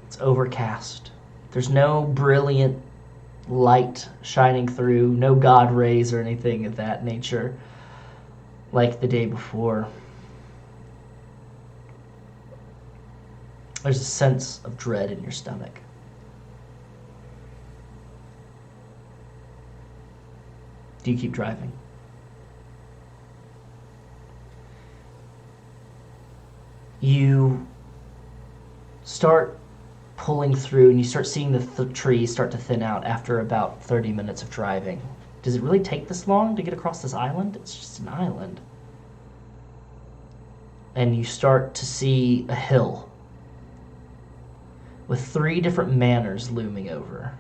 It's overcast. There's no brilliant light shining through, no god rays or anything of that nature like the day before. There's a sense of dread in your stomach. Do you keep driving? You start pulling through, and you start seeing the trees start to thin out after about 30 minutes of driving. does it really take this long to get across this island? It's just an island. And you start to see a hill with 3 different manors looming over,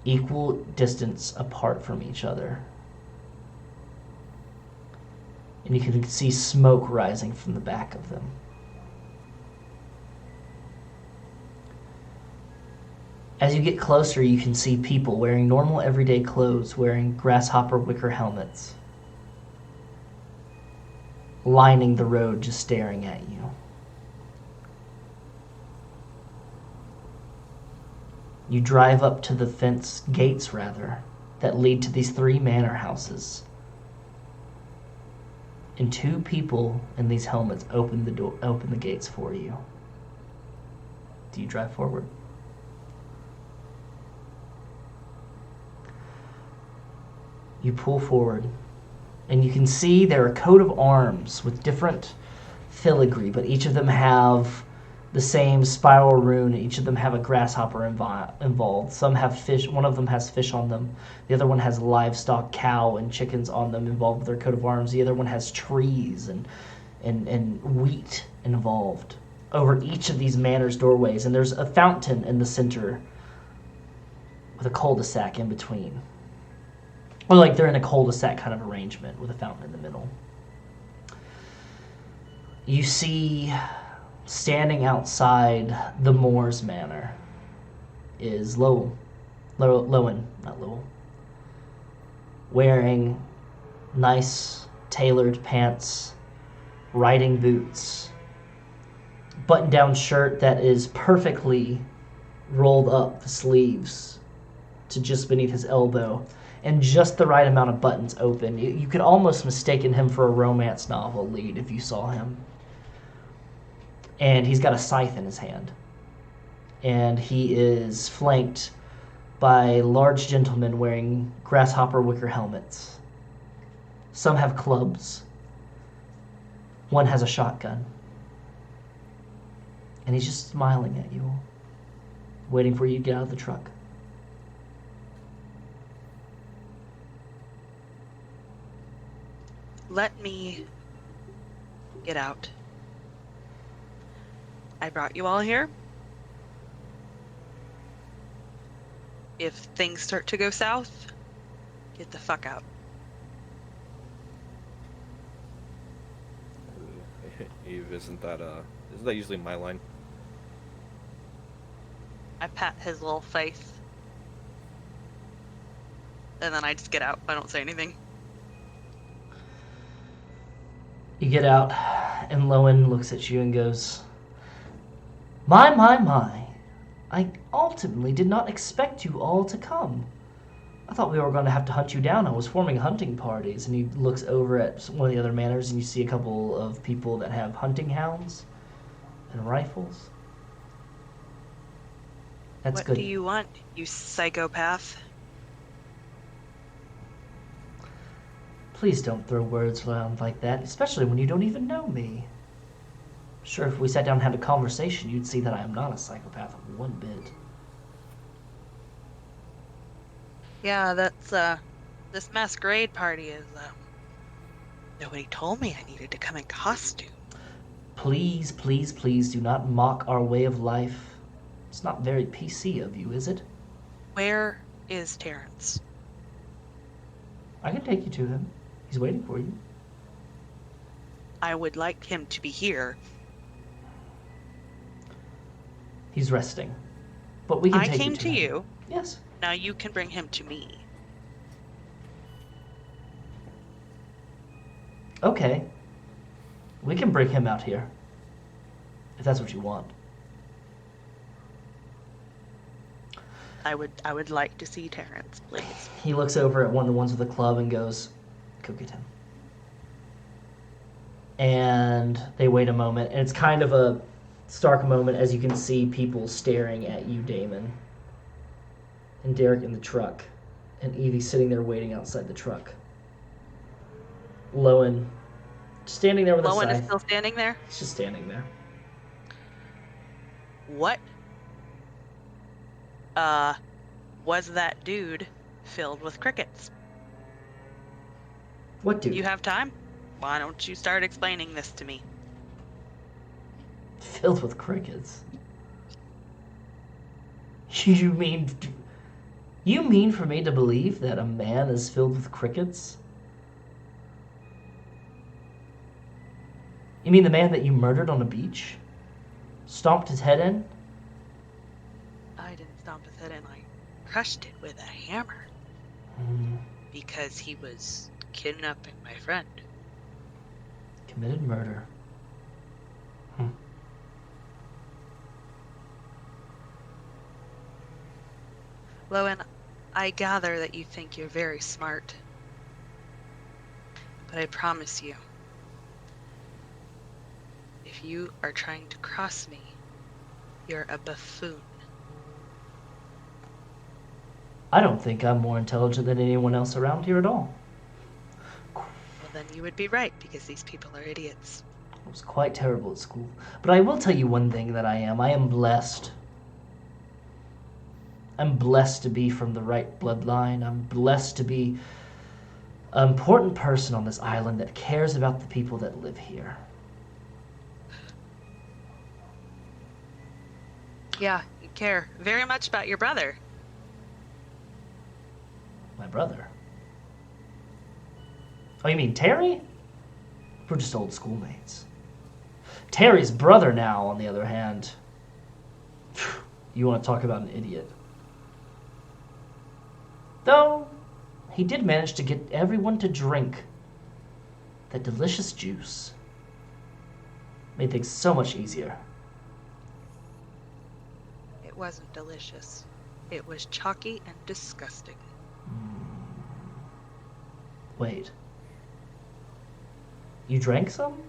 equal distance apart from each other. And you can see smoke rising from the back of them. As you get closer, you can see people wearing normal everyday clothes, wearing grasshopper wicker helmets, lining the road, just staring at you. You drive up to the gates that lead to these 3 manor houses. And 2 people in these helmets open the gates for you. Do you drive forward? You pull forward, and you can see they're a coat of arms with different filigree, but each of them have the same spiral rune. Each of them have a grasshopper involved. Some have fish. One of them has fish on them. The other one has livestock, cow and chickens on them involved with their coat of arms. The other one has trees and wheat involved over each of these manor's doorways. And there's a fountain in the center with a cul-de-sac in between. Or like they're in a cul-de-sac kind of arrangement with a fountain in the middle. You see, standing outside the Moore's Manor is Lowen, not Lowell, wearing nice tailored pants, riding boots, button-down shirt that is perfectly rolled up the sleeves to just beneath his elbow, and just the right amount of buttons open. You could almost mistaken him for a romance novel lead if you saw him. And he's got a scythe in his hand. And he is flanked by large gentlemen wearing grasshopper wicker helmets. Some have clubs. One has a shotgun. And he's just smiling at you, waiting for you to get out of the truck. Let me get out. I brought you all here. If things start to go south, get the fuck out. Eve, isn't that usually my line? I pat his little face. And then I just get out. I don't say anything. You get out, and Lowen looks at you and goes, My. I ultimately did not expect you all to come. I thought we were going to have to hunt you down. I was forming hunting parties. And he looks over at one of the other manors, and you see a couple of people that have hunting hounds and rifles. That's what good. Do you want, you psychopath? Please don't throw words around like that, especially when you don't even know me. Sure, if we sat down and had a conversation, you'd see that I am not a psychopath one bit. Yeah, that's, this masquerade party is, nobody told me I needed to come in costume. Please do not mock our way of life. It's not very PC of you, is it? Where is Terrance? I can take you to him. He's waiting for you. I would like him to be here. He's resting. But we can take you to him. I came to you. Yes. Now you can bring him to me. Okay. We can bring him out here. If that's what you want. I would like to see Terrance, please. He looks over at one of the ones with the club and goes, Go get him. And they wait a moment, and it's kind of a stark moment as you can see people staring at you, Damon. And Derrick in the truck. And Evie sitting there waiting outside the truck. Lowen standing there with a scythe. Lowen is still standing there? He's just standing there. What? Was that dude filled with crickets. What dude? You have time? Why don't you start explaining this to me? Filled with crickets. You mean for me to believe that a man is filled with crickets? You mean the man that you murdered on a beach? Stomped his head in? I didn't stomp his head in. I crushed it with a hammer. Because he was kidnapping my friend. Committed murder. Lowen, I gather that you think you're very smart. But I promise you, if you are trying to cross me, you're a buffoon. I don't think I'm more intelligent than anyone else around here at all. Well, then you would be right, because these people are idiots. I was quite terrible at school. But I will tell you one thing that I am. I am blessed. I'm blessed to be from the right bloodline. I'm blessed to be an important person on this island that cares about the people that live here. Yeah, you care very much about your brother. My brother? Oh, you mean Terry? We're just old schoolmates. Terry's brother now, on the other hand. You want to talk about an idiot. Though, he did manage to get everyone to drink that delicious juice. Made things so much easier. It wasn't delicious. It was chalky and disgusting. Wait. You drank some?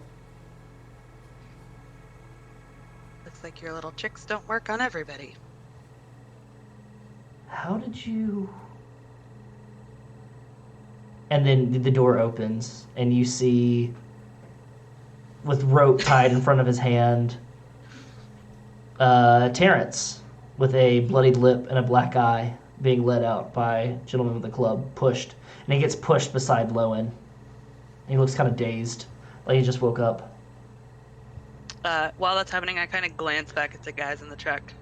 Looks like your little tricks don't work on everybody. How did you... And then the door opens, and you see, with rope tied in front of his hand, Terrance, with a bloodied lip and a black eye, being led out by gentlemen of the club, pushed. And he gets pushed beside Lowen. He looks kind of dazed, like he just woke up. While that's happening, I kind of glance back at the guys in the truck.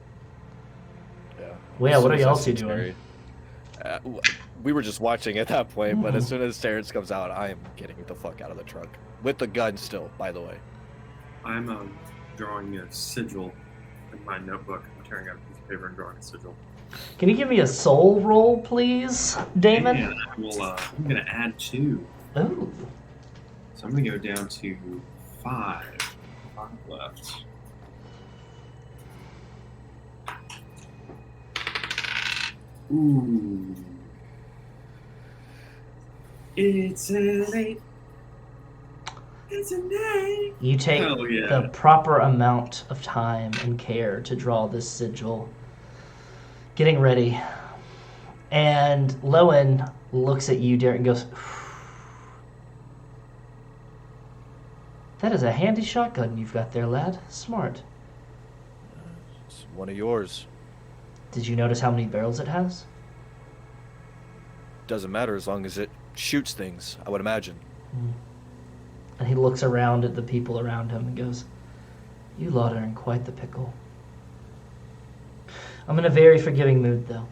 Yeah. Well, yeah, what are As soon y'all as I two see doing? Terry- we were just watching at that point, but as soon as Terrance comes out, I am getting the fuck out of the truck. With the gun still, by the way. I'm drawing a sigil in my notebook. I'm tearing out a piece of paper and drawing a sigil. Can you give me a soul roll, please, Damon? And I will, I'm going to add 2. Ooh. So I'm going to go down to 5. 5 left. Ooh. It's an 8. It's an 8. You take Hell yeah. the proper amount of time and care to draw this sigil. Getting ready. And Lowen looks at you, Derrick, and goes, "That is a handy shotgun you've got there, lad. Smart. It's one of yours. Did you notice how many barrels it has?" Doesn't matter as long as it shoots things, I would imagine. And he looks around at the people around him and goes, "You lot are in quite the pickle. I'm in a very forgiving mood, though.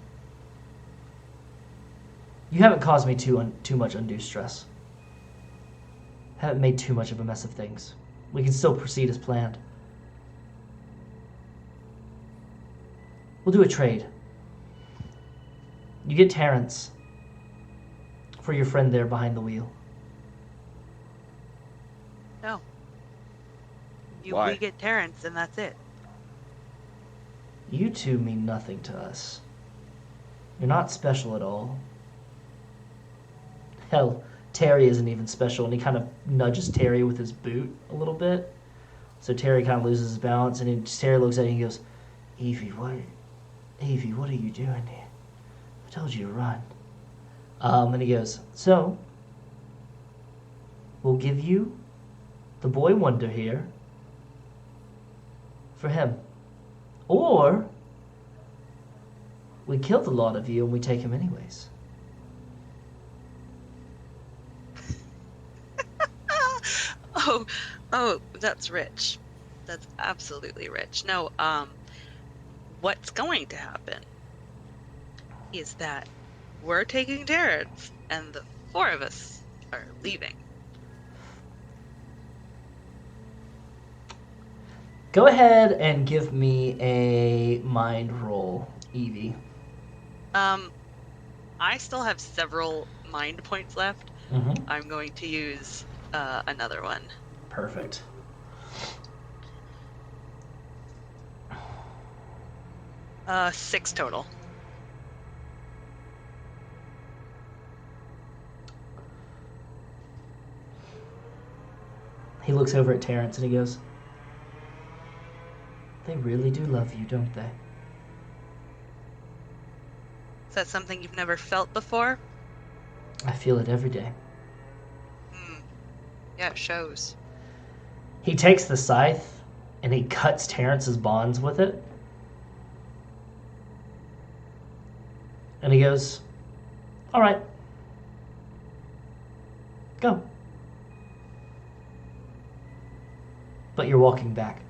You haven't caused me too much undue stress. Haven't made too much of a mess of things. We can still proceed as planned. We'll do a trade. You get Terrance for your friend there behind the wheel." No. Why? We get Terrance, and that's it. You two mean nothing to us. You're not special at all. Hell, Terry isn't even special, and he kind of nudges Terry with his boot a little bit. So Terry kind of loses his balance, and Terry looks at him and goes, Evie, what are you doing here? I told you to run." And he goes, "So, we'll give you the boy wonder here for him. Or we killed a lot of you and we take him anyways." Oh, that's rich. That's absolutely rich. No, what's going to happen is that we're taking Terrance, and the 4 of us are leaving. Go ahead and give me a mind roll, Evie. I still have several mind points left. Mm-hmm. I'm going to use another one. Perfect. Six total. He looks over at Terrance and he goes, "They really do love you, don't they?" Is that something you've never felt before? I feel it every day. Yeah, it shows. He takes the scythe and he cuts Terrance's bonds with it. And he goes, "All right. Go." But you're walking back.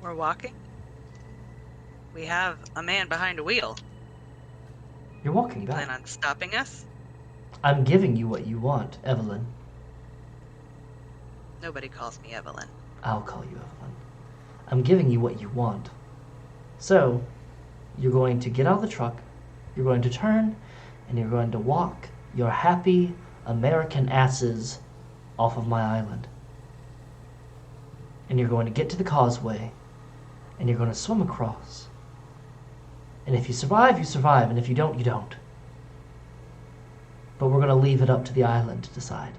We're walking? We have a man behind a wheel. You're walking You back. plan on stopping us? I'm giving you what you want, Evelyn. Nobody calls me Evelyn. I'll call you Evelyn. I'm giving you what you want. So, you're going to get out of the truck, you're going to turn, and you're going to walk your happy American asses off of my island. And you're going to get to the causeway, and you're going to swim across. And if you survive, you survive, and if you don't, you don't. But we're going to leave it up to the island to decide.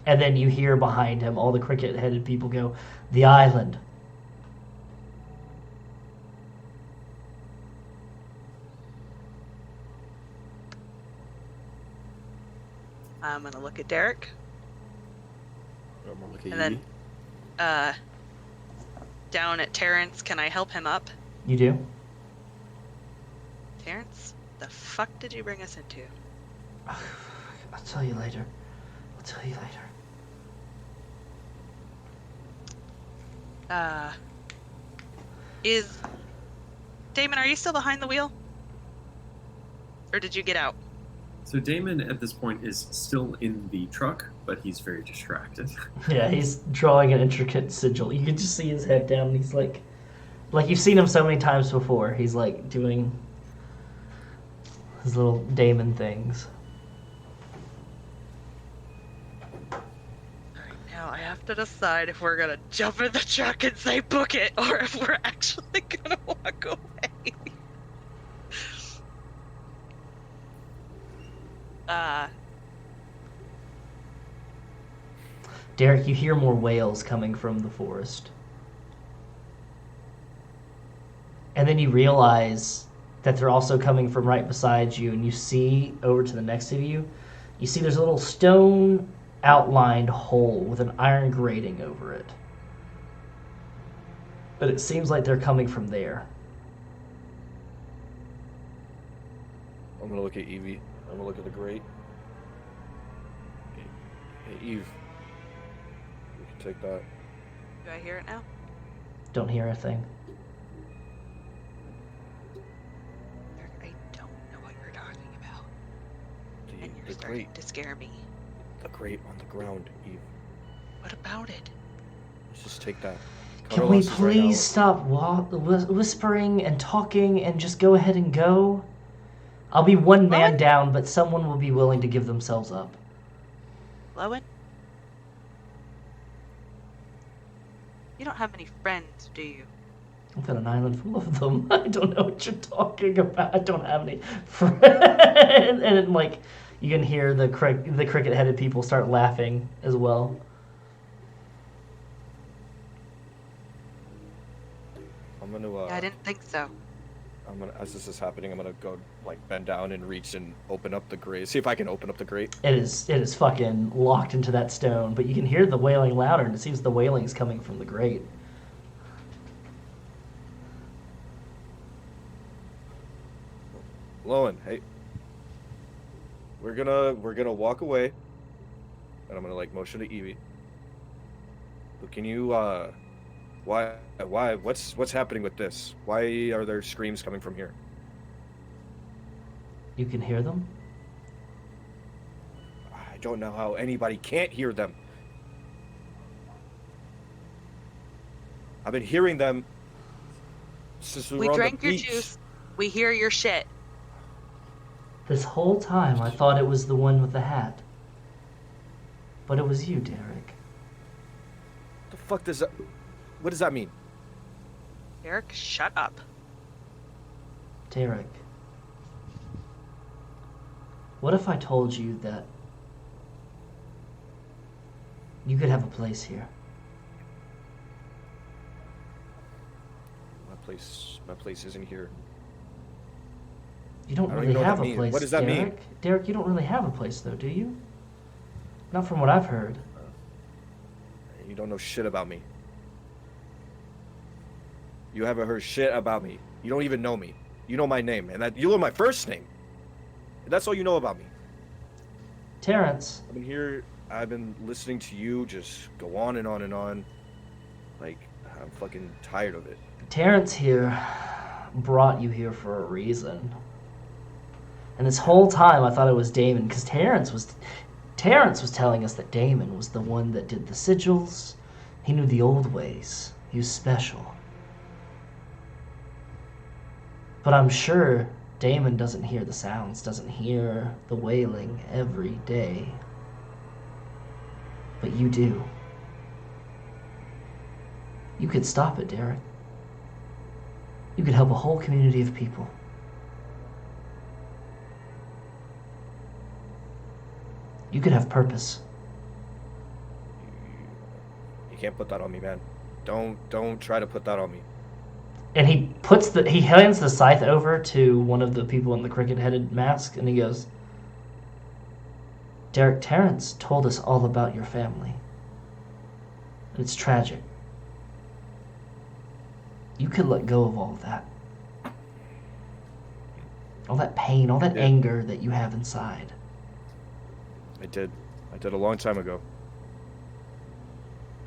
And then you hear behind him all the cricket-headed people go, "The island." I'm gonna look at Derrick. I'm gonna look at And then, down at Terrance, can I help him up? You do? Terrance, the fuck did you bring us into? I'll tell you later. I'll tell you later. Is Damon, are you still behind the wheel? Or did you get out? So Damon at this point is still in the truck, but he's very distracted. Yeah, he's drawing an intricate sigil. You can just see his head down, and he's like you've seen him so many times before. He's like doing his little Damon things. Alright, now I have to decide if we're gonna jump in the truck and say book it, or if we're actually gonna walk away. Derrick, you hear more wails coming from the forest. And then you realize that they're also coming from right beside you, and you see over to the next of you, you see there's a little stone outlined hole with an iron grating over it. But it seems like they're coming from there. I'm gonna look at Evie. I'm gonna look at the grate. Hey, Eve. You can take that. Do I hear it now? Don't hear a thing. I don't know what you're talking about. And you're The starting grate. to scare me. The grate on the ground, Eve. What about it? Let's just take that. Can we Carlos is right please now. stop whispering and talking and just go ahead and go? I'll be one man Lowen? down, but someone will be willing to give themselves up. Lowen? You don't have any friends, do you? I've got an island full of them. I don't know what you're talking about. I don't have any friends. And then, like, you can hear the cricket-headed people start laughing as well. I'm gonna. I didn't think so. I'm gonna. As this is happening, I'm gonna go like bend down and reach and open up the grate. See if I can open up the grate. It is fucking locked into that stone, but you can hear the wailing louder, and it seems the wailing's coming from the grate. Lowen, hey. we're gonna walk away, and I'm gonna like motion to Evie. But can you why what's happening with this? Why are there screams coming from here? You can hear them? I don't know how anybody can't hear them. I've been hearing them since we We were on drank the your beach. juice. We hear your shit. This whole time I thought it was the one with the hat. But it was you, Derrick. What the fuck does that... What does that mean? Derrick, shut up. Derrick. What if I told you that you could have a place here? My place isn't here. You don't I don't really even know what have that a means. place, What does that Derrick. mean? Derrick, you don't really have a place, though, do you? Not from what I've heard. You don't know shit about me. You haven't heard shit about me. You don't even know me. You know my name, and that you know my first name. And that's all you know about me. Terrance. I've been here. I've been listening to you just go on and on and on. Like, I'm fucking tired of it. Terrance here brought you here for a reason. And this whole time I thought it was Damon, because Terrance was telling us that Damon was the one that did the sigils. He knew the old ways. He was special. But I'm sure Damon doesn't hear the sounds, doesn't hear the wailing every day. But you do. You could stop it, Derrick. You could help a whole community of people. You could have purpose. You can't put that on me, man. Don't try to put that on me. And he hands the scythe over to one of the people in the cricket-headed mask, and he goes, Derrick, Terrance told us all about your family. And it's tragic. You could let go of all of that. All that pain, all that anger that you have inside. I did a long time ago.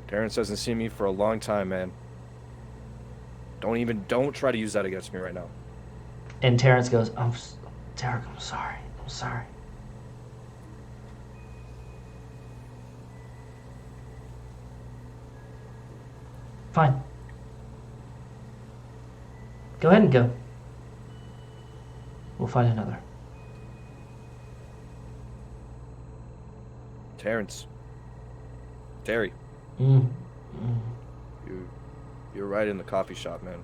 Terrance hasn't seen me for a long time, man. Don't try to use that against me right now. And Terrance goes, Derrick, I'm sorry. I'm sorry. Fine. Go ahead and go. We'll find another. Terrance. Terry. You're right in the coffee shop, man.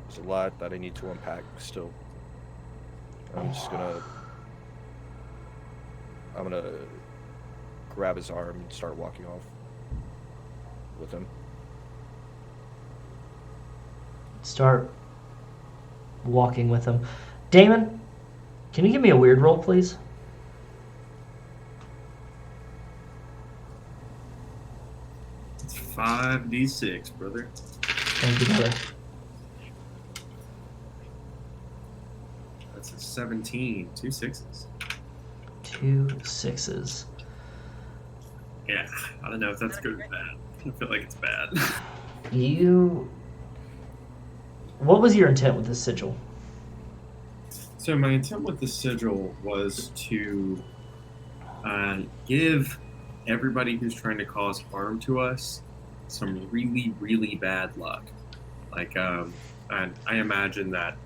There's a lot that I need to unpack still. I'm gonna grab his arm and start walking off with him. Start walking with him. Damon, can you give me a weird roll, please? It's 5d6, brother. Thank you, brother. That's a 17. 2 6s. 2 6s. Yeah, I don't know if that's good or bad. I feel like it's bad. What was your intent with this sigil? So my intent with the sigil was to give everybody who's trying to cause harm to us some really, really bad luck. Like, and I imagine that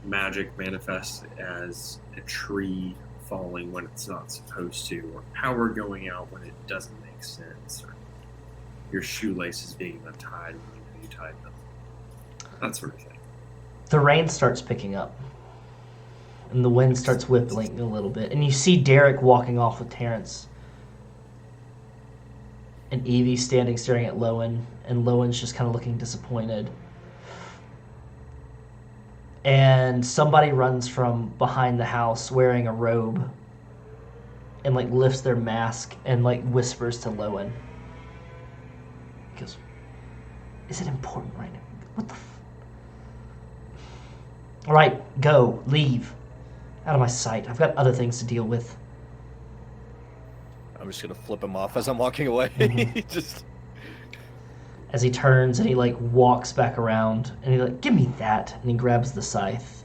magic manifests as a tree falling when it's not supposed to, or power going out when it doesn't make sense, or your shoelaces being untied when you tied them. That sort of thing. The rain starts picking up. And the wind starts whipping a little bit. And you see Derrick walking off with Terrance. And Evie standing staring at Lowen. And Lowen's just kind of looking disappointed. And somebody runs from behind the house wearing a robe. And like lifts their mask and like whispers to Lowen. He goes, is it important right now? What the All right, go, leave. Out of my sight. I've got other things to deal with. I'm just gonna flip him off as I'm walking away. Mhm. Just As he turns and he like walks back around and he like, give me that, and he grabs the scythe.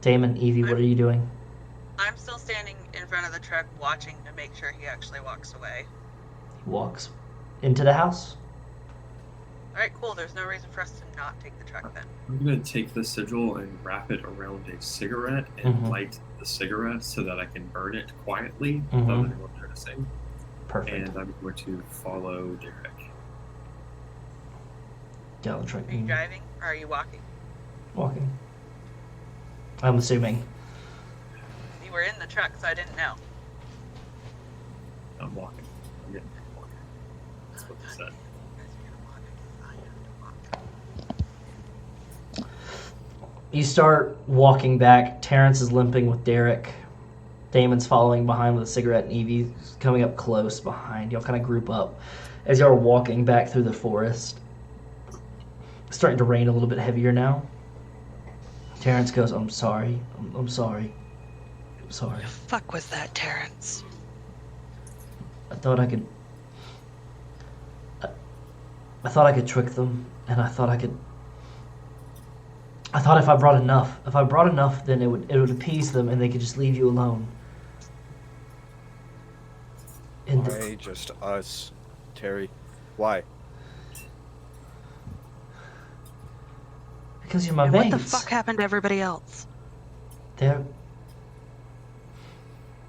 Damon, Evie, what are you doing? I'm still standing in front of the truck watching to make sure he actually walks away. He walks into the house. Alright, cool. There's no reason for us to not take the truck then. I'm gonna take the sigil and wrap it around a cigarette and Mhm. light the cigarette so that I can burn it quietly Mhm. without anyone noticing. Perfect. And I'm going to follow Derrick. Get on the truck. Are you driving or are you walking? Walking. I'm assuming. You were in the truck, so I didn't know. I'm walking. I'm getting walking. That's what they said. You guys are gonna walk because I have to walk. You start walking back. Terrance is limping with Derrick. Damon's following behind with a cigarette, and Evie's coming up close behind. Y'all kind of group up as y'all are walking back through the forest. It's starting to rain a little bit heavier now. Terrance goes, I'm sorry. I'm sorry. I'm sorry. The fuck was that, Terrance? I thought I could... I thought I could trick them, and I thought if I brought enough, then it would appease them, and they could just leave you alone. And why just us, Terry? Why? because you're my And mates. what the fuck happened to everybody else? They're...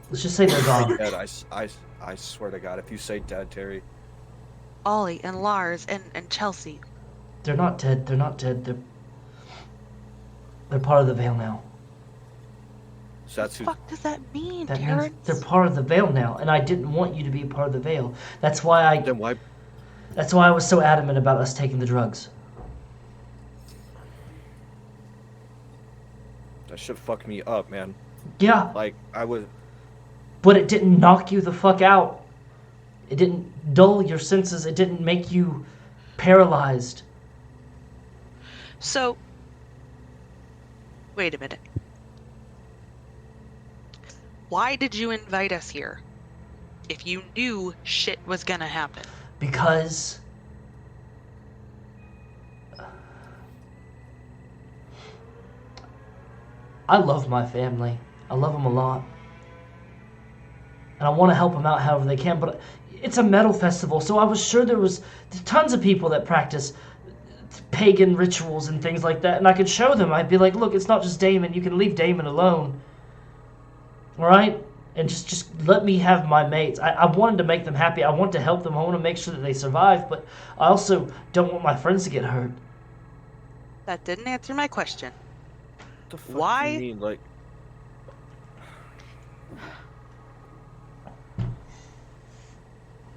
Let's just say they're gone. Dead. I swear to God, if you say dead, Terry. Ollie and Lars and Chelsea. They're not dead. They're not dead. They're part of the Vale now. So that's What who. the fuck does that mean, That Terrance? means they're part of the Vale now, and I didn't want you to be part of the Vale. That's why Then why? I was so adamant about us taking the drugs. That shit fucked me up, man. Yeah, Like I was. but it didn't knock you the fuck out. It didn't dull your senses. It didn't make you paralyzed. So, wait a minute. Why did you invite us here if you knew shit was gonna happen? Because I love my family. I love them a lot. And I want to help them out however they can, but it's a metal festival, so I was sure there was tons of people that practice pagan rituals and things like that, and I could show them. I'd be like, look, it's not just Damon. You can leave Damon alone. All right? And just let me have my mates. I wanted to make them happy. I want to help them. I want to make sure that they survive, but I also don't want my friends to get hurt. That didn't answer my question. What the fuck Why? do you mean? Like.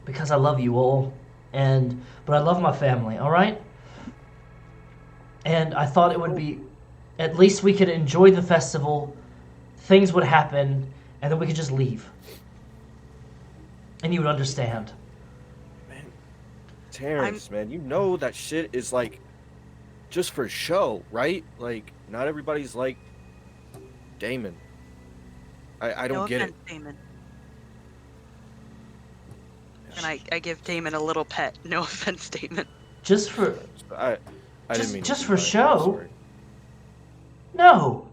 Because I love you all, but I love my family, all right? And I thought it would be, at least we could enjoy the festival, things would happen, and then we could just leave. And you would understand. Man, Terrance, man, you know that shit is like just for show, right? Like, not everybody's like Damon. I don't No get offense, Damon. And I give Damon a little pet. No offense, Damon. Just for... I didn't mean just to for be like, show? sorry. No!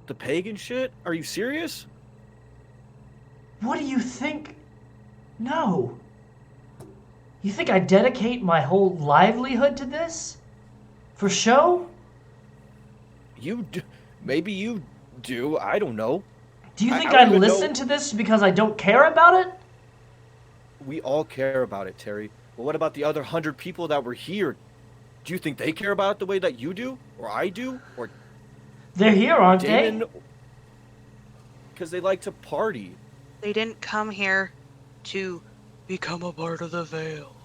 The pagan shit? Are you serious? What do you think? No. You think I dedicate my whole livelihood to this? For show? You do, maybe you do. I don't know. Do you think I I don't even listen know. to this because I don't care about it? We all care about it, Terry. But what about the other 100 people that were here? Do you think they care about it the way that you do? Or I do? Or They're here, aren't Damon? they? Because they like to party. They didn't come here to become a part of the Vale.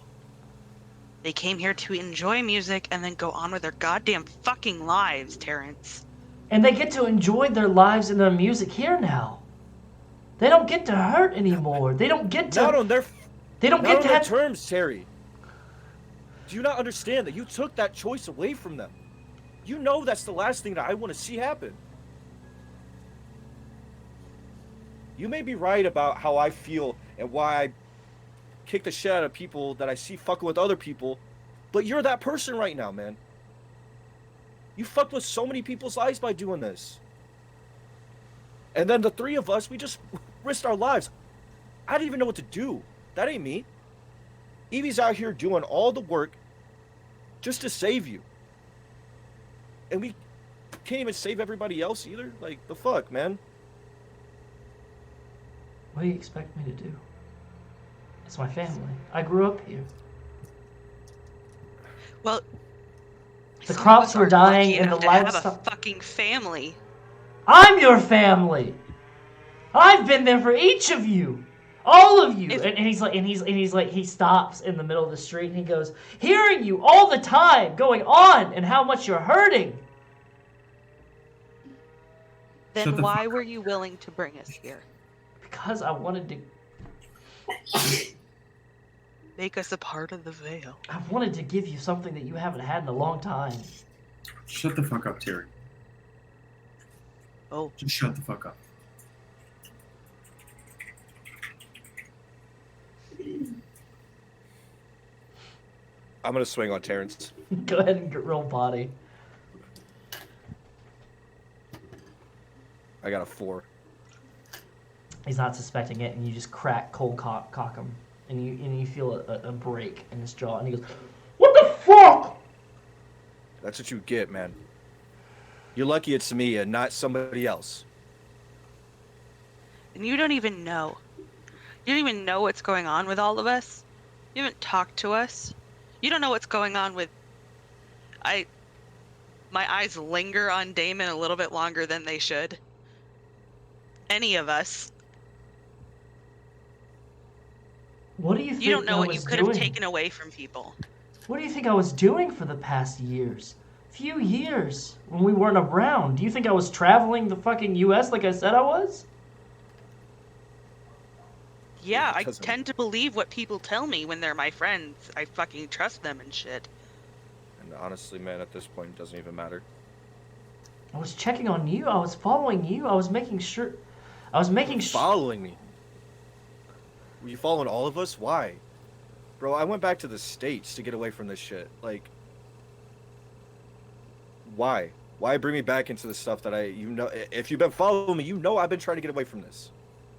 They came here to enjoy music and then go on with their goddamn fucking lives, Terrance. And they get to enjoy their lives and their music here now. They don't get to hurt anymore. They don't get to... Not on their They don't Not get on to their have... terms, Terry. Do you not understand that you took that choice away from them? You know that's the last thing that I want to see happen. You may be right about how I feel and why I kick the shit out of people that I see fucking with other people, but you're that person right now, man. You fucked with so many people's lives by doing this. And then the three of us, we just risked our lives. I didn't even know what to do. That ain't me. Evie's out here doing all the work just to save you. And we can't even save everybody else either? Like, the fuck, man? What do you expect me to do? It's my family. I grew up here. Well, The some of crops us were aren't dying lucky and the enough to have livestock. a fucking family. I'm your family. I've been there for each of you, all of you. And he's like, he stops in the middle of the street and he goes, hearing you all the time going on and how much you're hurting. Then Shut the why fuck were you willing to bring us here? Because I wanted to. Make us a part of the Veil. I wanted to give you something that you haven't had in a long time. Shut the fuck up, Terry. Oh, Just shut the fuck up. I'm gonna swing on Terrance. Go ahead and roll body. I got a 4. He's not suspecting it, and you just cold cock him, and you feel a break in his jaw, and he goes, "What the fuck?" That's what you get, man. You're lucky it's me and not somebody else. and you don't even know. You don't even know what's going on with all of us. You haven't talked to us. You don't know what's going on with... My eyes linger on Damon a little bit longer than they should. Any of us. What do you think You don't know I what you was could doing? have taken away from people. What do you think I was doing for the past years? Few years when we weren't around. Do you think I was traveling the fucking U.S. like I said I was? Yeah, I Because of- tend to believe what people tell me when they're my friends. I fucking trust them and shit. And honestly, man, at this point, it doesn't even matter. I was checking on you. I was following you. I was making sure. I was making sure. Following me? Were you following all of us? Why? Bro, I went back to the States to get away from this shit. Like, why? Why bring me back into the stuff that if you've been following me, you know I've been trying to get away from this.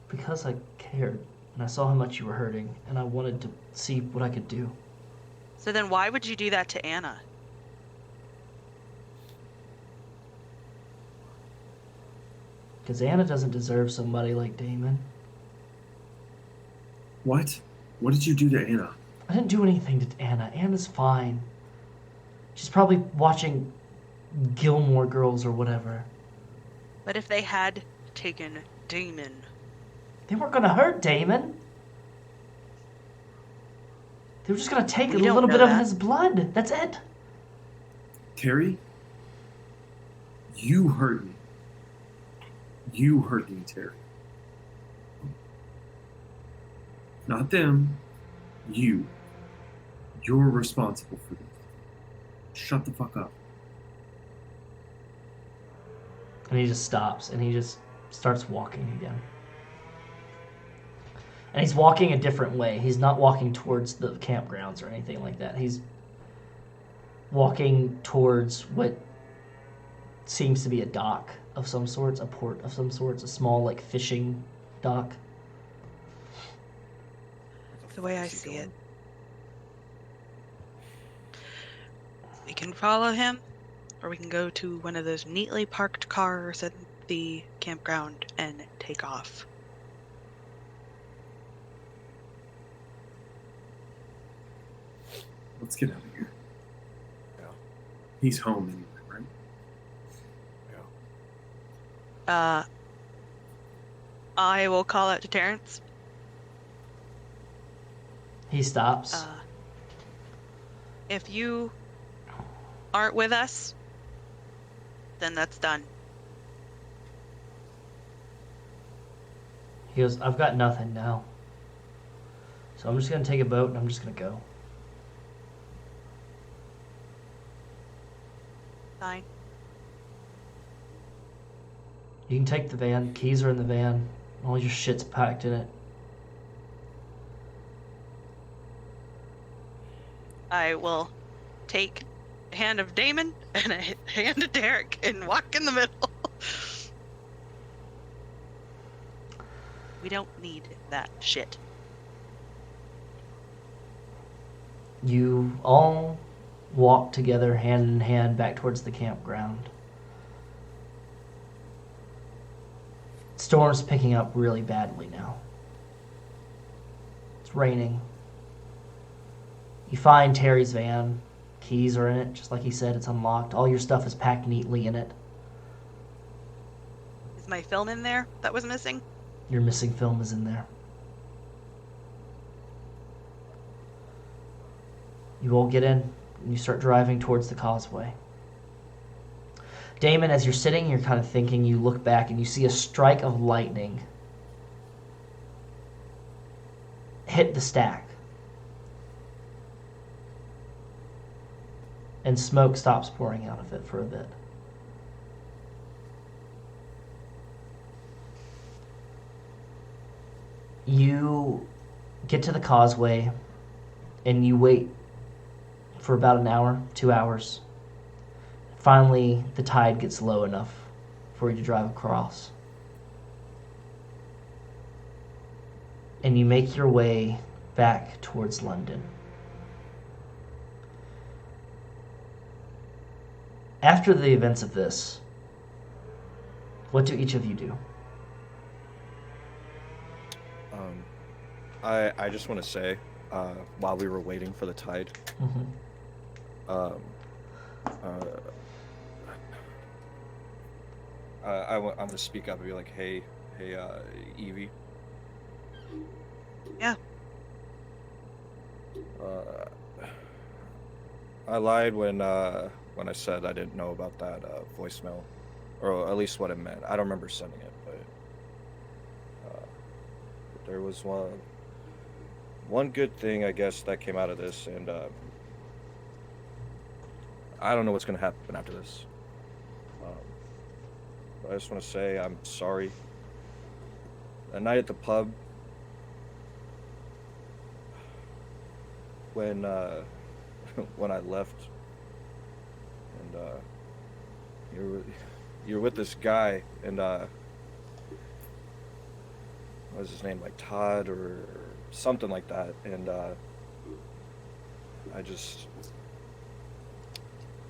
Because I cared, and I saw how much you were hurting, and I wanted to see what I could do. So then why would you do that to Anna? Because Anna doesn't deserve somebody like Damon. What? What did you do to Anna? I didn't do anything to Anna. Anna's fine. She's probably watching Gilmore Girls or whatever. But if they had taken Damon... They weren't gonna hurt Damon. They were just gonna take a We don't little know bit of that. his blood. That's it. Terry? You hurt me. You hurt me, Terry. Not them. You. You're responsible for this. Shut the fuck up. And he just stops, and he just starts walking again. And he's walking a different way. He's not walking towards the campgrounds or anything like that. He's walking towards what seems to be a dock of some sorts, a port of some sorts, a small, like, fishing dock. The way I see it. We can follow him, or we can go to one of those neatly parked cars at the campground and take off. Let's get out of here. Yeah. He's home anyway, right? I will call out to Terrance. He stops. If you aren't with us, then that's done. He goes, I've got nothing now. So I'm just going to take a boat and I'm just going to go. Fine. You can take the van. Keys are in the van. All your shit's packed in it. I will take a hand of Damon and a hand of Derrick and walk in the middle. We don't need that shit. You all walk together hand in hand back towards the campground. Storm's picking up really badly now. It's raining. You find Terry's van. Keys are in it, just like he said, it's unlocked. All your stuff is packed neatly in it. Is my film in there that was missing? Your missing film is in there. You all get in and you start driving towards the causeway. Damon, as you're sitting, you're kind of thinking, you look back and you see a strike of lightning hit the stack. And smoke stops pouring out of it for a bit. You get to the causeway and you wait for about an hour, 2 hours. Finally, the tide gets low enough for you to drive across. And you make your way back towards London. After the events of this, what do each of you do? I just want to say, while we were waiting for the tide, I'm gonna speak up and be like, hey, Evie. Yeah. I lied when I said I didn't know about that voicemail, or at least what it meant. I don't remember sending it, but there was one good thing, I guess, that came out of this, and I don't know what's gonna happen after this. But I just want to say I'm sorry. That night at the pub, when when I left, and you're with this guy, and what was his name, like Todd or something like that, and I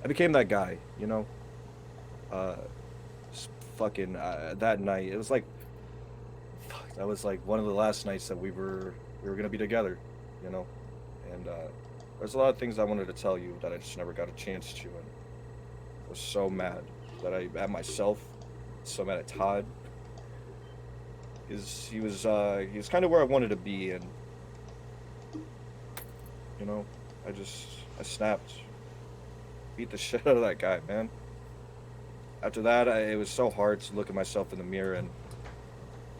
became that guy, you know. Fucking that night, it was like, fuck, that was like one of the last nights that we were gonna be together, you know. And there's a lot of things I wanted to tell you that I just never got a chance to, and I was so mad that at myself, so mad at Todd. He was kind of where I wanted to be, and you know, I snapped, beat the shit out of that guy, man. After that, it was so hard to look at myself in the mirror, and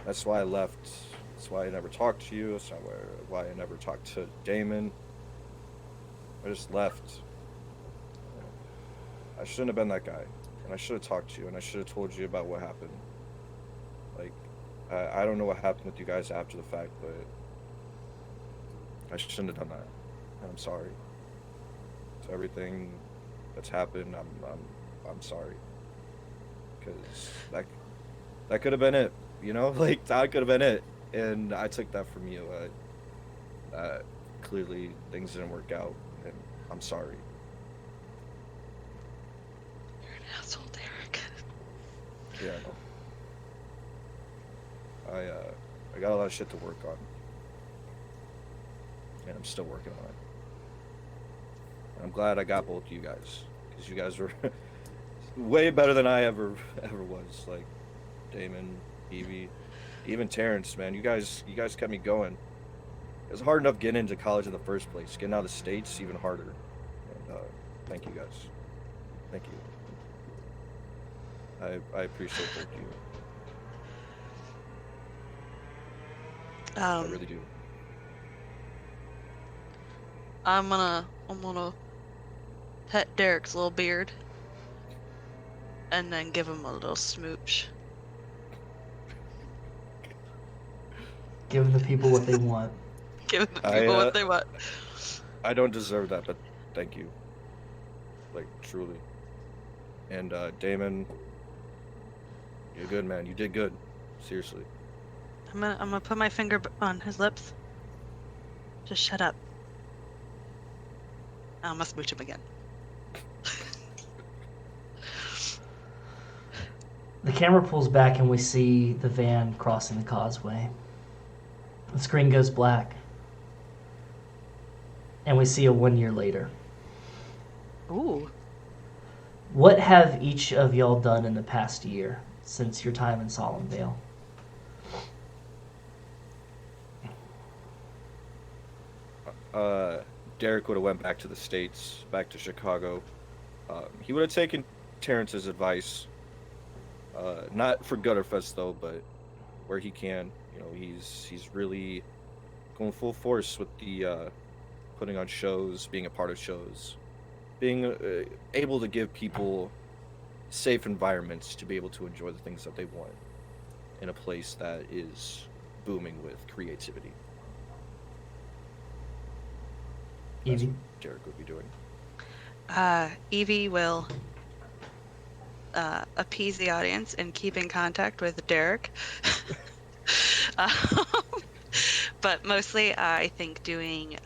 that's why I left. That's why I never talked to you. That's why I never talked to Damon. I just left. I shouldn't have been that guy, and I should have talked to you, and I should have told you about what happened. Like, I don't know what happened with you guys after the fact, but I shouldn't have done that, and I'm sorry. So everything that's happened, I'm sorry. Because that could have been it, you know, like that could have been it, and I took that from you. Clearly things didn't work out, and I'm sorry. You're an asshole, Derrick. Yeah, I got a lot of shit to work on, and I'm still working on it. And I'm glad I got both of you guys, because you guys were way better than I ever was. Like Damon, Evie, even Terrance, man. You guys kept me going. It was hard enough getting into college in the first place. Getting out of the States, even harder. And thank you guys. Thank you. I appreciate both of you. I really do. I'm gonna pet Derrick's little beard and then give him a little smooch. Giving the people what they want. Giving the people what they want. I don't deserve that, but thank you. Like, truly. And Damon, you're good, man. You did good. Seriously. I'm gonna put my finger on his lips. Just shut up. I must smooch him again. The camera pulls back and we see the van crossing the causeway. The screen goes black. And we see a 1 year later. Ooh. What have each of y'all done in the past year since your time in Solemn Vale? Derrick would have went back to the States, back to Chicago. He would have taken Terrance's advice. Not for Gutterfest though, but where he can. You know, he's really going full force with the putting on shows, being a part of shows, being able to give people safe environments to be able to enjoy the things that they want in a place that is booming with creativity. That's Evie? what Derrick would be doing. Evie will appease the audience and keep in contact with Derrick. But mostly I think doing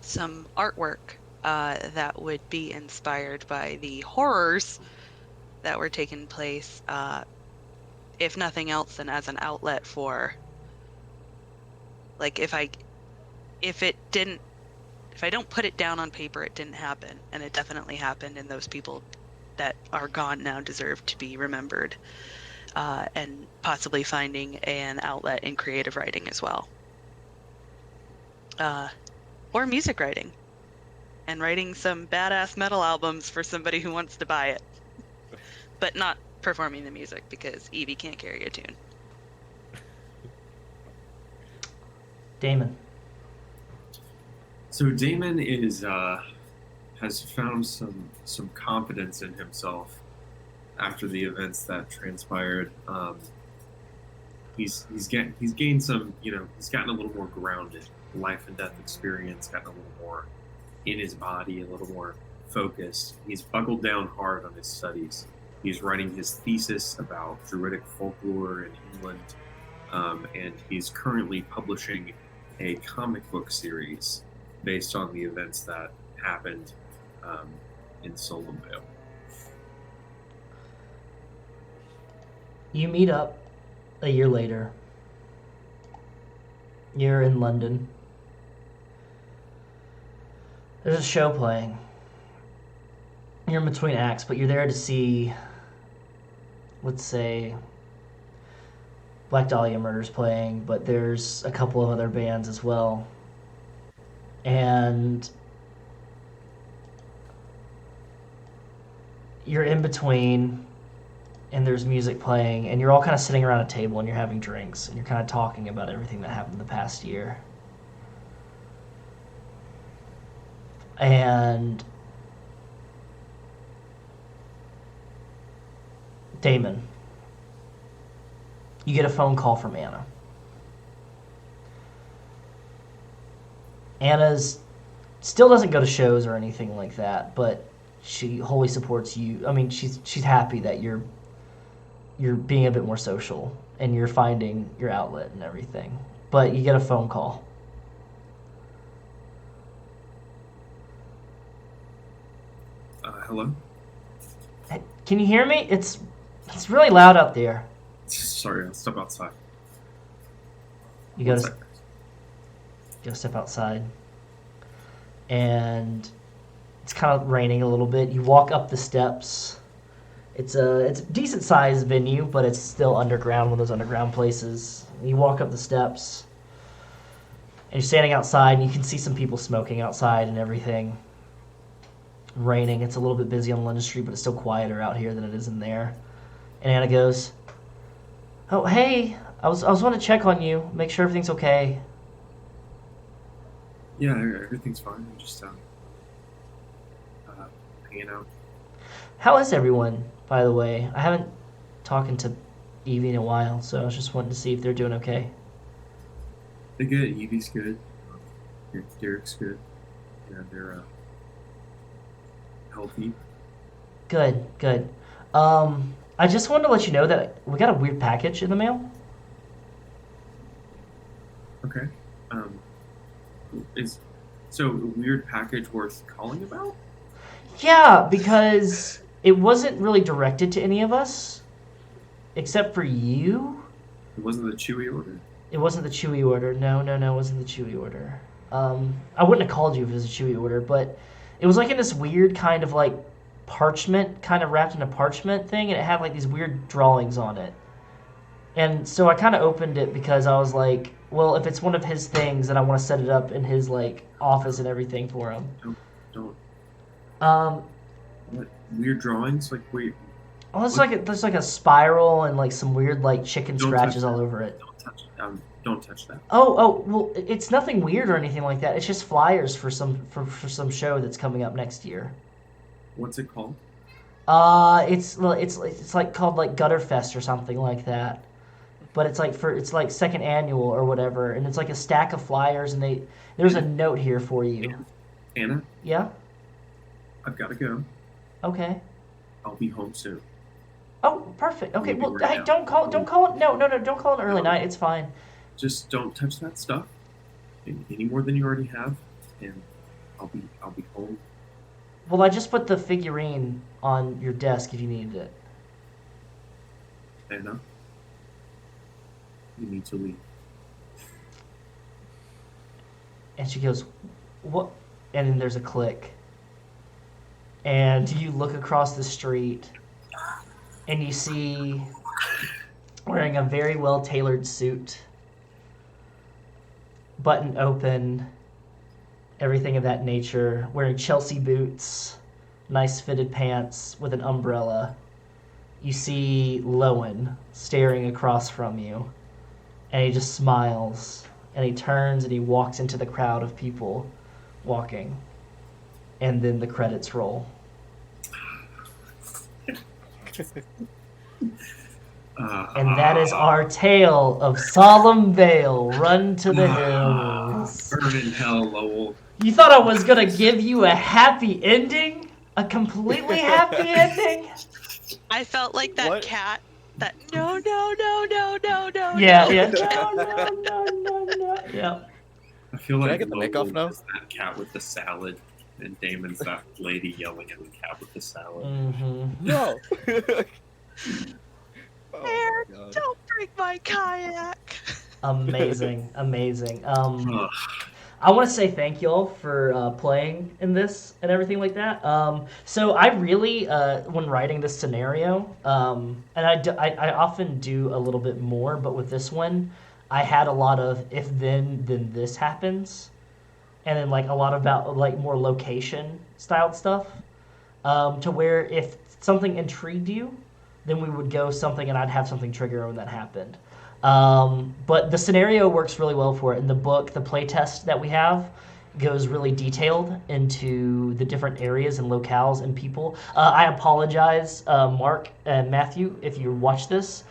some artwork that would be inspired by the horrors that were taking place, if nothing else, then as an outlet for, like, if I don't put it down on paper, it didn't happen, and it definitely happened, and those people that are gone now deserve to be remembered, and possibly finding an outlet in creative writing as well, or music writing, and writing some badass metal albums for somebody who wants to buy it, but not performing the music because Evie can't carry a tune. Damon. So Damon has found some confidence in himself after the events that transpired. He's gained some, he's gotten a little more grounded, life and death experience, gotten a little more in his body, a little more focused. He's buckled down hard on his studies. He's writing his thesis about Druidic folklore in England, and he's currently publishing a comic book series based on the events that happened in Solemn Vale. You meet up a year later. You're in London. There's a show playing. You're in between acts, but you're there to see, let's say, Black Dahlia Murder's playing, but there's a couple of other bands as well. And you're in between, and there's music playing, and you're all kind of sitting around a table and you're having drinks, and you're kind of talking about everything that happened the past year. And Damon, you get a phone call from Anna. Anna's still doesn't go to shows or anything like that, but she wholly supports you. I mean, she's happy that you're being a bit more social and you're finding your outlet and everything. But you get a phone call. Hello? Hey, can you hear me? It's really loud up there. Sorry, I'll step outside. You gotta step outside. And it's kind of raining a little bit. You walk up the steps. It's a decent sized venue, but it's still underground, one of those underground places. You walk up the steps, and you're standing outside, and you can see some people smoking outside and everything. Raining. It's a little bit busy on London Street, but it's still quieter out here than it is in there. And Anna goes, "Oh, hey, I was wanting to check on you, make sure everything's okay." Yeah, everything's fine. I'm just hanging out. How is everyone, by the way? I haven't talked to Evie in a while, so I was just wanting to see if they're doing okay. They're good. Evie's good. Derrick's good. Yeah, they're healthy. Good, good. I just wanted to let you know that we got a weird package in the mail. Okay. Is so a weird package worth calling about? Yeah, because it wasn't really directed to any of us, except for you. It wasn't the Chewy order. It wasn't the Chewy order. No, it wasn't the Chewy order. I wouldn't have called you if it was a Chewy order, but it was like in this weird kind of like parchment, kind of wrapped in a parchment thing, and it had like these weird drawings on it. And so I kind of opened it because I was like, well, if it's one of his things, then I want to set it up in his like office and everything for him. Don't. Um, What weird drawings? Like wait. well, there's like a spiral and like some weird like chicken Don't scratches touch all that. over it. Don't touch that. Well, it's nothing weird or anything like that. It's just flyers for some show that's coming up next year. What's it called? It's like called like Gutterfest or something like that. But it's like second annual or whatever, and it's like a stack of flyers, and there's a note here for you. Anna, Yeah? I've got to go. Okay. I'll be home soon. Oh, perfect. Okay, Maybe well, right hey, now. don't call it. No, don't call it early night. It's fine. Just don't touch that stuff any more than you already have, and I'll be home. Well, I just put the figurine on your desk if you needed it. Anna, you need to leave. And she goes, what? And then there's a click. And you look across the street, and you see, wearing a very well-tailored suit, button open, everything of that nature, wearing Chelsea boots, nice fitted pants with an umbrella. You see Lowen staring across from you, and he just smiles, and he turns and he walks into the crowd of people walking, and then the credits roll. And that is our tale of Solemn Vale, Run to the Hills. Burn in hell, Lowell. You thought I was going to give you a happy ending? A completely happy ending? I felt like that What? cat. That no. Yeah. no. Yeah. I feel Can like I get the mic off now? is that cat with the salad, and Damon's that lady yelling at the cat with the salad. Mm-hmm. No. Oh my Aaron, God. don't break my kayak. Amazing. Ugh. I want to say thank y'all for playing in this and everything like that. So I really, when writing this scenario, and I often do a little bit more, but with this one, I had a lot of if then this happens, and then like a lot about like more location styled stuff, to where if something intrigued you, then we would go something and I'd have something trigger when that happened. But the scenario works really well for it. In the book, the playtest that we have goes really detailed into the different areas and locales and people. I apologize, Mark and Matthew, if you watch this,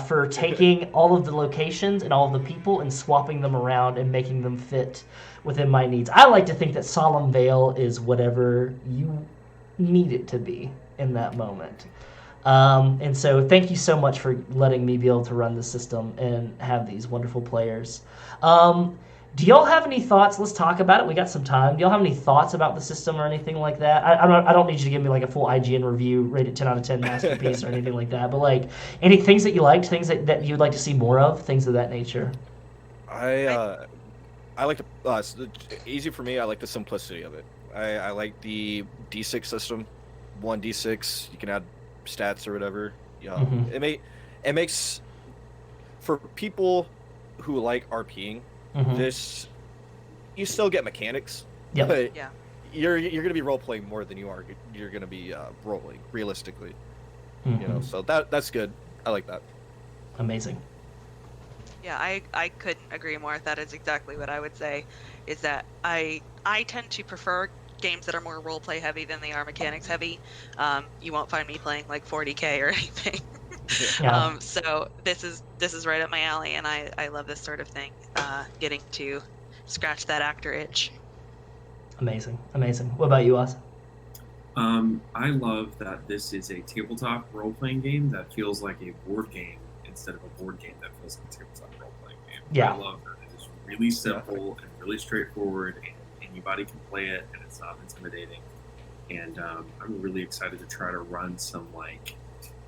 for taking all of the locations and all of the people and swapping them around and making them fit within my needs. I like to think that Solemn Vale is whatever you need it to be in that moment. And so thank you so much for letting me be able to run the system and have these wonderful players. Do y'all have any thoughts? Let's talk about it. We got some time. Do y'all have any thoughts about the system or anything like that? I don't need you to give me like a full IGN review, rated 10 out of 10 masterpiece or anything like that. But like any things that you liked, things that you'd like to see more of, things of that nature. I like the easy for me. I like the simplicity of it. I like the D6 system. 1d6. You can add stats or whatever. It makes for people who like RPing. This you still get mechanics, but Yeah. you're gonna be role playing more than you're gonna be rolling realistically. You know, so that's good. I like that. Amazing. Yeah, I couldn't agree more. That is exactly what I would say. Is that I tend to prefer games that are more role play heavy than they are mechanics heavy. You won't find me playing like 40k or anything. Yeah. So this is right up my alley, and I love this sort of thing. Getting to scratch that actor itch. Amazing. Amazing. What about you, Oz? I love that this is a tabletop role-playing game that feels like a board game instead of a board game that feels like a tabletop role-playing game. Yeah. I love that it is really simple and really straightforward, and anybody can play it, and it's not intimidating. And I'm really excited to try to run some like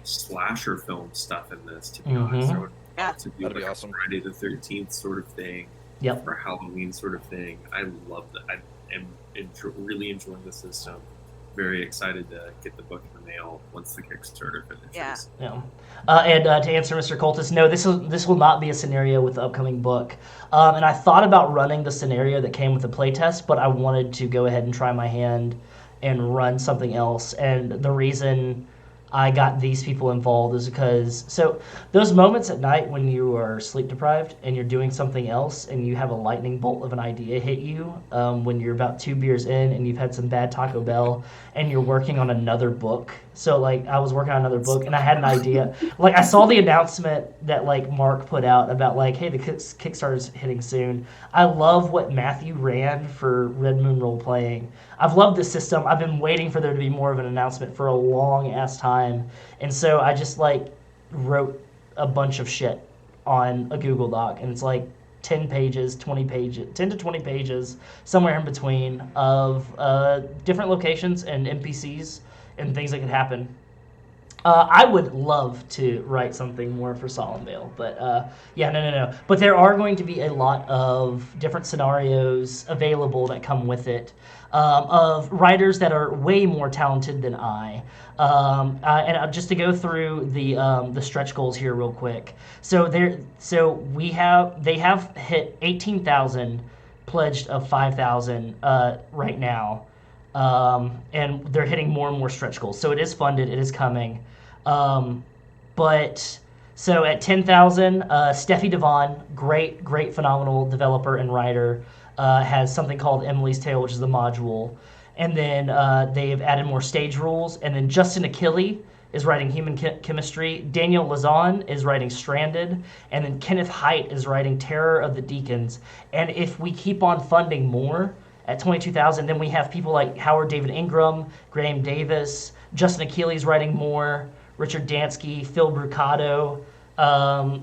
slasher film stuff in this. To be honest, I would love to do That'd be like awesome. a Friday the 13th sort of thing, Yep. or Halloween sort of thing. I love that. I am really enjoying the system. Very excited to get the book in the mail once the Kickstarter finishes. Yeah. Yeah. And to answer Mr. Cultist, no, this will not be a scenario with the upcoming book. And I thought about running the scenario that came with the playtest, but I wanted to go ahead and try my hand and run something else. And the reason I got these people involved is because, so those moments at night when you are sleep deprived and you're doing something else and you have a lightning bolt of an idea hit you, when you're about 2 beers in and you've had some bad Taco Bell and you're working on another book. So like I was working on another book and I had an idea. Like I saw the announcement that like Mark put out about like, hey, the Kickstarter's hitting soon. I love what Matthew ran for Red Moon Role Playing. I've loved this system. I've been waiting for there to be more of an announcement for a long ass time. And so I just like wrote a bunch of shit on a Google Doc, and it's like 10 pages, 20 pages, 10 to 20 pages, somewhere in between of different locations and NPCs and things that could happen. I would love to write something more for Solemn Vale, but yeah, no. But there are going to be a lot of different scenarios available that come with it, of writers that are way more talented than I. And just to go through the stretch goals here real quick. So they have hit 18,000, pledged of 5,000 right now. And they're hitting more and more stretch goals. So it is funded, it is coming. But so at 10,000, Steffi Devon, great, phenomenal developer and writer, has something called Emily's Tale, which is the module. And then they've added more stage rules. And then Justin Achille is writing Human Chemistry. Daniel Lazan is writing Stranded. And then Kenneth Haidt is writing Terror of the Deacons. And if we keep on funding more, at 22,000, then we have people like Howard David Ingram, Graham Davis, Justin Achilles writing more, Richard Dansky, Phil Brucato,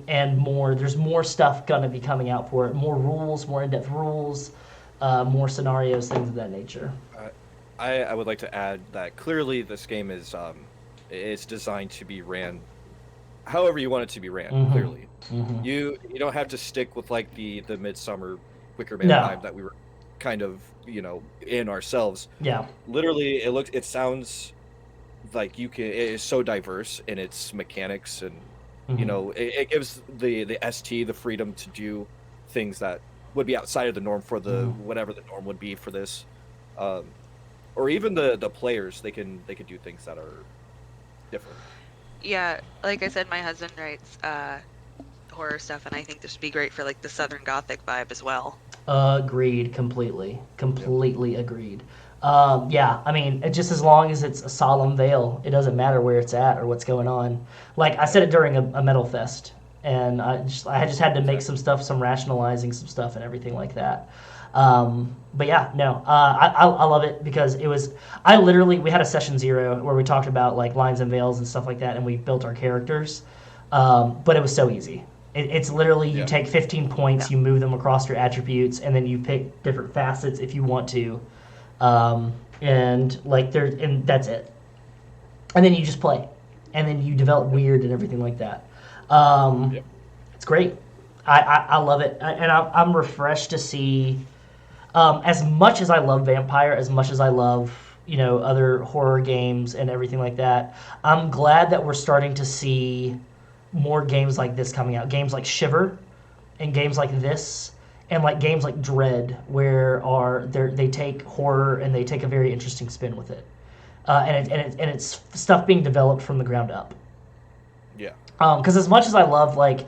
and more. There's more stuff going to be coming out for it. More rules, more in-depth rules, more scenarios, things of that nature. I would like to add that clearly this game is it's designed to be ran however you want it to be ran, clearly. You don't have to stick with like the Midsummer Wicker Man vibe that we were kind of, in ourselves. Yeah. Literally, it sounds like it is so diverse in its mechanics, and it gives the ST the freedom to do things that would be outside of the norm for the whatever the norm would be for this, or even the players, they can do things that are different. Yeah, like I said, my husband writes horror stuff, and I think this would be great for like the Southern Gothic vibe as well. Agreed, completely agreed. Yeah, I mean, just as long as it's a Solemn Vale, it doesn't matter where it's at or what's going on. Like I said it during a Metal Fest, and I just had to make some stuff, some rationalizing some stuff and everything like that. But yeah, no, I love it because we had a session 0 where we talked about like lines and veils and stuff like that, and we built our characters. But it was so easy. It's literally you take 15 points, you move them across your attributes, and then you pick different facets if you want to, and that's it. And then you just play, and then you develop weird and everything like that. It's great. I love it, and I'm refreshed to see. As much as I love Vampire, as much as I love other horror games and everything like that, I'm glad that we're starting to see more games like this coming out. Games like Shiver, and games like this, and like games like Dread, where they take horror and they take a very interesting spin with it, and it's stuff being developed from the ground up. Yeah. Because as much as I love like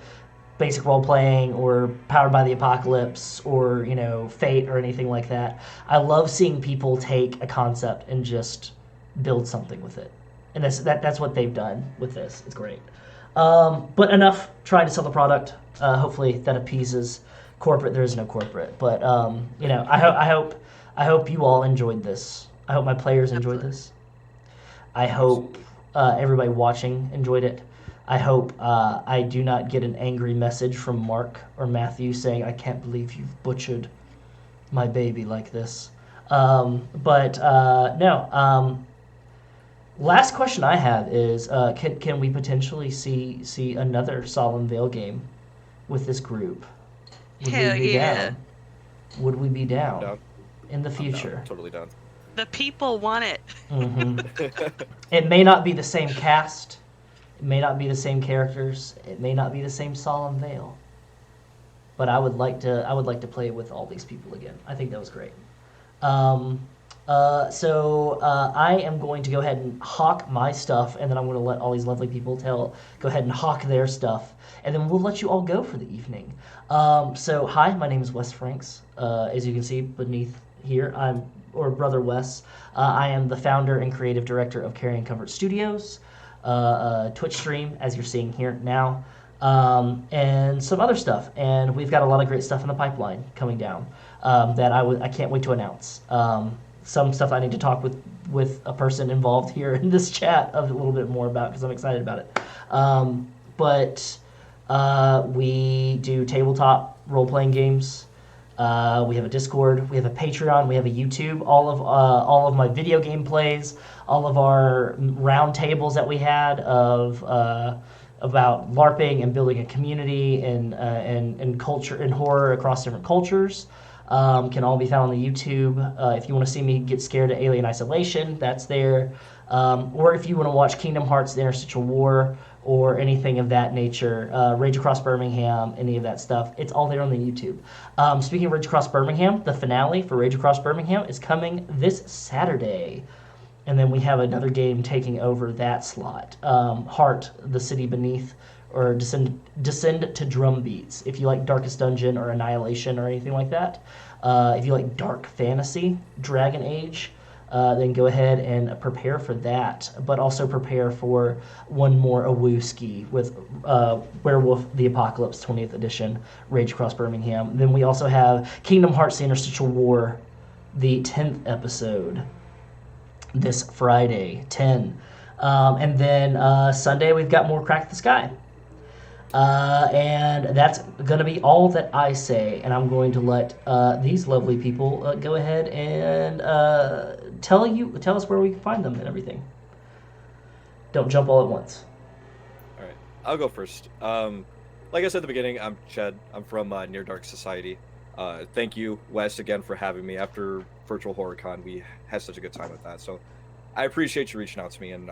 basic role playing or Powered by the Apocalypse or Fate or anything like that, I love seeing people take a concept and just build something with it, and that's what they've done with this. It's great. But enough trying to sell the product. Hopefully that appeases corporate. There is no corporate, but I hope you all enjoyed this. I hope my players enjoyed this. I hope everybody watching enjoyed it. I hope I do not get an angry message from Mark or Matthew saying, I can't believe you've butchered my baby like this. No. Last question I have is, can we potentially see another Solemn Vale game with this group? Would Hell we be yeah. down? Would we be down Down. in the I'm future? down, totally done. The people want it. hmm It may not be the same cast. It may not be the same characters. It may not be the same Solemn Vale. But I would like to play with all these people again. I think that was great. I am going to go ahead and hawk my stuff, and then I'm going to let all these lovely people go ahead and hawk their stuff, and then we'll let you all go for the evening. Hi, my name is Wes Franks. As you can see beneath here, Brother Wes. I am the founder and creative director of Carrion Comfort Studios, Twitch stream, as you're seeing here now, and some other stuff. And we've got a lot of great stuff in the pipeline coming down that I can't wait to announce. Some stuff I need to talk with a person involved here in this chat a little bit more about because I'm excited about it. We do tabletop role-playing games. We have a Discord. We have a Patreon. We have a YouTube. All of my video game plays. All of our round tables that we had about LARPing and building a community and culture and horror across different cultures. Can all be found on the YouTube. If you want to see me get scared at Alien Isolation, that's there. Or if you want to watch Kingdom Hearts: The Interstitial War or anything of that nature, Rage Across Birmingham, any of that stuff, it's all there on the YouTube. Speaking of Rage Across Birmingham, the finale for Rage Across Birmingham is coming this Saturday. And then we have another game taking over that slot. Heart, The City Beneath, or Descend to Drumbeats. If you like Darkest Dungeon or Annihilation or anything like that. If you like dark fantasy, Dragon Age, then go ahead and prepare for that. But also prepare for one more Awooski with Werewolf the Apocalypse 20th Edition, Rage Across Birmingham. Then we also have Kingdom Hearts: The Interstitial War, the 10th episode, this Friday, 10. And then Sunday we've got more Crack the Sky. And that's going to be all that I say, and I'm going to let these lovely people go ahead and tell us where we can find them and everything. Don't jump all at once. All right, I'll go first. Like I said at the beginning, I'm Ched. I'm from Near Dark Society. Thank you, Wes, again for having me after Virtual HorrorCon. We had such a good time with that, so I appreciate you reaching out to me and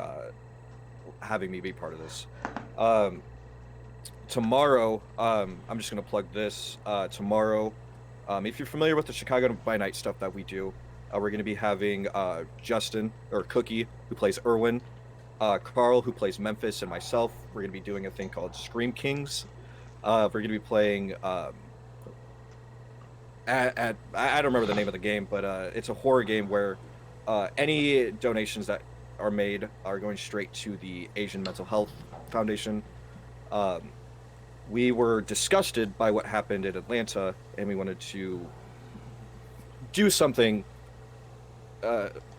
having me be part of this. Tomorrow, I'm just going to plug this. Tomorrow, if you're familiar with the Chicago by Night stuff that we do, we're going to be having Justin, or Cookie, who plays Irwin, Carl, who plays Memphis, and myself. We're going to be doing a thing called Scream Kings. We're going to be playing... I don't remember the name of the game, but it's a horror game where any donations that are made are going straight to the Asian Mental Health Foundation. We were disgusted by what happened in Atlanta, and we wanted to do something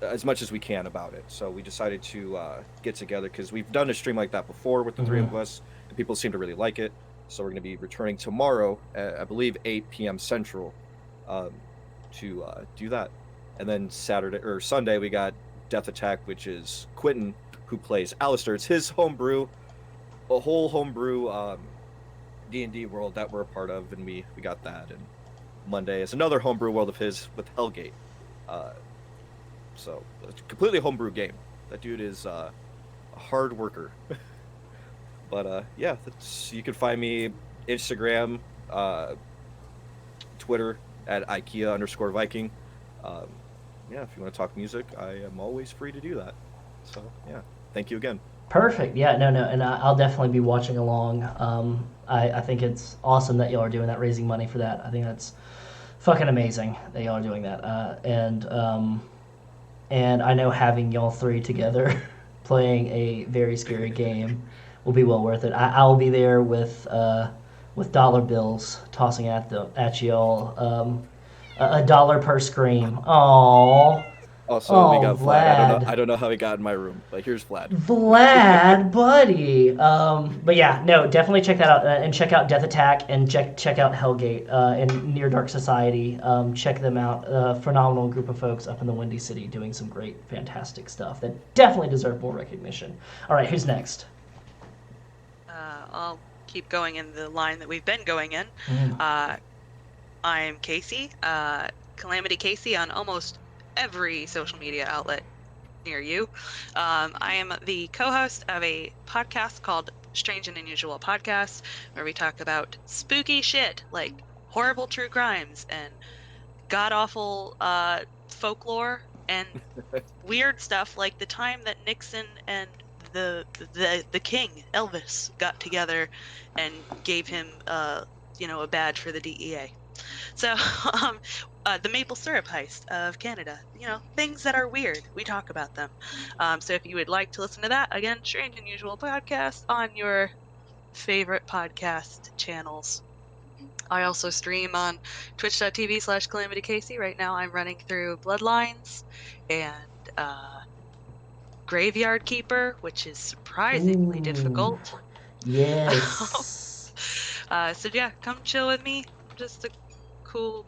as much as we can about it. So we decided to get together because we've done a stream like that before with the three of us, and people seem to really like it. So we're going to be returning tomorrow at, I believe, 8 p.m. Central to do that. And then Sunday, we got Death Attack, which is Quentin, who plays Alistair. It's his homebrew, a whole homebrew D&D world that we're a part of, and we got that. And Monday is another homebrew world of his with Hellgate. So it's a completely homebrew game. That dude is a hard worker. But yeah, you can find me Instagram, Twitter at IKEA_Viking. Yeah, if you want to talk music, I am always free to do that. So yeah, thank you again. Perfect. Yeah, no, and I'll definitely be watching along. I think it's awesome that y'all are doing that, raising money for that. I think that's fucking amazing that y'all are doing that. And I know having y'all three together playing a very scary game will be well worth it. I'll be there with dollar bills tossing at you all. A dollar per scream. Aww. Also, we Oh, got Vlad. Vlad. I don't know how he got in my room, but here's Vlad. Vlad, buddy. But yeah, no, definitely check that out, and check out Death Attack, and check out Hellgate and Near Dark Society. Check them out. Phenomenal group of folks up in the Windy City doing some great, fantastic stuff that definitely deserve more recognition. All right, who's next? I'll keep going in the line that we've been going in. I'm Casey, Calamity Casey on almost every social media outlet near you. I am the co-host of a podcast called Strange and Unusual Podcast, where we talk about spooky shit like horrible true crimes and god-awful folklore and weird stuff like the time that Nixon and the king Elvis got together and gave him a badge for the DEA. So the maple syrup heist of Canada, things that are weird, we talk about them. So if you would like to listen to that, again, Strange and Unusual Podcast on your favorite podcast channels. I also stream on twitch.tv/CalamityCasey. Right now I'm running through Bloodlines and Graveyard Keeper, which is surprisingly difficult. Yes. So yeah, come chill with me. I'm just a cool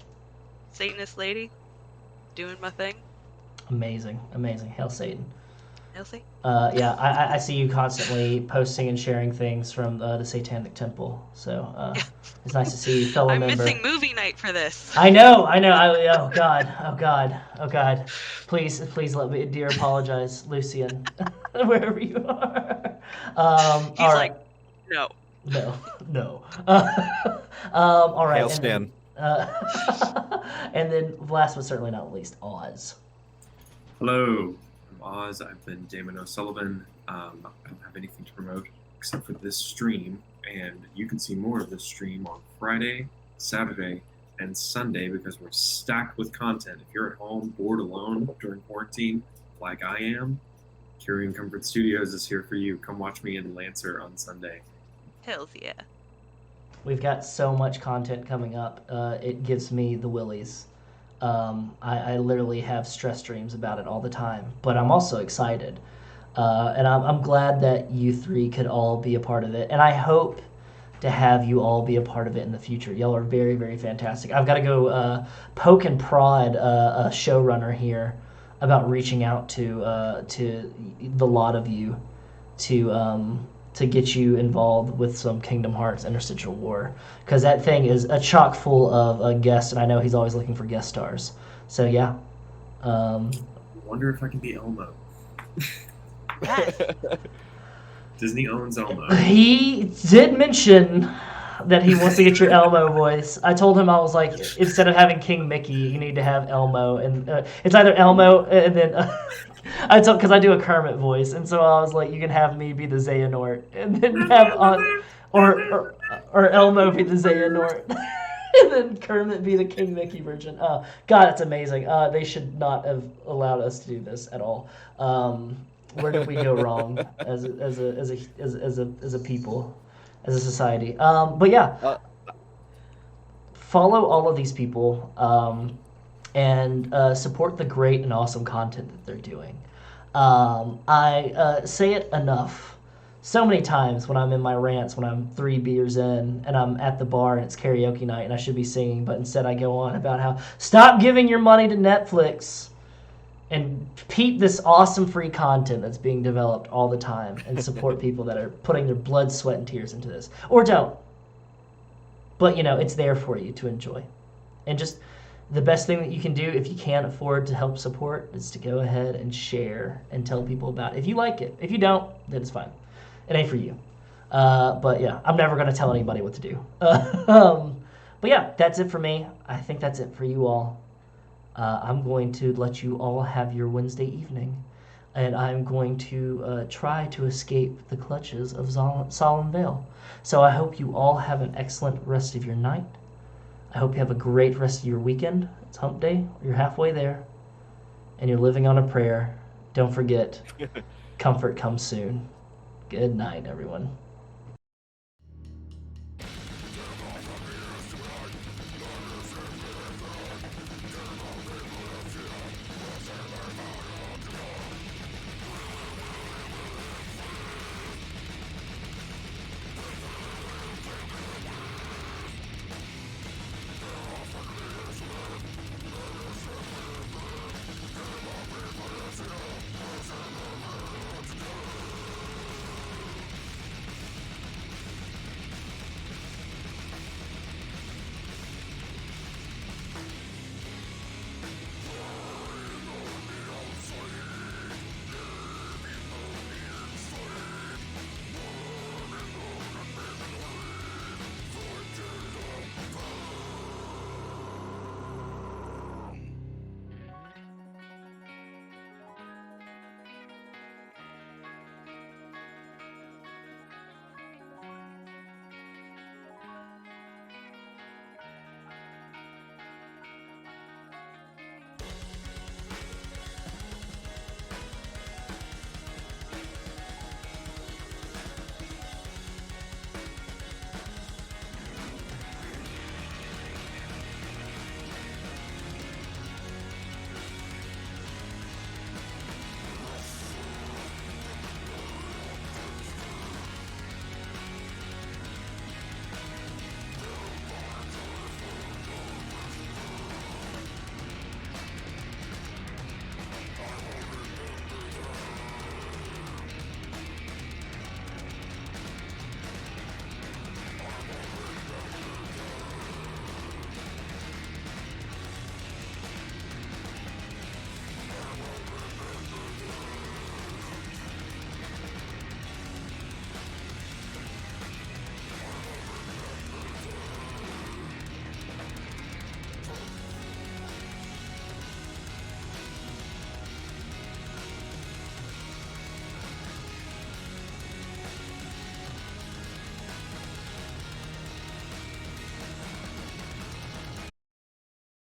Satanist lady doing my thing. Amazing. Hail Satan. Hail Satan. Yeah, I see you constantly posting and sharing things from the Satanic Temple. So it's nice to see you, fellow I'm member. missing movie night for this. I know. Oh God. Please let me, dear, apologize, Lucian, wherever you are. He's all like, right. No. All right. Hail Stan. And then last but certainly not least, Oz. Hello, I'm Oz. I've been Damon O'Sullivan. I don't have anything to promote except for this stream, and you can see more of this stream on Friday, Saturday, and Sunday because we're stacked with content. If you're at home, bored, alone during quarantine, like I am, Carrion Comfort Studios is here for you. Come watch me in Lancer on Sunday. Hells yeah. We've got so much content coming up. It gives me the willies. I literally have stress dreams about it all the time, but I'm also excited. And I'm glad that you three could all be a part of it. And I hope to have you all be a part of it in the future. Y'all are very, very fantastic. I've got to go poke and prod a showrunner here about reaching out to the lot of you to get you involved with some Kingdom Hearts Interstitial War, because that thing is a chock full of guests, and I know he's always looking for guest stars. So yeah. I wonder if I can be Elmo. Disney owns Elmo. He did mention that he wants to get your Elmo voice. I told him, I was like, instead of having King Mickey, you need to have Elmo, and it's either Elmo and then because I do a Kermit voice, and so I was like, you can have me be the Xehanort, and then have or Elmo be the Xehanort, and then Kermit be the King Mickey version. God, it's amazing. They should not have allowed us to do this at all. Where did we go wrong as a people, as a society? But yeah, follow all of these people and support the great and awesome content that they're doing. I say it enough so many times when I'm in my rants, when I'm 3 beers in and I'm at the bar and it's karaoke night and I should be singing, but instead I go on about how stop giving your money to Netflix and peep this awesome free content that's being developed all the time and support people that are putting their blood, sweat, and tears into this. Or don't. But, it's there for you to enjoy. And just the best thing that you can do if you can't afford to help support is to go ahead and share and tell people about it. If you like it. If you don't, then it's fine. It ain't for you. But yeah, I'm never going to tell anybody what to do. But yeah, that's it for me. I think that's it for you all. I'm going to let you all have your Wednesday evening, and I'm going to try to escape the clutches of Solemn Vale. So I hope you all have an excellent rest of your night. I hope you have a great rest of your weekend. It's hump day. You're halfway there, and you're living on a prayer. Don't forget, comfort comes soon. Good night, everyone.